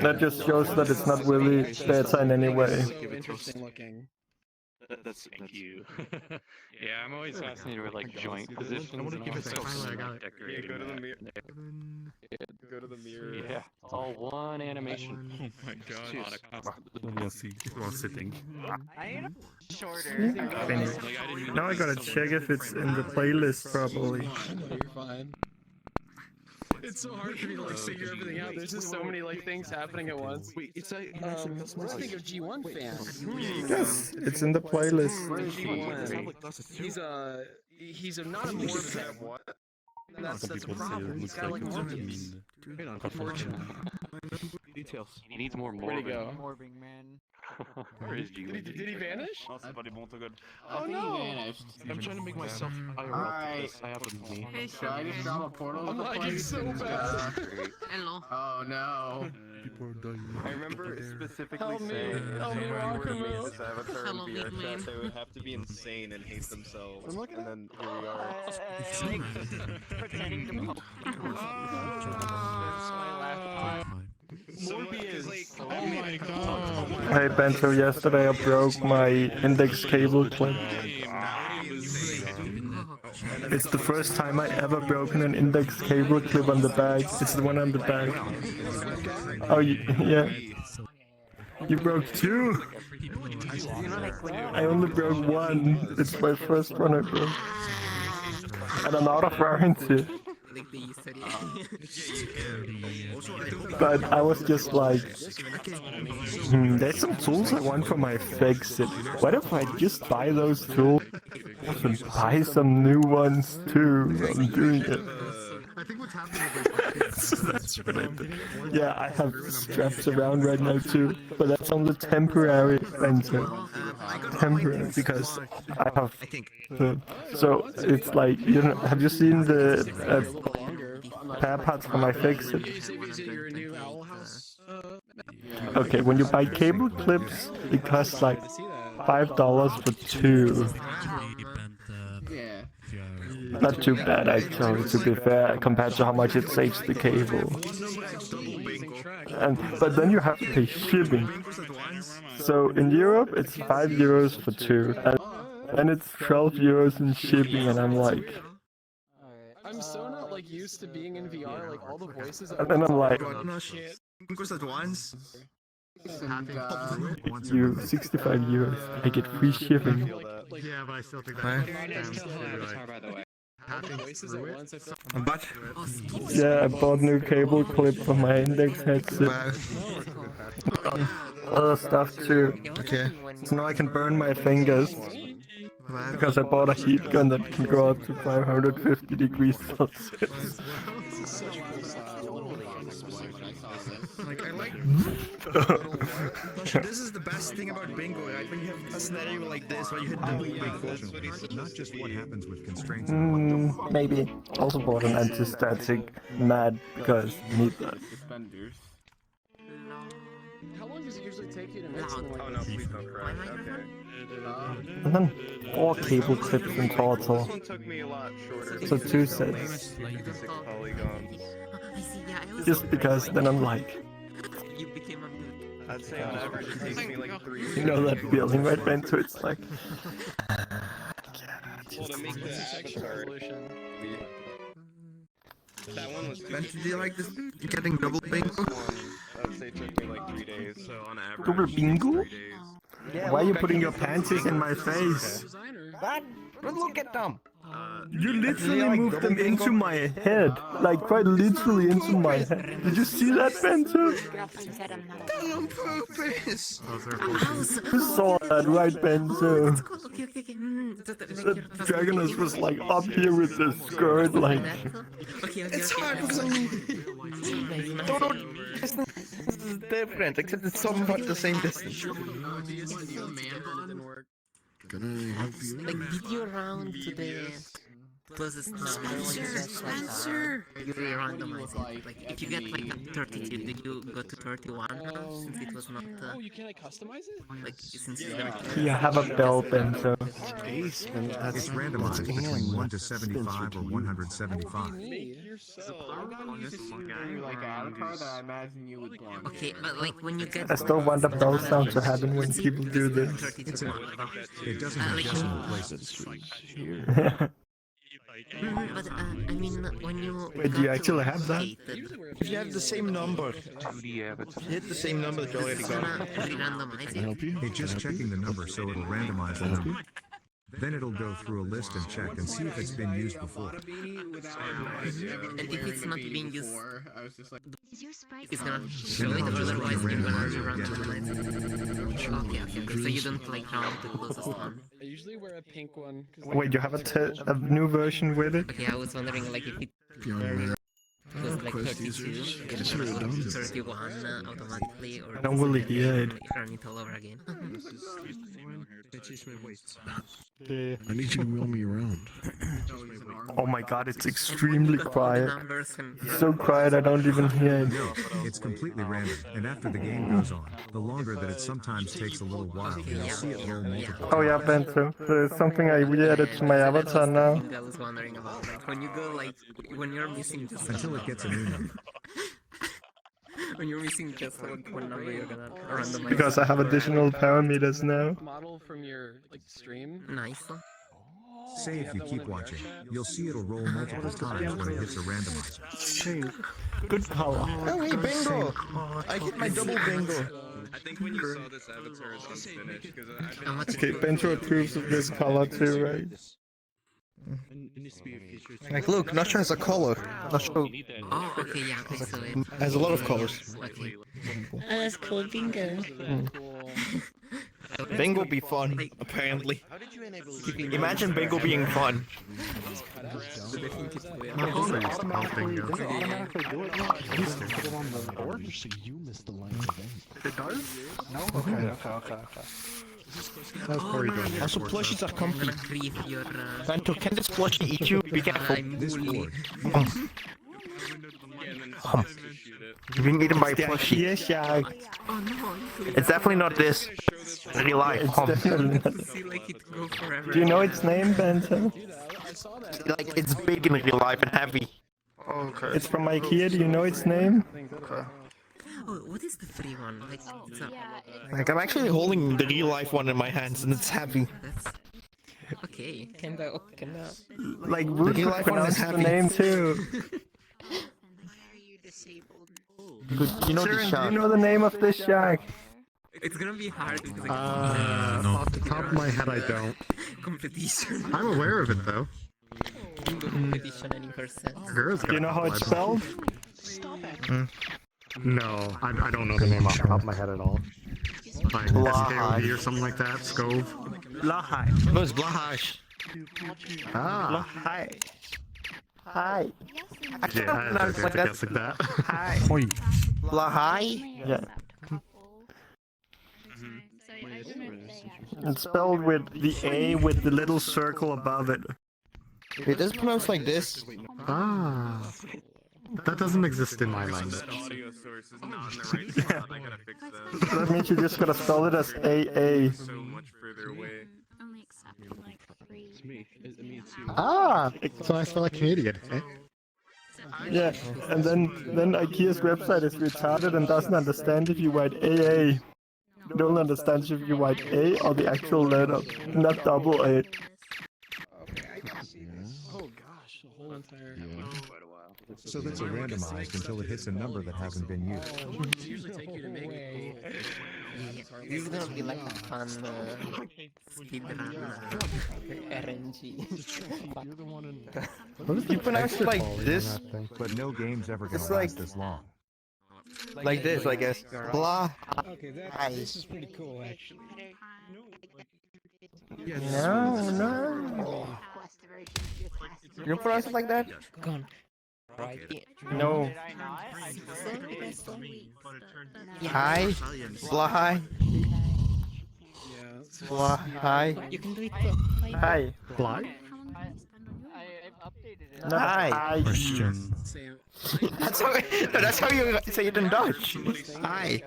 That just shows that it's not really beta in any way. So interesting looking. Thank you. Yeah, I'm always fascinated with like joint positions. I want to give it Yeah, go to the mirror. Go to the mirror. Yeah, it's all one animation. Oh my god. We'll see. While sitting. Shorter. Now I gotta check if it's in the playlist properly. You're fine. It's so hard for me to like figure everything out. There's just so many like things happening at once. Wait, it's like let's think of G1 fans. Yes, it's in the playlist. He's not a morbid. That's a problem. He's got like organs. Unfortunately. Details. He needs more Where'd he morbing. go? Morbing man. Where is G? Did he vanish? Oh I think no! he vanished. I'm trying to make myself IRL. Alright. I have a me. Should I just drop a portal? I'm lagging so bad. Hello. Oh no. People are dying. I remember specifically Help me. saying Help me, if I were to make Rockamus. this avatar Hello, in big VR man. chat, they would have to be insane and hate themselves. I'm looking And then here we are. Pretending to Morbius. Oh my god. Hey Bento, yesterday I broke my index cable clip. It's the first time I ever broken an index cable clip on the back. It's the one on the back. Oh, yeah. You broke two? I only broke one. It's my first one I broke. And I'm out of warranty. But I was just like, there's some tools I want for my Fixit. What if I just buy those tools and buy some new ones too? I'm doing it. I think what's happening is That's what I did. Yeah, I have straps around right now too, but that's only temporary, Bento. Temporary, because I have so it's like, you know, have you seen the pair parts for my Fixit? Is it your new owl house? Okay, when you buy cable clips, it costs like $5 for two. Yeah. Not too bad actually, to be fair, compared to how much it saves the cable. But then you have to pay shipping. So in Europe it's €5 for two, and then it's €12 in shipping, and I'm like, I'm so not like used to being in VR. Like all the voices. and then I'm like, at once. you €65, I get free shipping. Yeah, but I still think that's By the way. Voices at once. I feel. But Yeah, I bought new cable clip for my index headset. Other stuff too. Okay. So now I can burn my fingers. Because I bought a heat gun that can go up to 550 degrees Celsius. This is such a cool style. Like, I like. This is the best thing about bingo, right? When you have a scenario like this where you hit the big Not just what happens with constraints. Maybe. Also bought an anti-static mad because you need that. Suspenders. How long does it usually take you to make something like Oh no, please don't cry. Okay. And then 4 cable clips in total. This one took me a lot shorter. So 2 sets. 6 polygons. Just because then I'm like, I'd say on average it takes me like 3 you know that feeling, right, Bento? It's like, well, to make the avatar. That one was. Bento, do you like this? Getting double bingo? I'd say it took me like 3 days. So on average. double bingo? Yeah, Why are you look, I putting can your see panties in my face? But look at them. You literally moved them into my head, like quite literally into my head. Did you see that, Bento? Done on purpose! You saw that, right, Bento? The Dragonus was like up here with the skirt, like. It's hard to... This is different, except it's somewhat the same distance. Can I help you? Like, did you round to the closest number? Spencer! You randomize it. Like, if you get like a 32, did you go to 31 since it was not? Oh, you can customize it? Like, since you got You have a bell, Bento. It's randomized between 1 to 75 or 175. Like avatar that I imagine you would want. Okay, but like when you get. I still want the bell sound to happen when people do this. It doesn't have decimal places. But I mean, when you. Wait, do you actually have that? If you have the same number, hit the same number that you already got. It's just checking the number so it'll randomize the number. Then it'll go through a list and check and see if it's been used before. And if it's not being used, it's gonna show it, otherwise you're gonna randomize it. Okay, so you don't like round the closest one. I usually wear a pink one. Wait, you have a new version with it? Okay, I was wondering like if it was like 32, 31 automatically, or I don't really hear it. run it all over again. I need you to wheel me around. Oh my god, it's extremely quiet. It's so quiet I don't even hear it. It's completely random, and after the game goes on, the longer that it sometimes takes a little while, you'll see it roll multiple. Oh yeah, Bento. There's something I re-added to my avatar now. I was wondering about, like, when you go, like, when you're missing just Until it gets a new number. when you're missing just like one number, you're gonna randomize. Because I have additional parameters now. Model from your like stream. Nice. Say if you keep watching, you'll see it'll roll multiple times when it hits a randomizer. Good color. Oh hey, bingo! I hit my double bingo. I think when you saw this avatar is unfinished, because Okay, Bento approves of this color too, right? Like, look, Nacho has a color. Nacho Oh, okay, yeah, okay, so it... has a lot of colors. Okay. That's cool, bingo. Bingo be fun, apparently. Imagine bingo being fun. My phone automatically do it on the board, so you missed the line of event. It does? No? Okay. That's very good. Also, plushies are comfy. Your, Bento, can this plushie eat you? Be careful. This board. You're being eaten by a plushie. Yes, yeah. Oh no, It's definitely not this. In real life. It's definitely not. see like it go forever. Do you know its name, Bento? Like, it's big in real life and heavy. Okay. It's from IKEA, do you know its name? Okay. Oh, what is the free one? Like, it's a... Like, I'm actually holding the real life one in my hands and it's heavy. That's... Okay, kinda. Like, Root real could life one is pronounce the heavy. name too. You know the Sharon, do shark. you know the name of this shark? It's gonna be hard because No. Off the top of my head, I don't. competition. I'm aware of it though. Competition any percent. Girls Do you know how it's spelled? No, I don't know the name off the top of my head at all. Like SKOV or something like that. Scove. Blahai. No, it's Blahash. Ah. Blahai. Hi. I can't Yeah, I pronounce had like to that. guess like that. Hi. Oi. Blahai? Yeah. It's spelled with the A with the little circle above it. It is pronounced like this. Ah. That doesn't exist in my language. Audio source is not in the right spot. I gotta fix that. That means you just gotta spell it as AA. So much further away. Only accepted like 3. It's me. It's me too. Ah! So I spell like Canadian, eh? Yeah, and then IKEA's website is retarded and doesn't understand if you write AA. It only understands if you write A or the actual letter, not double A. Oh gosh, the whole entire. So that's a randomized until it hits a number that hasn't been used. How long does it usually take you to make it? This is gonna be like a fun speedrun RNG. What is you pronounce it like this? But no game's ever gonna It's last this long. Like this, I guess. Blah. Okay, this is pretty cool actually. No. You don't pronounce it like that? Gone. Right. No. Hi. Blah hi. Blah hi. You can do it. Hi. Blah? Hi. Christian. That's how you say it in Dutch. Hi.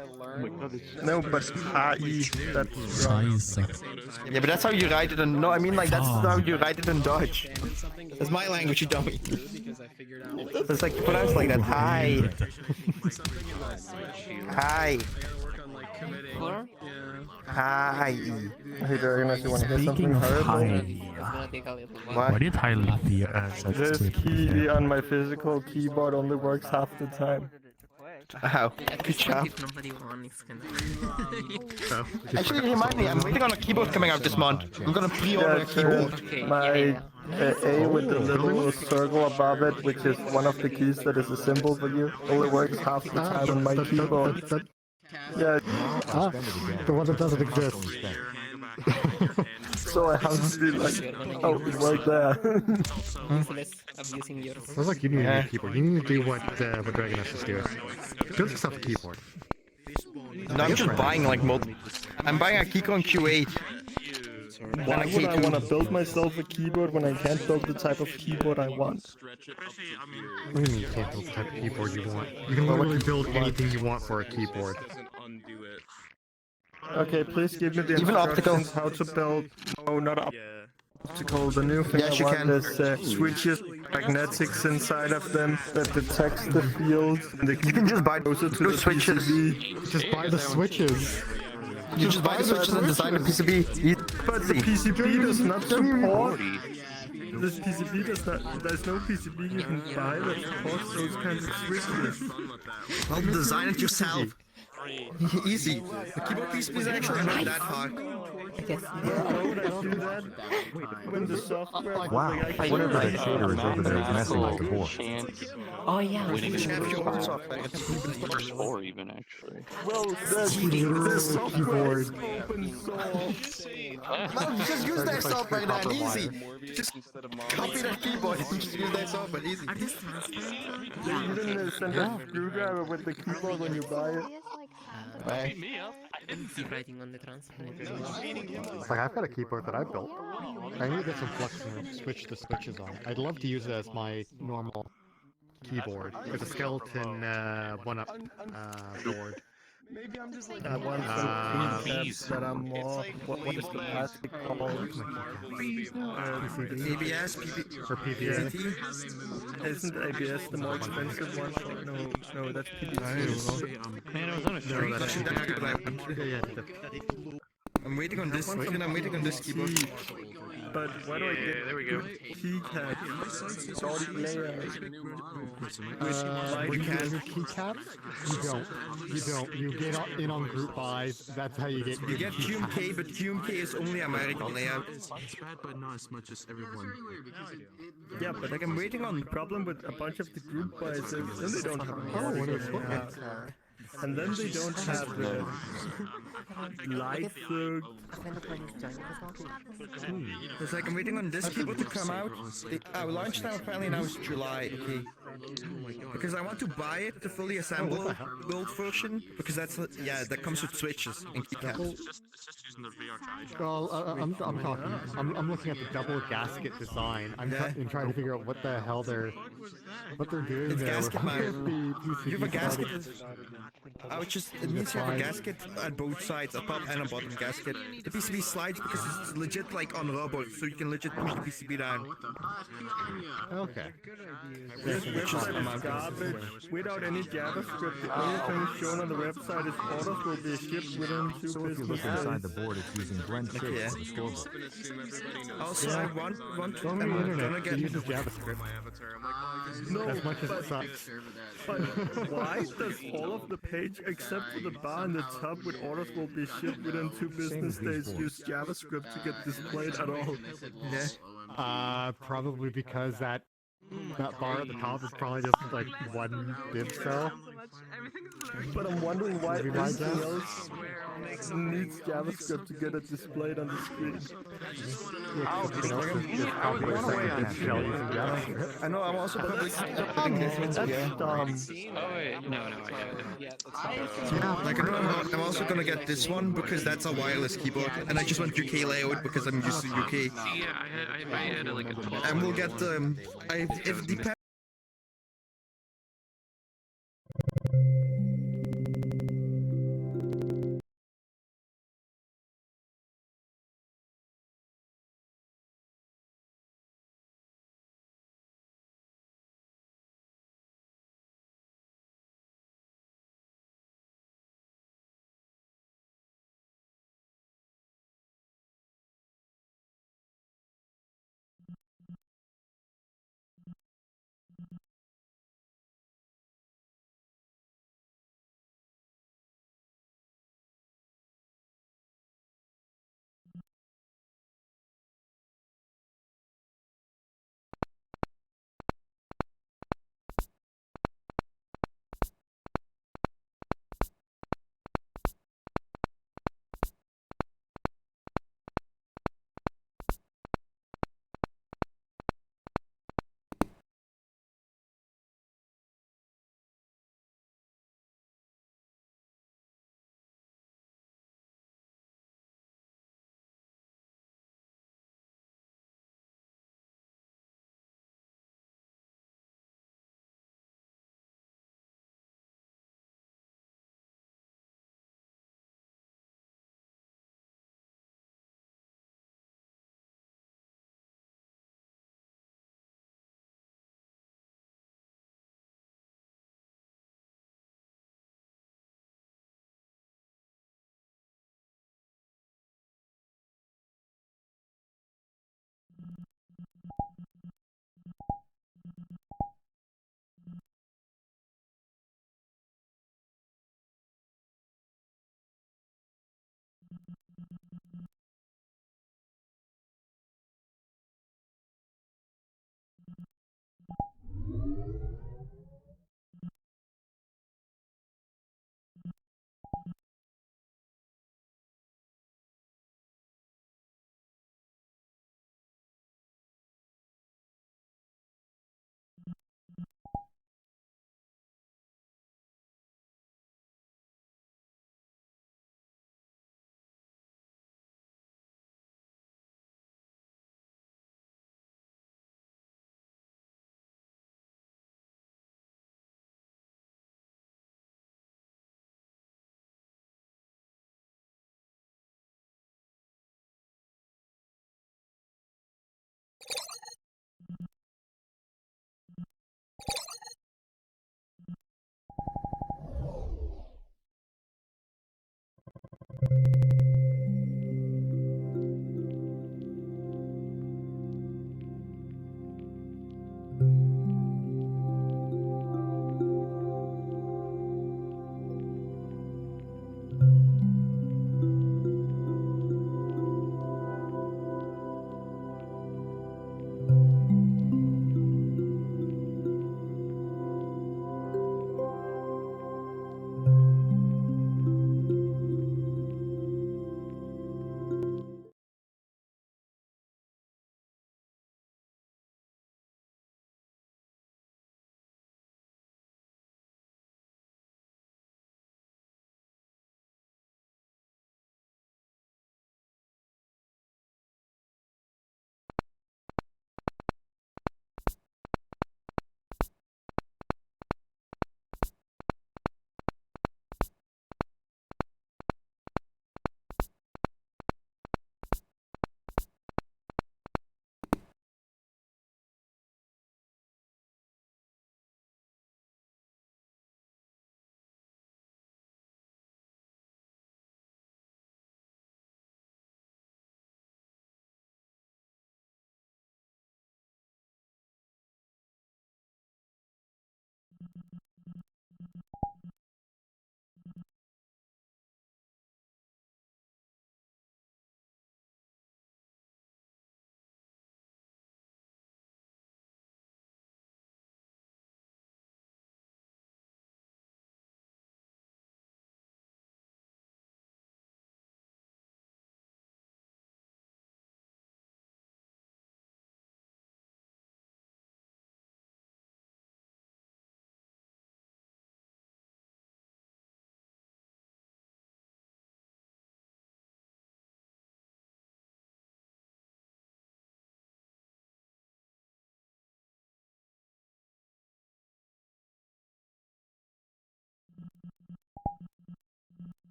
No, but hi. That's wrong. Yeah, but that's how you write it in. No, I mean like that's how you write it in Dutch. That's my language, you dummy. It's like pronounced like that. Hi. Hi. Hi. Hey, Dragon, you want to hear something horrible? Why did highly the This key on my physical keyboard only works half the time. Wow, good job. Actually, remind me, I'm waiting on a keyboard coming out this month. I'm gonna pre-order a keyboard. My A with the little circle above it, which is one of the keys that is a symbol for you, only works half the time on my keyboard. Yeah. Ah, the one that doesn't exist. So I have to be like, oh, it worked there. Sounds like you need a new keyboard. You need to do what Dragon is doing. Build yourself a keyboard. No, I'm just buying like I'm buying a Keychron Q8. Why would I want to build myself a keyboard when I can't build the type of keyboard I want? What do you mean you can't build the type of keyboard you want? You can literally build anything you want for a keyboard. Okay, please give me the instructions how to build. No, not optical. The new thing I want is switches, magnetics inside of them that detects the field. You can just buy those to the switches. Just buy the switches. You just buy the switches and design a PCB. But the PCB does not support. This PCB does not. There's no PCB you can buy that supports those kinds of switches. Well, design it yourself. Easy. The keyboard PCB is actually not that hard. How would I do that when the software? Wow, whatever that shader is over there is messing with the board. Oh yeah. Or even actually. Well, that's the software is open source. No, just use that software then, easy. Just copy that keyboard and just use that software, easy. You didn't send a screwdriver with the keyboard when you buy it. Writing on the transfer. It's like I've got a keyboard that I built. I need to get some flux and switch the switches on. I'd love to use it as my normal keyboard. It's a skeleton one-up board. Maybe I'm just like I want some keycaps that are more. What is the plastic called? ABS, or PVA. Isn't ABS the more expensive one? No, that's PVC. Man, I was on a street. No, that's I'm waiting on this. I'm waiting on this keyboard. But why do I get there we go. keycaps? Solid layers. You can keycaps? You don't. You get in on group buys. That's how you get. You get QMK, but QMK is only American layout. It's bad, but not as much as everyone. Yeah, but like I'm waiting on the problem with a bunch of the group buys. They really don't have. Oh, what is And then they don't have the light It's like I'm waiting on this keyboard to come out. Our launch time apparently now is July. Okay. Because I want to buy it, the fully assembled gold version, because that's that comes with switches and keycaps. Well, I'm talking. I'm looking at the double gasket design. I'm trying to figure out what the hell they're doing It's there. gasket mount. You You have a gasket. It needs to have a gasket at both sides, a top and a bottom gasket. The PCB slides because it's legit like on robot, so you can legit push the PCB down. Okay. This website is garbage. Without any JavaScript, the only thing shown on the website is orders will be shipped within 2 So if you business look days. inside the board, it's using blend 6 Yeah. for the scoreboard. Also, I want On the I'm gonna internet, get it uses JavaScript. No, As much as it sucks. But why does all of the page, except for the bar in the top with orders will be shipped within 2 business days, use JavaScript to get displayed at all? Probably because that bar at the top is probably just like one div cell. But I'm wondering why Maybe my everything guess. else needs JavaScript to get it displayed on the screen. I know, I'm also probably putting this into Oh wait, no, Like, I'm also gonna get this one because that's a wireless keyboard, and I just want UK layout because I'm used to UK. Yeah, I had like a 12. And we'll get if the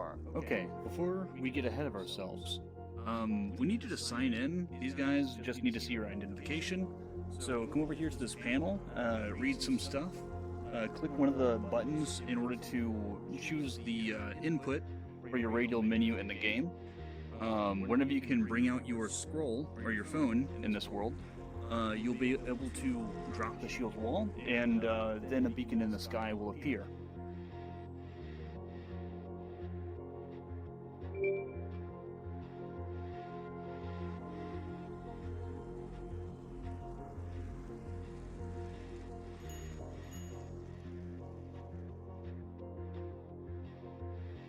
are. Okay, before we get ahead of ourselves, we need you to sign in. These guys just need to see your identification. So come over here to this panel, read some stuff, click one of the buttons in order to choose the input for your radial menu in the game. Whenever you can bring out your scroll or your phone in this world, you'll be able to drop the shield's wall, and then a beacon in the sky will appear.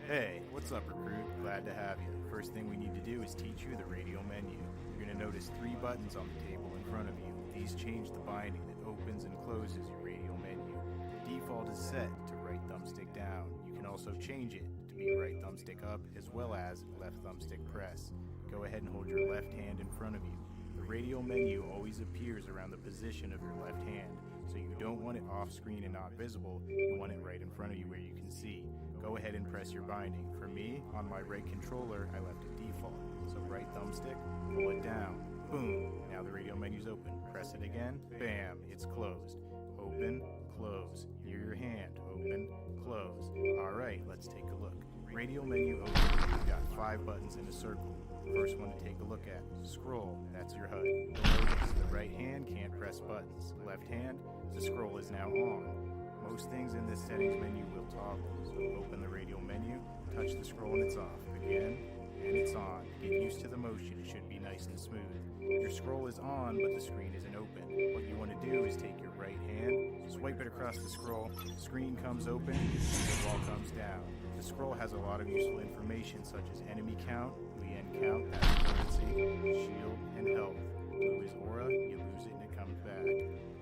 Hey, what's up, recruit? Glad to have you. First thing we need to do is teach you the radial menu. You're going to notice 3 buttons on the table in front of you. These change the binding that opens and closes your radial menu. The default is set to right thumbstick down. You can also change it to be right thumbstick up as well as left thumbstick press. Go ahead and hold your left hand in front of you. The radial menu always appears around the position of your left hand, so you don't want it off screen and not visible. You want it right in front of you where you can see. Go ahead and press your binding. For me, on my right controller, I left it default. So right thumbstick, pull it down. Boom. Now the radial menu's open. Press it again. Bam. It's closed. Open, close. Near your hand. Open, close. Alright, let's take a look. Radial menu open. You've got 5 buttons in a circle. First one to take a look at. Scroll. That's your HUD. Notice the right hand can't press buttons. Left hand, the scroll is now on. Most things in this settings menu will toggle, so open the radial menu, touch the scroll and it's off. Again, and it's on. Get used to the motion, it should be nice and smooth. Your scroll is on, but the screen isn't open. What you want to do is take your right hand, swipe it across the scroll, screen comes open, and the wall comes down. The scroll has a lot of useful information such as enemy count, Lien count, that's currency, shield, and health. Blue is aura, you lose it and it comes back.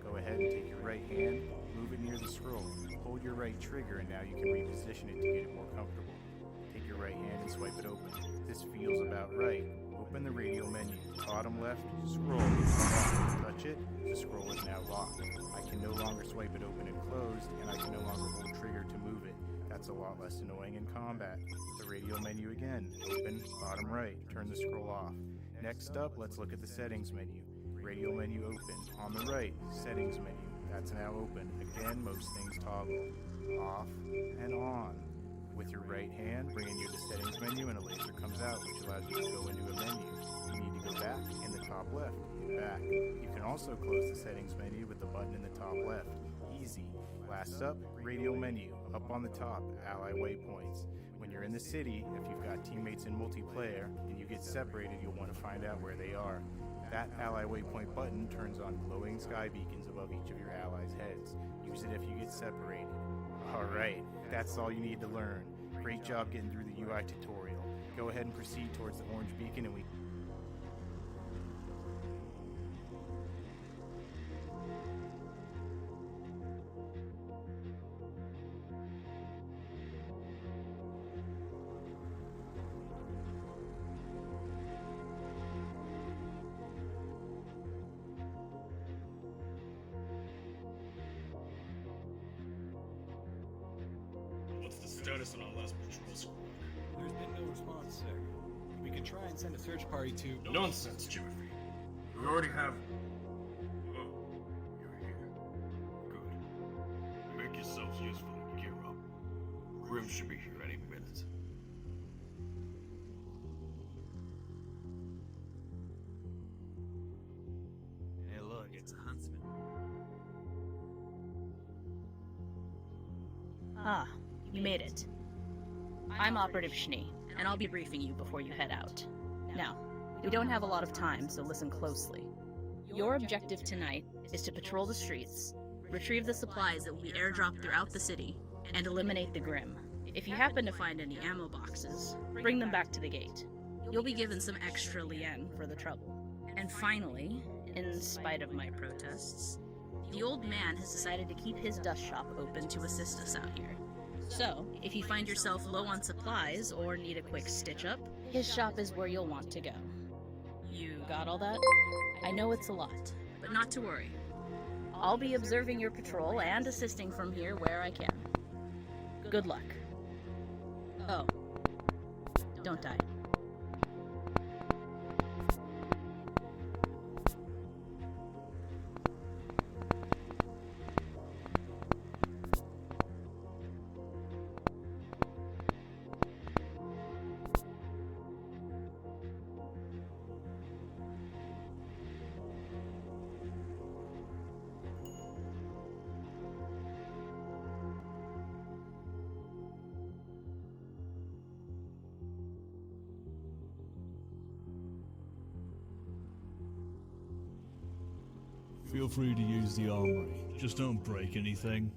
Go ahead and take your right hand, move it near the scroll, hold your right trigger, and now you can reposition it to get it more comfortable. Take your right hand and swipe it open. This feels about right. Open the radial menu. Bottom left, scroll. Touch it, the scroll is now locked. I can no longer swipe it open and closed, and I can no longer hold trigger to move it. That's a lot less annoying in combat. The radial menu again. Open, bottom right, turn the scroll off. Next up, let's look at the settings menu. Radial menu open. On the right, settings menu. That's now open. Again, most things toggle. Off and on. With your right hand, bring in the settings menu and a laser comes out, which allows you to go into a menu. You need to go back in the top left. Back. You can also close the settings menu with the button in the top left. Easy. Last up, radial menu. Up on the top, ally waypoints. When you're in the city, if you've got teammates in multiplayer and you get separated, you'll want to find out where they are. That ally waypoint button turns on glowing sky beacons above each of your allies' heads. Use it if you get separated. Alright, that's all you need to learn. Great job getting through the UI tutorial. Go ahead and proceed towards the orange beacon and we... What's the status on our last patrol squad? There's been no response, sir. We can try and send a search party to... Nonsense, Jimothy. We already have... Oh, you're here. Good. Make yourselves useful and gear up. Grim should be here any minute. Hey look, it's a huntsman. Ah, you made it. I'm Operative Schnee, and I'll be briefing you before you head out. Now, we don't have a lot of time, so listen closely. Your objective tonight is to patrol the streets, retrieve the supplies that will be airdropped throughout the city, and eliminate the Grim. If you happen to find any ammo boxes, bring them back to the gate. You'll be given some extra lien for the trouble. And finally, in spite of my protests, the old man has decided to keep his dust shop open to assist us out here. So, if you find yourself low on supplies or need a quick stitch-up, his shop is where you'll want to go. You got all that? I know it's a lot, but not to worry. I'll be observing your patrol and assisting from here where I can. Good luck. Oh, don't die. Feel free to use the armory. Just don't break anything.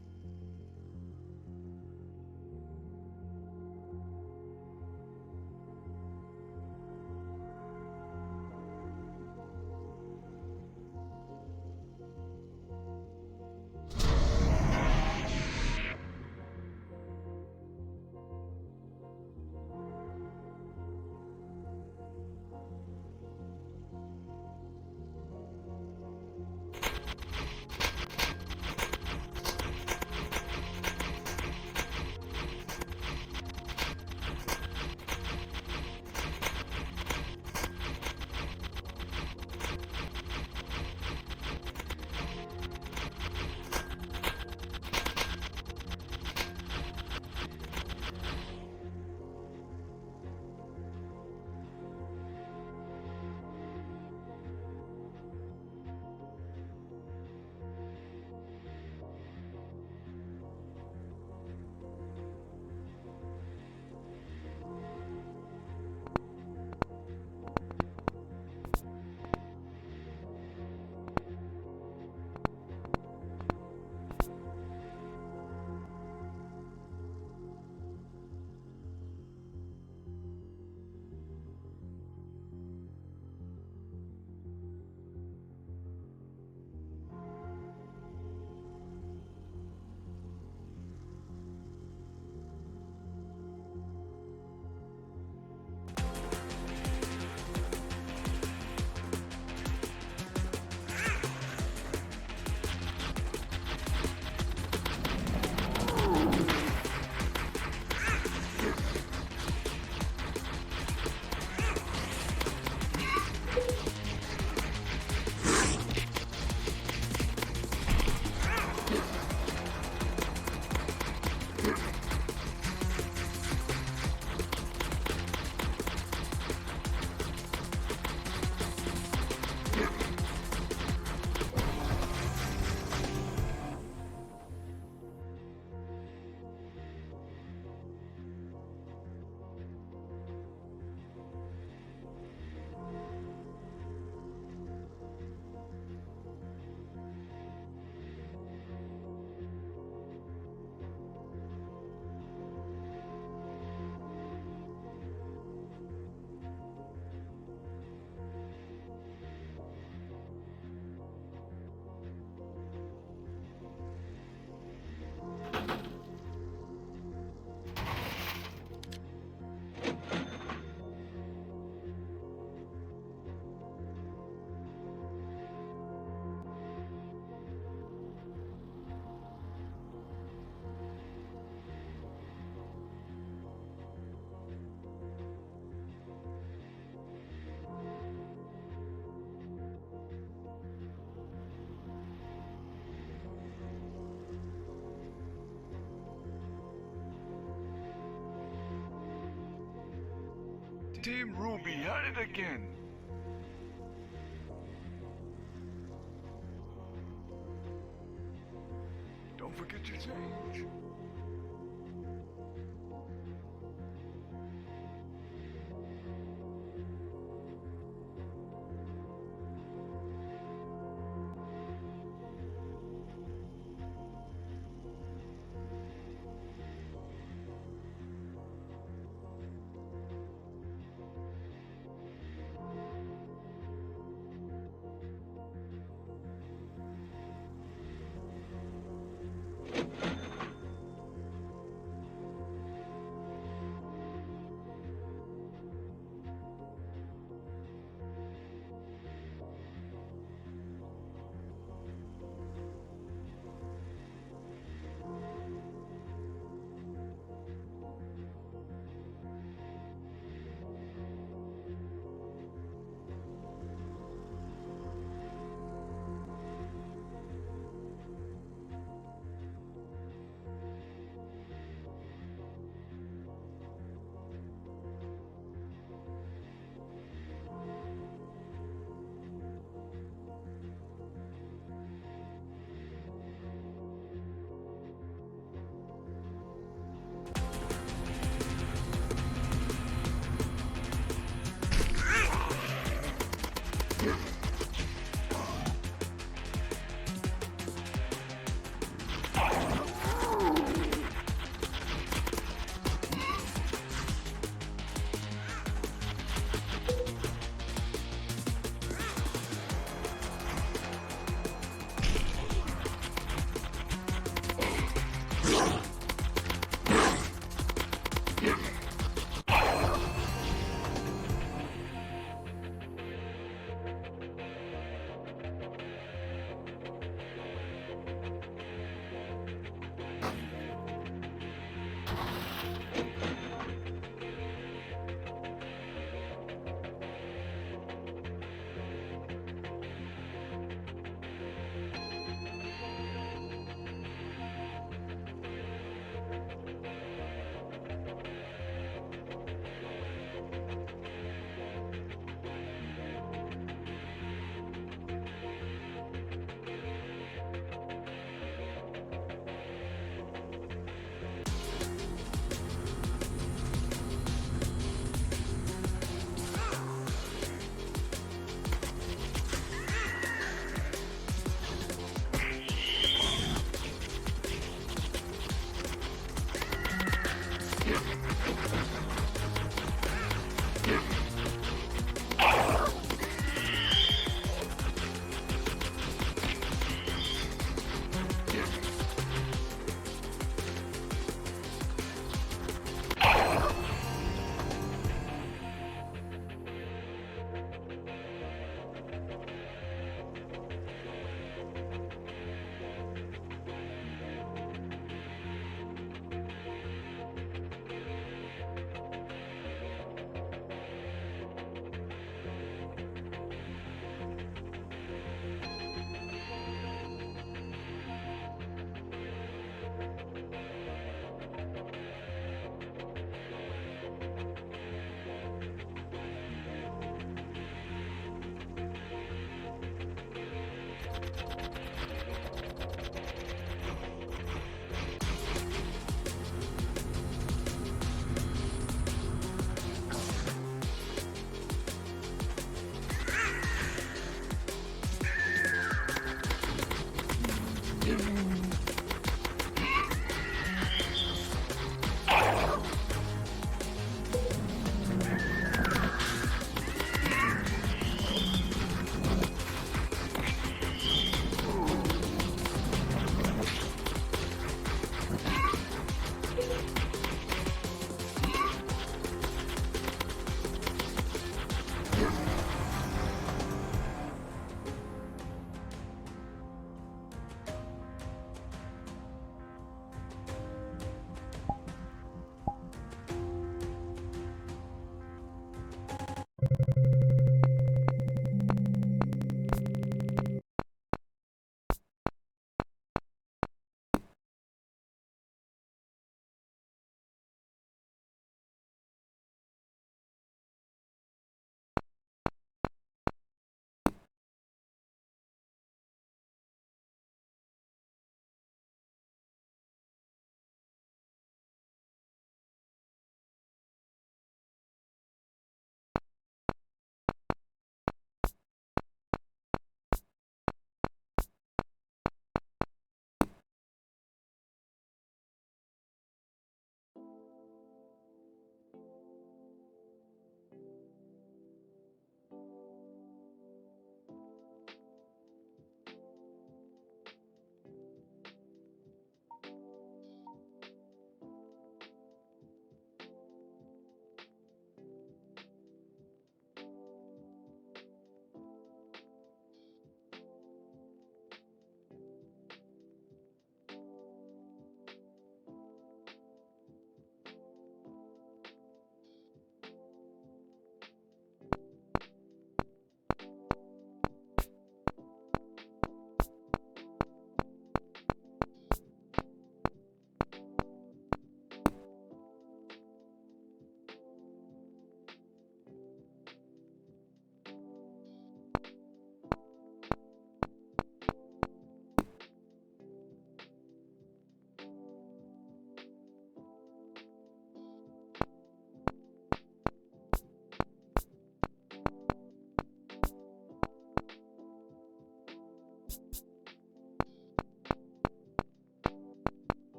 Team Ruby at it again! Don't forget your change.